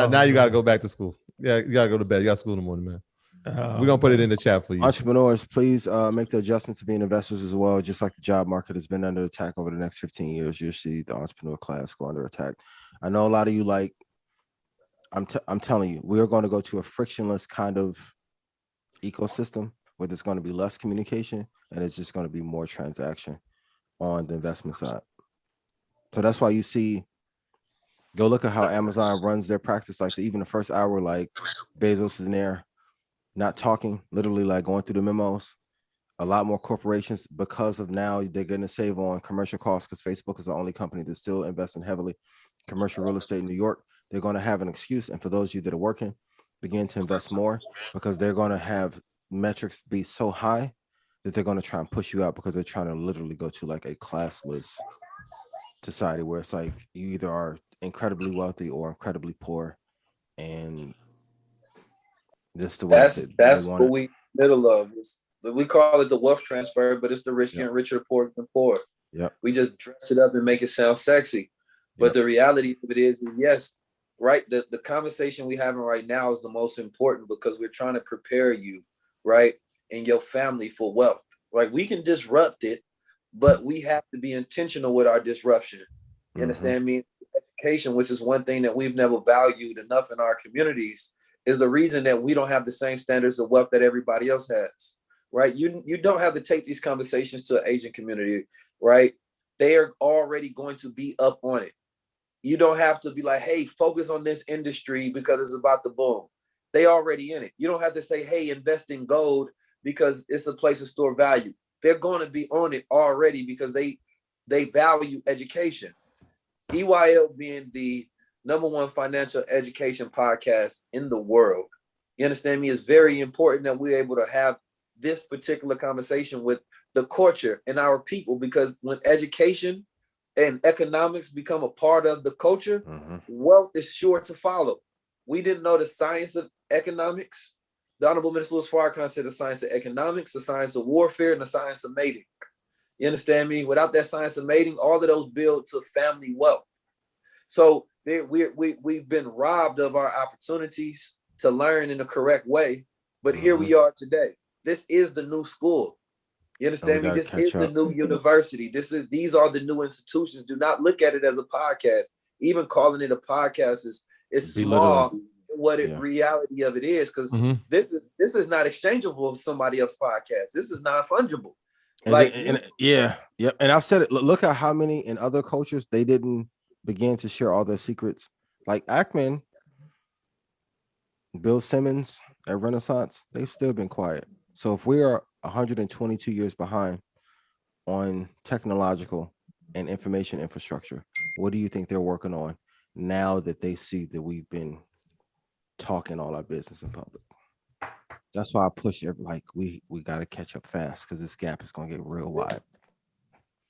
Now you gotta go back to school. Yeah, you gotta go to bed. You got school in the morning, man. We're gonna put it in the chat for you. Entrepreneurs, please make the adjustment to being investors as well. Just like the job market has been under attack over the next 15 years, you'll see the entrepreneur class go under attack. I know a lot of you I'm telling you, we are going to go to a frictionless kind of ecosystem where there's going to be less communication and it's just going to be more transaction on the investment side. So that's why you see, go look at how Amazon runs their practice. Like even the first hour, like Bezos is in there, not talking, literally like going through the memos. A lot more corporations, because of now they're going to save on commercial costs, because Facebook is the only company that's still investing heavily commercial real estate in New York. They're going to have an excuse. And for those of you that are working, begin to invest more, because they're going to have metrics be so high that they're going to try and push you out, because they're trying to literally go to like a classless society where it's like you either are incredibly wealthy or incredibly poor. And this the way that's what we middle of. We call it the wealth transfer, but it's the rich getting richer, poor getting poor. Yeah. We just dress it up and make it sound sexy. But the reality of it is, yes, right. The conversation we're having right now is the most important, because we're trying to prepare you, right, and your family for wealth. Right? We can disrupt it, but we have to be intentional with our disruption. You understand me? Education, which is one thing that we've never valued enough in our communities, is the reason that we don't have the same standards of wealth that everybody else has. Right? You don't have to take these conversations to an Asian community, right? They are already going to be up on it. You don't have to be like, hey, focus on this industry because it's about the boom. They already in it. You don't have to say, hey, invest in gold because it's a place to store value. They're going to be on it already because they value education. EYL being the #1 financial education podcast in the world. You understand me? It's very important that we're able to have this particular conversation with the culture and our people, because when education and economics become a part of the culture, wealth is sure to follow. We didn't know the science of economics. The Honorable Minister Louis Farrakhan said the science of economics, the science of warfare, and the science of mating. You understand me? Without that science of mating, all of those build to family wealth. So we've been robbed of our opportunities to learn in the correct way. But here we are today. This is the new school. You understand me? This is the new university. These are the new institutions. Do not look at it as a podcast. Even calling it a podcast is small. What reality of it is, because this is not exchangeable with somebody else's podcast. This is not fungible. And I've said it. Look at how many in other cultures they didn't begin to share all their secrets. Like Ackman, Bill Simmons at Renaissance, they've still been quiet. So if we are 122 years behind on technological and information infrastructure, what do you think they're working on now that they see that we've been talking all our business in public? That's why I push it. Like we got to catch up fast because this gap is going to get real wide.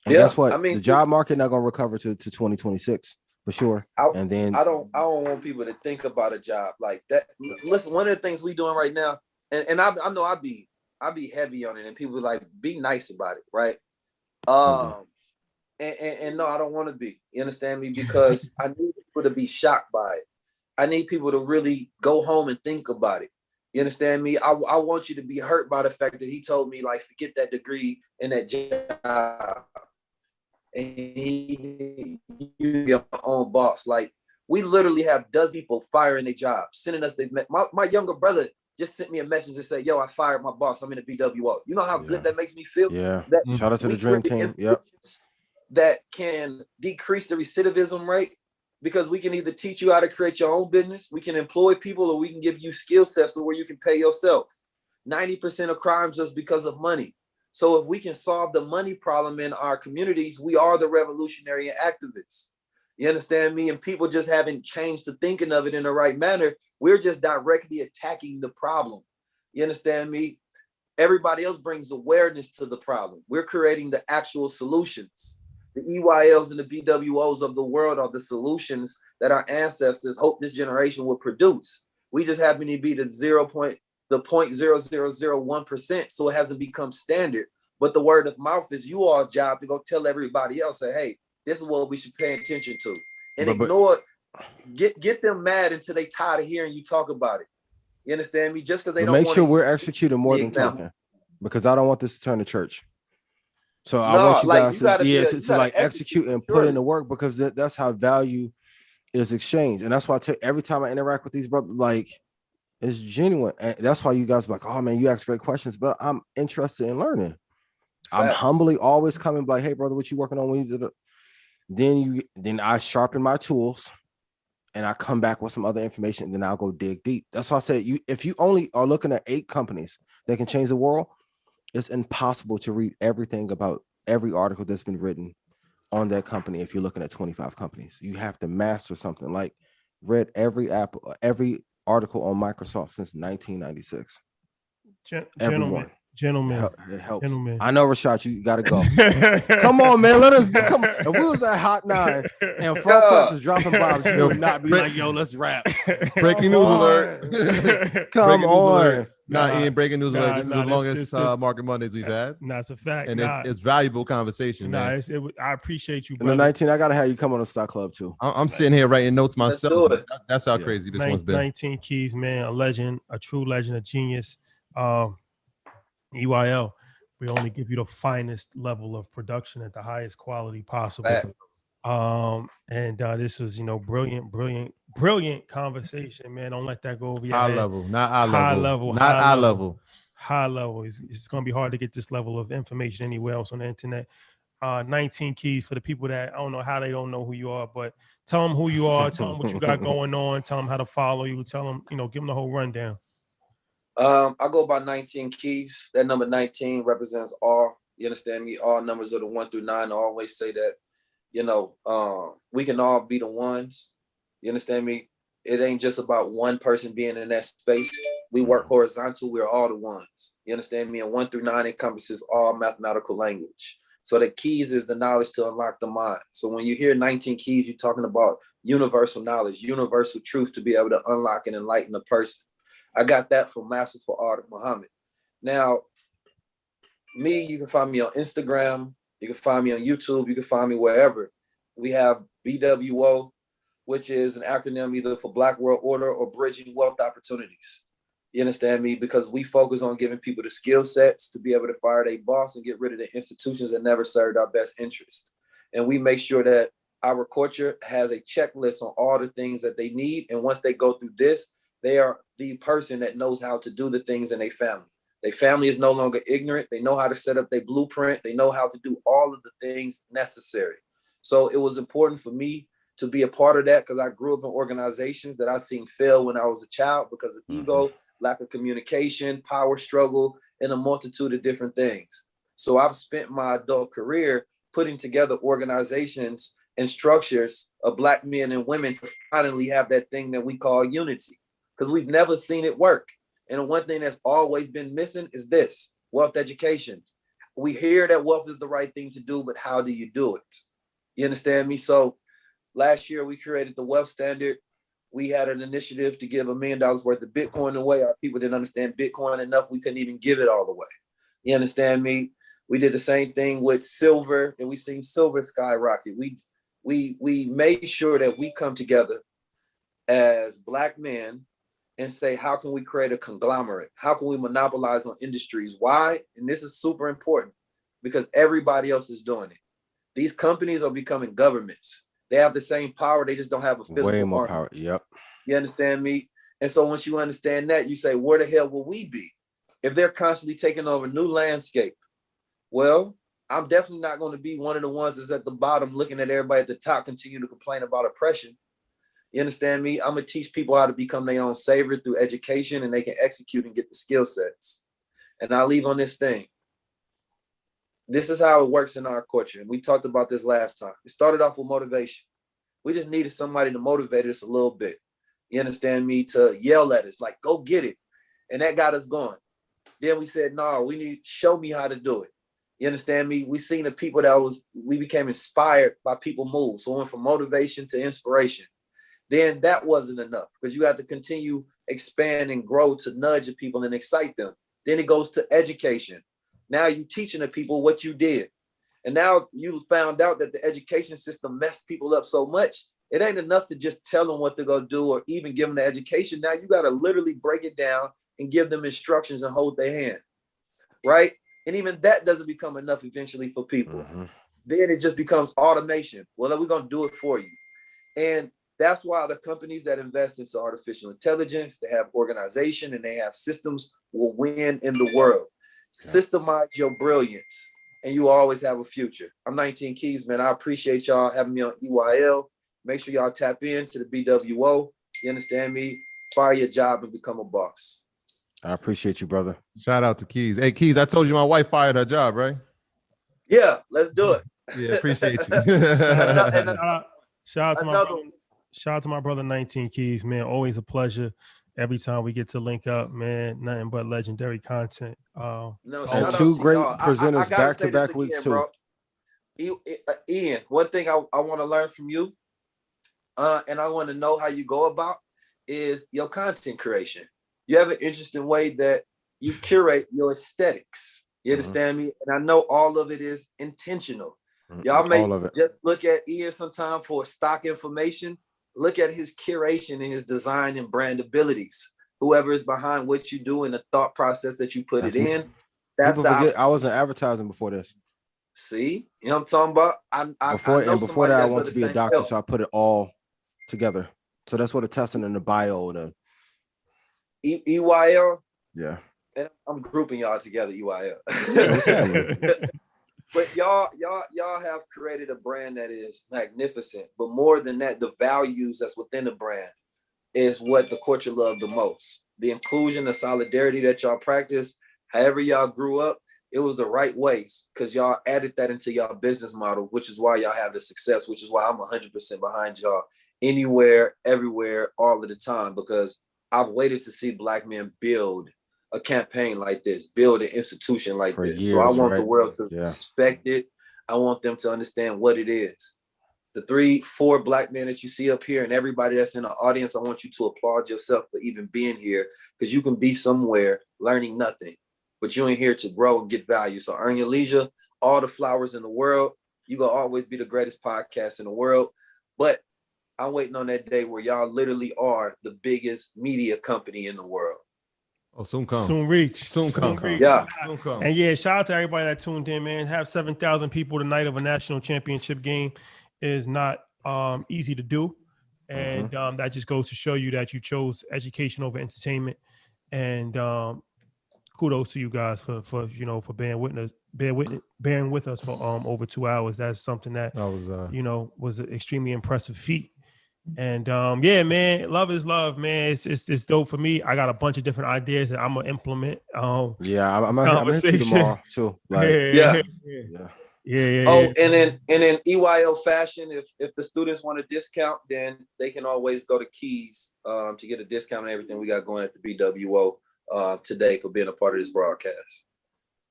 And guess what? I mean, the job market not going to recover to 2026 for sure. And then I don't want people to think about a job like that. Listen, one of the things we doing right now, and I know I be heavy on it, and people like be nice about it, right? And no, I don't want to be. You understand me? Because I need people to be shocked by it. I need people to really go home and think about it. You understand me? I want you to be hurt by the fact that he told me, like, forget that degree and that job. And you be your own boss. Like, we literally have dozens of people firing their jobs, sending us my younger brother just sent me a message and said, yo, I fired my boss. I'm in the BWO. You know how good that makes me feel? Yeah. That shout out to the dream team. Yep. That can decrease the recidivism rate, because we can either teach you how to create your own business, we can employ people, or we can give you skill sets to where you can pay yourself. 90% of crimes is because of money. So if we can solve the money problem in our communities, we are the revolutionary activists. You understand me? And people just haven't changed to thinking of it in the right manner. We're just directly attacking the problem. You understand me? Everybody else brings awareness to the problem. We're creating the actual solutions. The EYLs and the BWOs of the world are the solutions that our ancestors hope this generation will produce. We just happen to be the 0.0001%, so it hasn't become standard. But the word of mouth is you all job to go tell everybody else, say, hey, this is what we should pay attention to. And ignore it. Get them mad until they tired of hearing you talk about it. You understand me? Just because they don't make sure we're executing more than talking, because I don't want this to turn to church. So I want you guys to like execute and put in the work, because that's how value is exchanged. And that's why every time I interact with these brothers, like, it's genuine. And that's why you guys are like, oh man, you ask great questions, but I'm interested in learning. I'm humbly always coming like, hey brother, what you working on? When you did it? Then I sharpen my tools and I come back with some other information, and then I'll go dig deep. That's why I said, if you only are looking at 8 companies that can change the world, it's impossible to read everything about every article that's been written on that company. If you're looking at 25 companies, you have to master something. Like, read every article on Microsoft since 1996. Gentlemen, it helps. Gentlemen. I know, Rashad, you gotta go. Come on, man. Let us come. If we was at Hot 9 and Front Press was dropping bombs, you would not be like, yo, let's rap. Breaking news alert. Come on. Ian, breaking news alert. This is the longest Market Mondays we've had. That's a fact. And it's valuable conversation, man. I appreciate you, brother. And the 19, I gotta have you come on the Stock Club too. I'm sitting here writing notes myself. That's how crazy this one's been. 19 Keys, man. A legend, a true legend, a genius. EYL, we only give you the finest level of production at the highest quality possible. This was, brilliant conversation, man. Don't let that go over your head. High level. It's going to be hard to get this level of information anywhere else on the internet. 19 Keys, for the people that I don't know how they don't know who you are, but tell them who you are, tell them what you got going on, tell them how to follow you, tell them, give them the whole rundown. I go by 19 Keys. That number 19 represents all. You understand me? All numbers are the 1 through 9. I always say that, we can all be the ones. You understand me? It ain't just about one person being in that space. We work horizontal. We're all the ones. You understand me? And 1 through 9 encompasses all mathematical language. So the keys is the knowledge to unlock the mind. So when you hear 19 keys, you're talking about universal knowledge, universal truth to be able to unlock and enlighten a person. I got that from Masterful Art of Muhammad. Now, you can find me on Instagram. You can find me on YouTube. You can find me wherever. We have BWO, which is an acronym either for Black World Order or Bridging Wealth Opportunities. You understand me? Because we focus on giving people the skill sets to be able to fire their boss and get rid of the institutions that never served our best interest. And we make sure that our culture has a checklist on all the things that they need. And once they go through this, they are the person that knows how to do the things in their family. Their family is no longer ignorant. They know how to set up their blueprint. They know how to do all of the things necessary. So it was important for me to be a part of that because I grew up in organizations that I seen fail when I was a child because of ego, lack of communication, power struggle, and a multitude of different things. So I've spent my adult career putting together organizations and structures of Black men and women to finally have that thing that we call unity, because we've never seen it work. And the one thing that's always been missing is this: wealth education. We hear that wealth is the right thing to do, but how do you do it? You understand me? So last year we created the wealth standard. We had an initiative to give $1 million worth of Bitcoin away. Our people didn't understand Bitcoin enough. We couldn't even give it all away. You understand me? We did the same thing with silver, and we seen silver skyrocket. We made sure that we come together as Black men and say, how can we create a conglomerate? How can we monopolize on industries? Why? And this is super important because everybody else is doing it. These companies are becoming governments. They have the same power. They just don't have a physical way more army. power. Yep. You understand me? And so once you understand that, you say, where the hell will we be if they're constantly taking over new landscape? Well, I'm definitely not going to be one of the ones that's at the bottom looking at everybody at the top continue to complain about oppression. You understand me? I'm going to teach people how to become their own savior through education, and they can execute and get the skill sets. And I'll leave on this thing. This is how it works in our culture. And we talked about this last time. It started off with motivation. We just needed somebody to motivate us a little bit. You understand me? To yell at us, like, go get it. And that got us going. Then we said, no, we need, show me how to do it. You understand me? We seen the people we became inspired by people move. So we went from motivation to inspiration. Then that wasn't enough because you have to continue expand and grow to nudge the people and excite them. Then it goes to education. Now you're teaching the people what you did. And now you found out that the education system messed people up so much. It ain't enough to just tell them what to go do or even give them the education. Now you got to literally break it down and give them instructions and hold their hand, right? And even that doesn't become enough eventually for people. Then it just becomes automation. Well, we're going to do it for you. And that's why the companies that invest into artificial intelligence, they have organization and they have systems, will win in the world. Systemize your brilliance and you will always have a future. I'm 19 Keys, man. I appreciate y'all having me on EYL. Make sure y'all tap into the BWO. You understand me? Fire your job and become a boss. I appreciate you, brother. Shout out to Keys. Hey, Keys, I told you my wife fired her job, right? Yeah, let's do it. Yeah, appreciate you. Shout out to my brother 19 Keys, man. Always a pleasure. Every time we get to link up, man, nothing but legendary content. And two great presenters back to back weeks too. Ian, one thing I want to learn from you, and I want to know how you go about is your content creation. You have an interesting way that you curate your aesthetics. You understand me? And I know all of it is intentional. Y'all may just look at Ian sometime for stock information. Look at his curation and his design and brand abilities. Whoever is behind what you do and the thought process that you put it in. That's people forget I was in advertising before this. See, you know what I'm talking about? Before that, I wanted to be a doctor, so I put it all together. So that's what the testing in the bio. The EYL. Yeah. And I'm grouping y'all together, EYL. But y'all have created a brand that is magnificent. But more than that, the values that's within the brand is what the culture loved the most. The inclusion, the solidarity that y'all practice, however y'all grew up, it was the right ways because y'all added that into y'all business model, which is why y'all have the success, which is why I'm 100% behind y'all anywhere, everywhere, all of the time, because I've waited to see Black men build a campaign like this, build an institution like this. Years, so I want the world to respect it. I want them to understand what it is. The 3-4 Black men that you see up here and everybody that's in the audience, I want you to applaud yourself for even being here because you can be somewhere learning nothing, but you ain't here to grow and get value. So earn your leisure, all the flowers in the world. You gonna always be the greatest podcast in the world. But I'm waiting on that day where y'all literally are the biggest media company in the world. Oh, soon come. Soon reach. Soon come. Yeah. Soon come. And yeah, shout out to everybody that tuned in, man. Have 7,000 people the night of a national championship game is not easy to do. And that just goes to show you that you chose education over entertainment. And kudos to you guys for being bearing with us for over 2 hours. That's something that was you know was an extremely impressive feat. And yeah, man, love is love, man. It's dope for me. I got a bunch of different ideas that I'm gonna implement. Yeah, I'm gonna hit you tomorrow too. Like, Yeah. Yeah. Oh, and in EYO fashion, if the students want a discount, then they can always go to Keys to get a discount on everything we got going at the BWO today for being a part of this broadcast.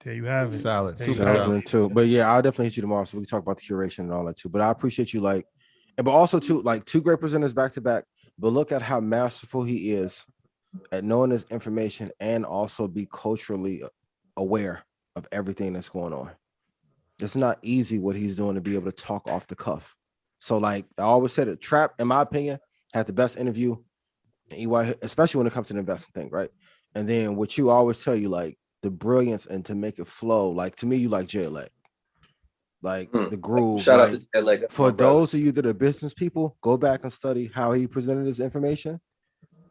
There you have it. Solid. Salesman too. But yeah, I'll definitely hit you tomorrow so we can talk about the curation and all that too. But I appreciate you, like, but also too, like, two great presenters back to back. But look at how masterful he is at knowing this information and also be culturally aware of everything that's going on. It's not easy what he's doing to be able to talk off the cuff. So, like I always said, it Trap, in my opinion, had the best interview in EY, especially when it comes to the investing thing, right? And then what you always tell you, like, the brilliance and to make it flow. Like, to me, you like J-Leg. Like the groove. Shout like, out to J-Leg. For those of you that are business people, go back and study how he presented his information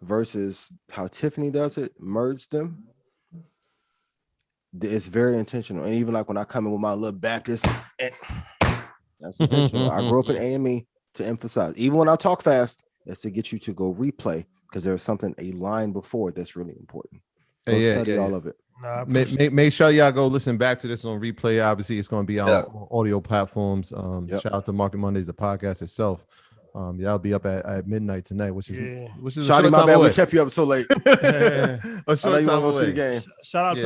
versus how Tiffany does it, merge them. It's very intentional. And even like when I come in with my little Baptist, that's intentional. I grew up in AME to emphasize, even when I talk fast, it's to get you to go replay because there's something, a line before that's really important. Go study all of it. Make sure y'all go listen back to this on replay. Obviously, it's going to be on audio platforms. Shout out to Market Mondays, the podcast itself. Y'all be up at midnight tonight, which is Shawty, my bad. We kept you up so late. A short time away. Shout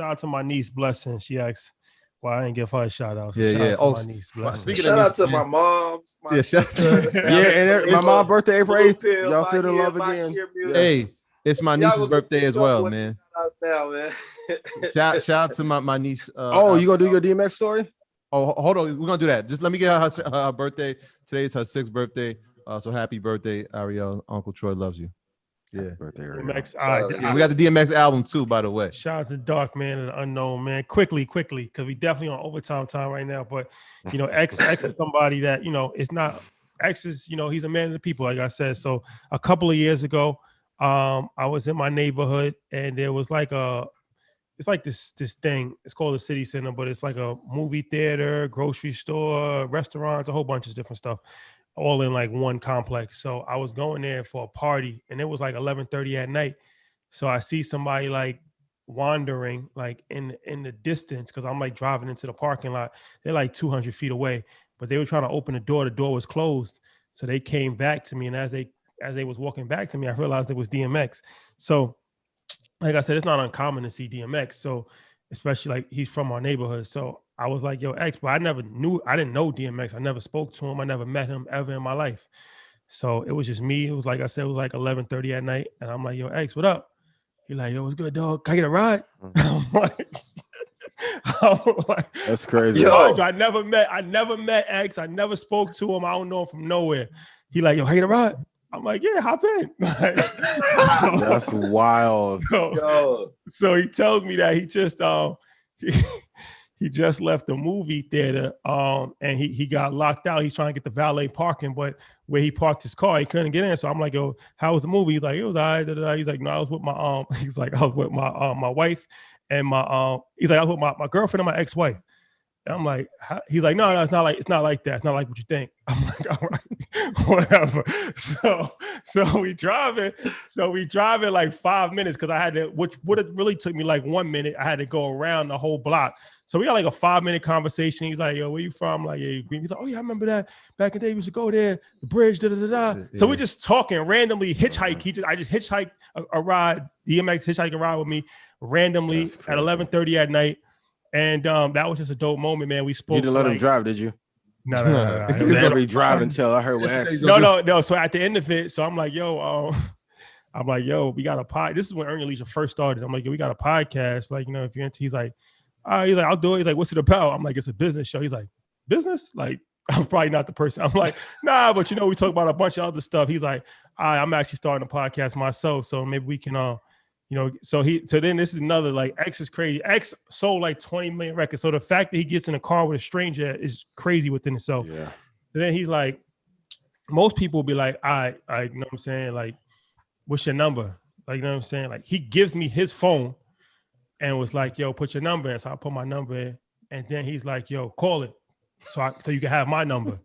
out to my niece, Blessing. She asked why I didn't give her a shout out. So my niece, shout out to my mom. And my mom's birthday, April 8th. Y'all still in love again. Hey, it's my niece's birthday as well, man. Now, man. shout out to my niece. You gonna do your DMX story? Oh, hold on. We're gonna do that. Just let me get her birthday. Today's her 6th birthday. So happy birthday, Ariel. Uncle Troy loves you. Yeah. Birthday, DMX. We got the DMX album too, by the way. Shout out to Dark Man and the Unknown, man. Quickly, because we definitely on overtime time right now. But you know, X is somebody that, you know, it's not X is, you know, he's a man of the people, like I said. So a couple of years ago, I was in my neighborhood and there was like it's like this thing. It's called the City Center, but it's like a movie theater, grocery store, restaurants, a whole bunch of different stuff, all in like one complex. So I was going there for a party, and it was like 11:30 at night. So I see somebody like wandering, like in the distance, because I'm like driving into the parking lot. They're like 200 feet away, but they were trying to open the door. The door was closed, so they came back to me, and as they was walking back to me, I realized it was DMX. So, like I said, it's not uncommon to see DMX. So, especially like he's from our neighborhood. So I was like, yo, X, but I didn't know DMX. I never spoke to him. I never met him ever in my life. So it was just me. It was like I said, it was like 11:30 at night. And I'm like, yo, X, what up? He like, yo, what's good, dog? Can I get a ride? I'm like, that's crazy. Yo, I never met X. I never spoke to him. I don't know him from nowhere. He like, yo, can I get a ride? I'm like, yeah, hop in. That's wild. So he tells me that he just he just left the movie theater and he got locked out. He's trying to get the valet parking, but where he parked his car, he couldn't get in. So I'm like, yo, how was the movie? He's like, it was all right. He's like, no, I was with my he's like, I was with my wife and my he's like, I was with my girlfriend and my ex-wife. And I'm like, he's like, no, it's not like that. It's not like what you think. I'm like, all right, whatever. So we driving like 5 minutes because I had to, which would have really took me like 1 minute. I had to go around the whole block. So we got like a 5-minute conversation. He's like, yo, where you from? I'm like, yeah, he's like, oh yeah, I remember that. Back in the day, we used to go there, the bridge, Yeah. So we just talking randomly, hitchhike. I just hitchhiked a ride. DMX hitchhike a ride with me randomly at 11:30 at night. And that was just a dope moment, man. We spoke. You didn't let him drive, did you? No. He's gonna be driving until I heard what X. No. So at the end of it, so I'm like, yo, we got a pod. This is when Earn Your Leisure first started. I'm like, yo, we got a podcast. Like, you know, if you're into, he's like, I'll do it. He's like, what's it about? I'm like, it's a business show. He's like, business? Like, I'm probably not the person. I'm like, nah, but you know, we talk about a bunch of other stuff. He's like, I'm actually starting a podcast myself, so maybe we can you know, so then this is another, like, X is crazy. X sold like 20 million records. So the fact that he gets in a car with a stranger is crazy within itself. Yeah. And then he's like, most people will be like, I you know what I'm saying? Like, what's your number? Like, you know what I'm saying? Like, he gives me his phone and was like, yo, put your number in. So I put my number in, and then he's like, yo, call it. So you can have my number.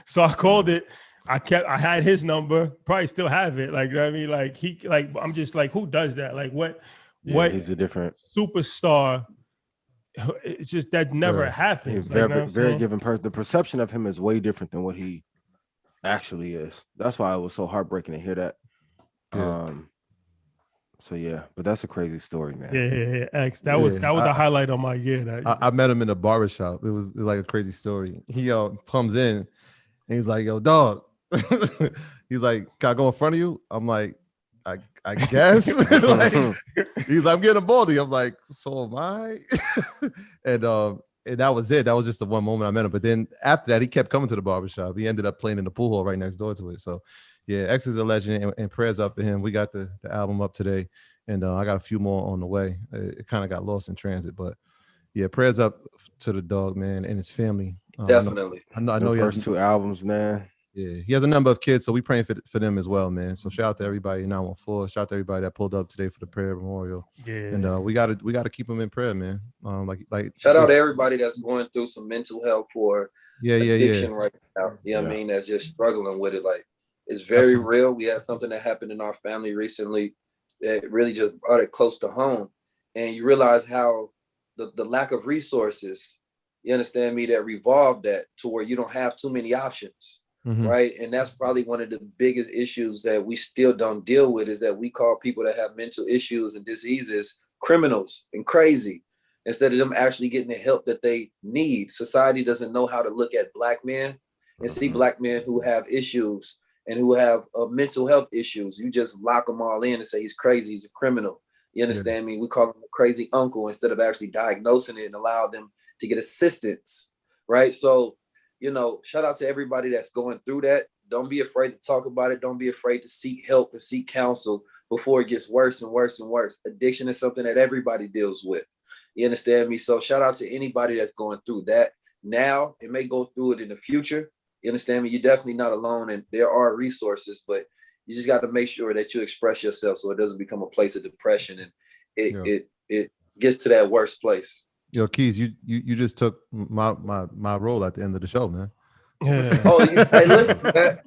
So I called it. I had his number, probably still have it. Like, you know what I mean? Like I'm just like, who does that? Like what he's a different superstar. It's just that never happens. He's very given person. The perception of him is way different than what he actually is. That's why it was so heartbreaking to hear that. Yeah. So yeah, but that's a crazy story, man. Yeah. X. That was the highlight of my year. I met him in a barbershop. It was like a crazy story. He comes in and he's like, yo, dog. He's like, can I go in front of you? I'm like, I guess. Like, he's like, I'm getting a baldy. I'm like, so am I? And that was it. That was just the one moment I met him. But then after that, he kept coming to the barbershop. He ended up playing in the pool hall right next door to it. So yeah, X is a legend, and prayers up for him. We got the album up today, and I got a few more on the way. It kind of got lost in transit, but yeah, prayers up to the dog, man, and his family. Definitely. I know the first 2 albums, man. Yeah, he has a number of kids, so we praying for them as well, man. So shout out to everybody in 914. Shout out to everybody that pulled up today for the prayer memorial. Yeah, and we gotta keep them in prayer, man. Like shout out to everybody that's going through some mental health or addiction right now. You know what I mean? That's just struggling with it. Like, it's very real. We had something that happened in our family recently that really just brought it close to home, and you realize how the lack of resources, you understand me, that revolve that to where you don't have too many options. Mm-hmm. Right. And that's probably one of the biggest issues that we still don't deal with, is that we call people that have mental issues and diseases criminals and crazy, instead of them actually getting the help that they need. Society doesn't know how to look at Black men and see Black men who have issues and who have mental health issues. You just lock them all in and say he's crazy, he's a criminal. You understand me? We call him a crazy uncle instead of actually diagnosing it and allow them to get assistance. Right. So, you know, shout out to everybody that's going through that. Don't be afraid to talk about it. Don't be afraid to seek help and seek counsel before it gets worse and worse and worse. Addiction is something that everybody deals with. You understand me? So shout out to anybody that's going through that now. It may go through it in the future. You understand me? You're definitely not alone, and there are resources, but you just got to make sure that you express yourself so it doesn't become a place of depression and it gets to that worst place. Yo, Keys, you just took my role at the end of the show, man. Yeah. Oh, hey, listen.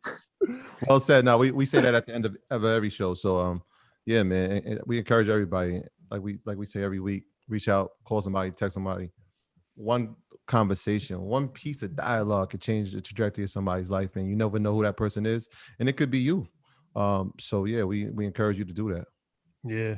Well said. Now we say that at the end of every show. So yeah, man, and we encourage everybody, like we say every week, reach out, call somebody, text somebody. One conversation, one piece of dialogue could change the trajectory of somebody's life, and you never know who that person is, and it could be you. So yeah, we encourage you to do that. Yeah.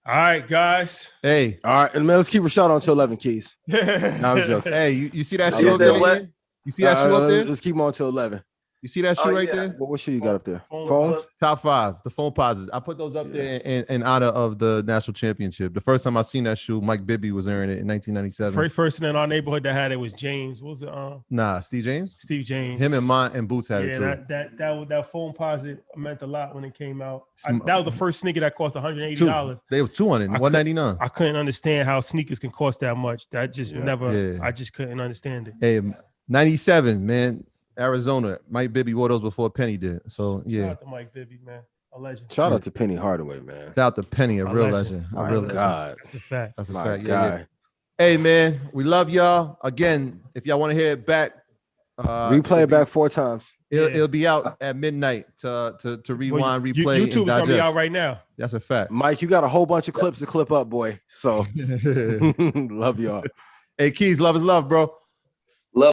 All right, guys. Hey. All right, and man, let's keep Rashad on to 11, Keys. No, I'm joking. Hey, you see that shoe up there? You see that shoe up there? Let's keep him on to 11. You see that shoe right there? What shoe you got up there? Phones? Top 5, the phone posits. I put those up there in honor of the national championship. The first time I seen that shoe, Mike Bibby was wearing it in 1997. First person in our neighborhood that had it was James. What was it? Nah, Steve James. Steve James. Him and Boots had it too. That phone posit meant a lot when it came out. That was the first sneaker that cost $180. They was $200, $199. I couldn't understand how sneakers can cost that much. That just I just couldn't understand it. Hey, 97, man. Arizona. Mike Bibby wore those before Penny did. So yeah. Shout out to Mike Bibby, man. A legend. Shout out to Penny Hardaway, man. Shout out to Penny, a real legend. A real God. That's a fact. That's a My fact. guy. Yeah. Hey man, we love y'all. Again, if y'all want to hear it back, replay it back 4 times. It'll be out at midnight to rewind, replay. YouTube's gonna be out right now. That's a fact. Mike, you got a whole bunch of clips to clip up, boy. So love y'all. Hey, Keys, love is love, bro.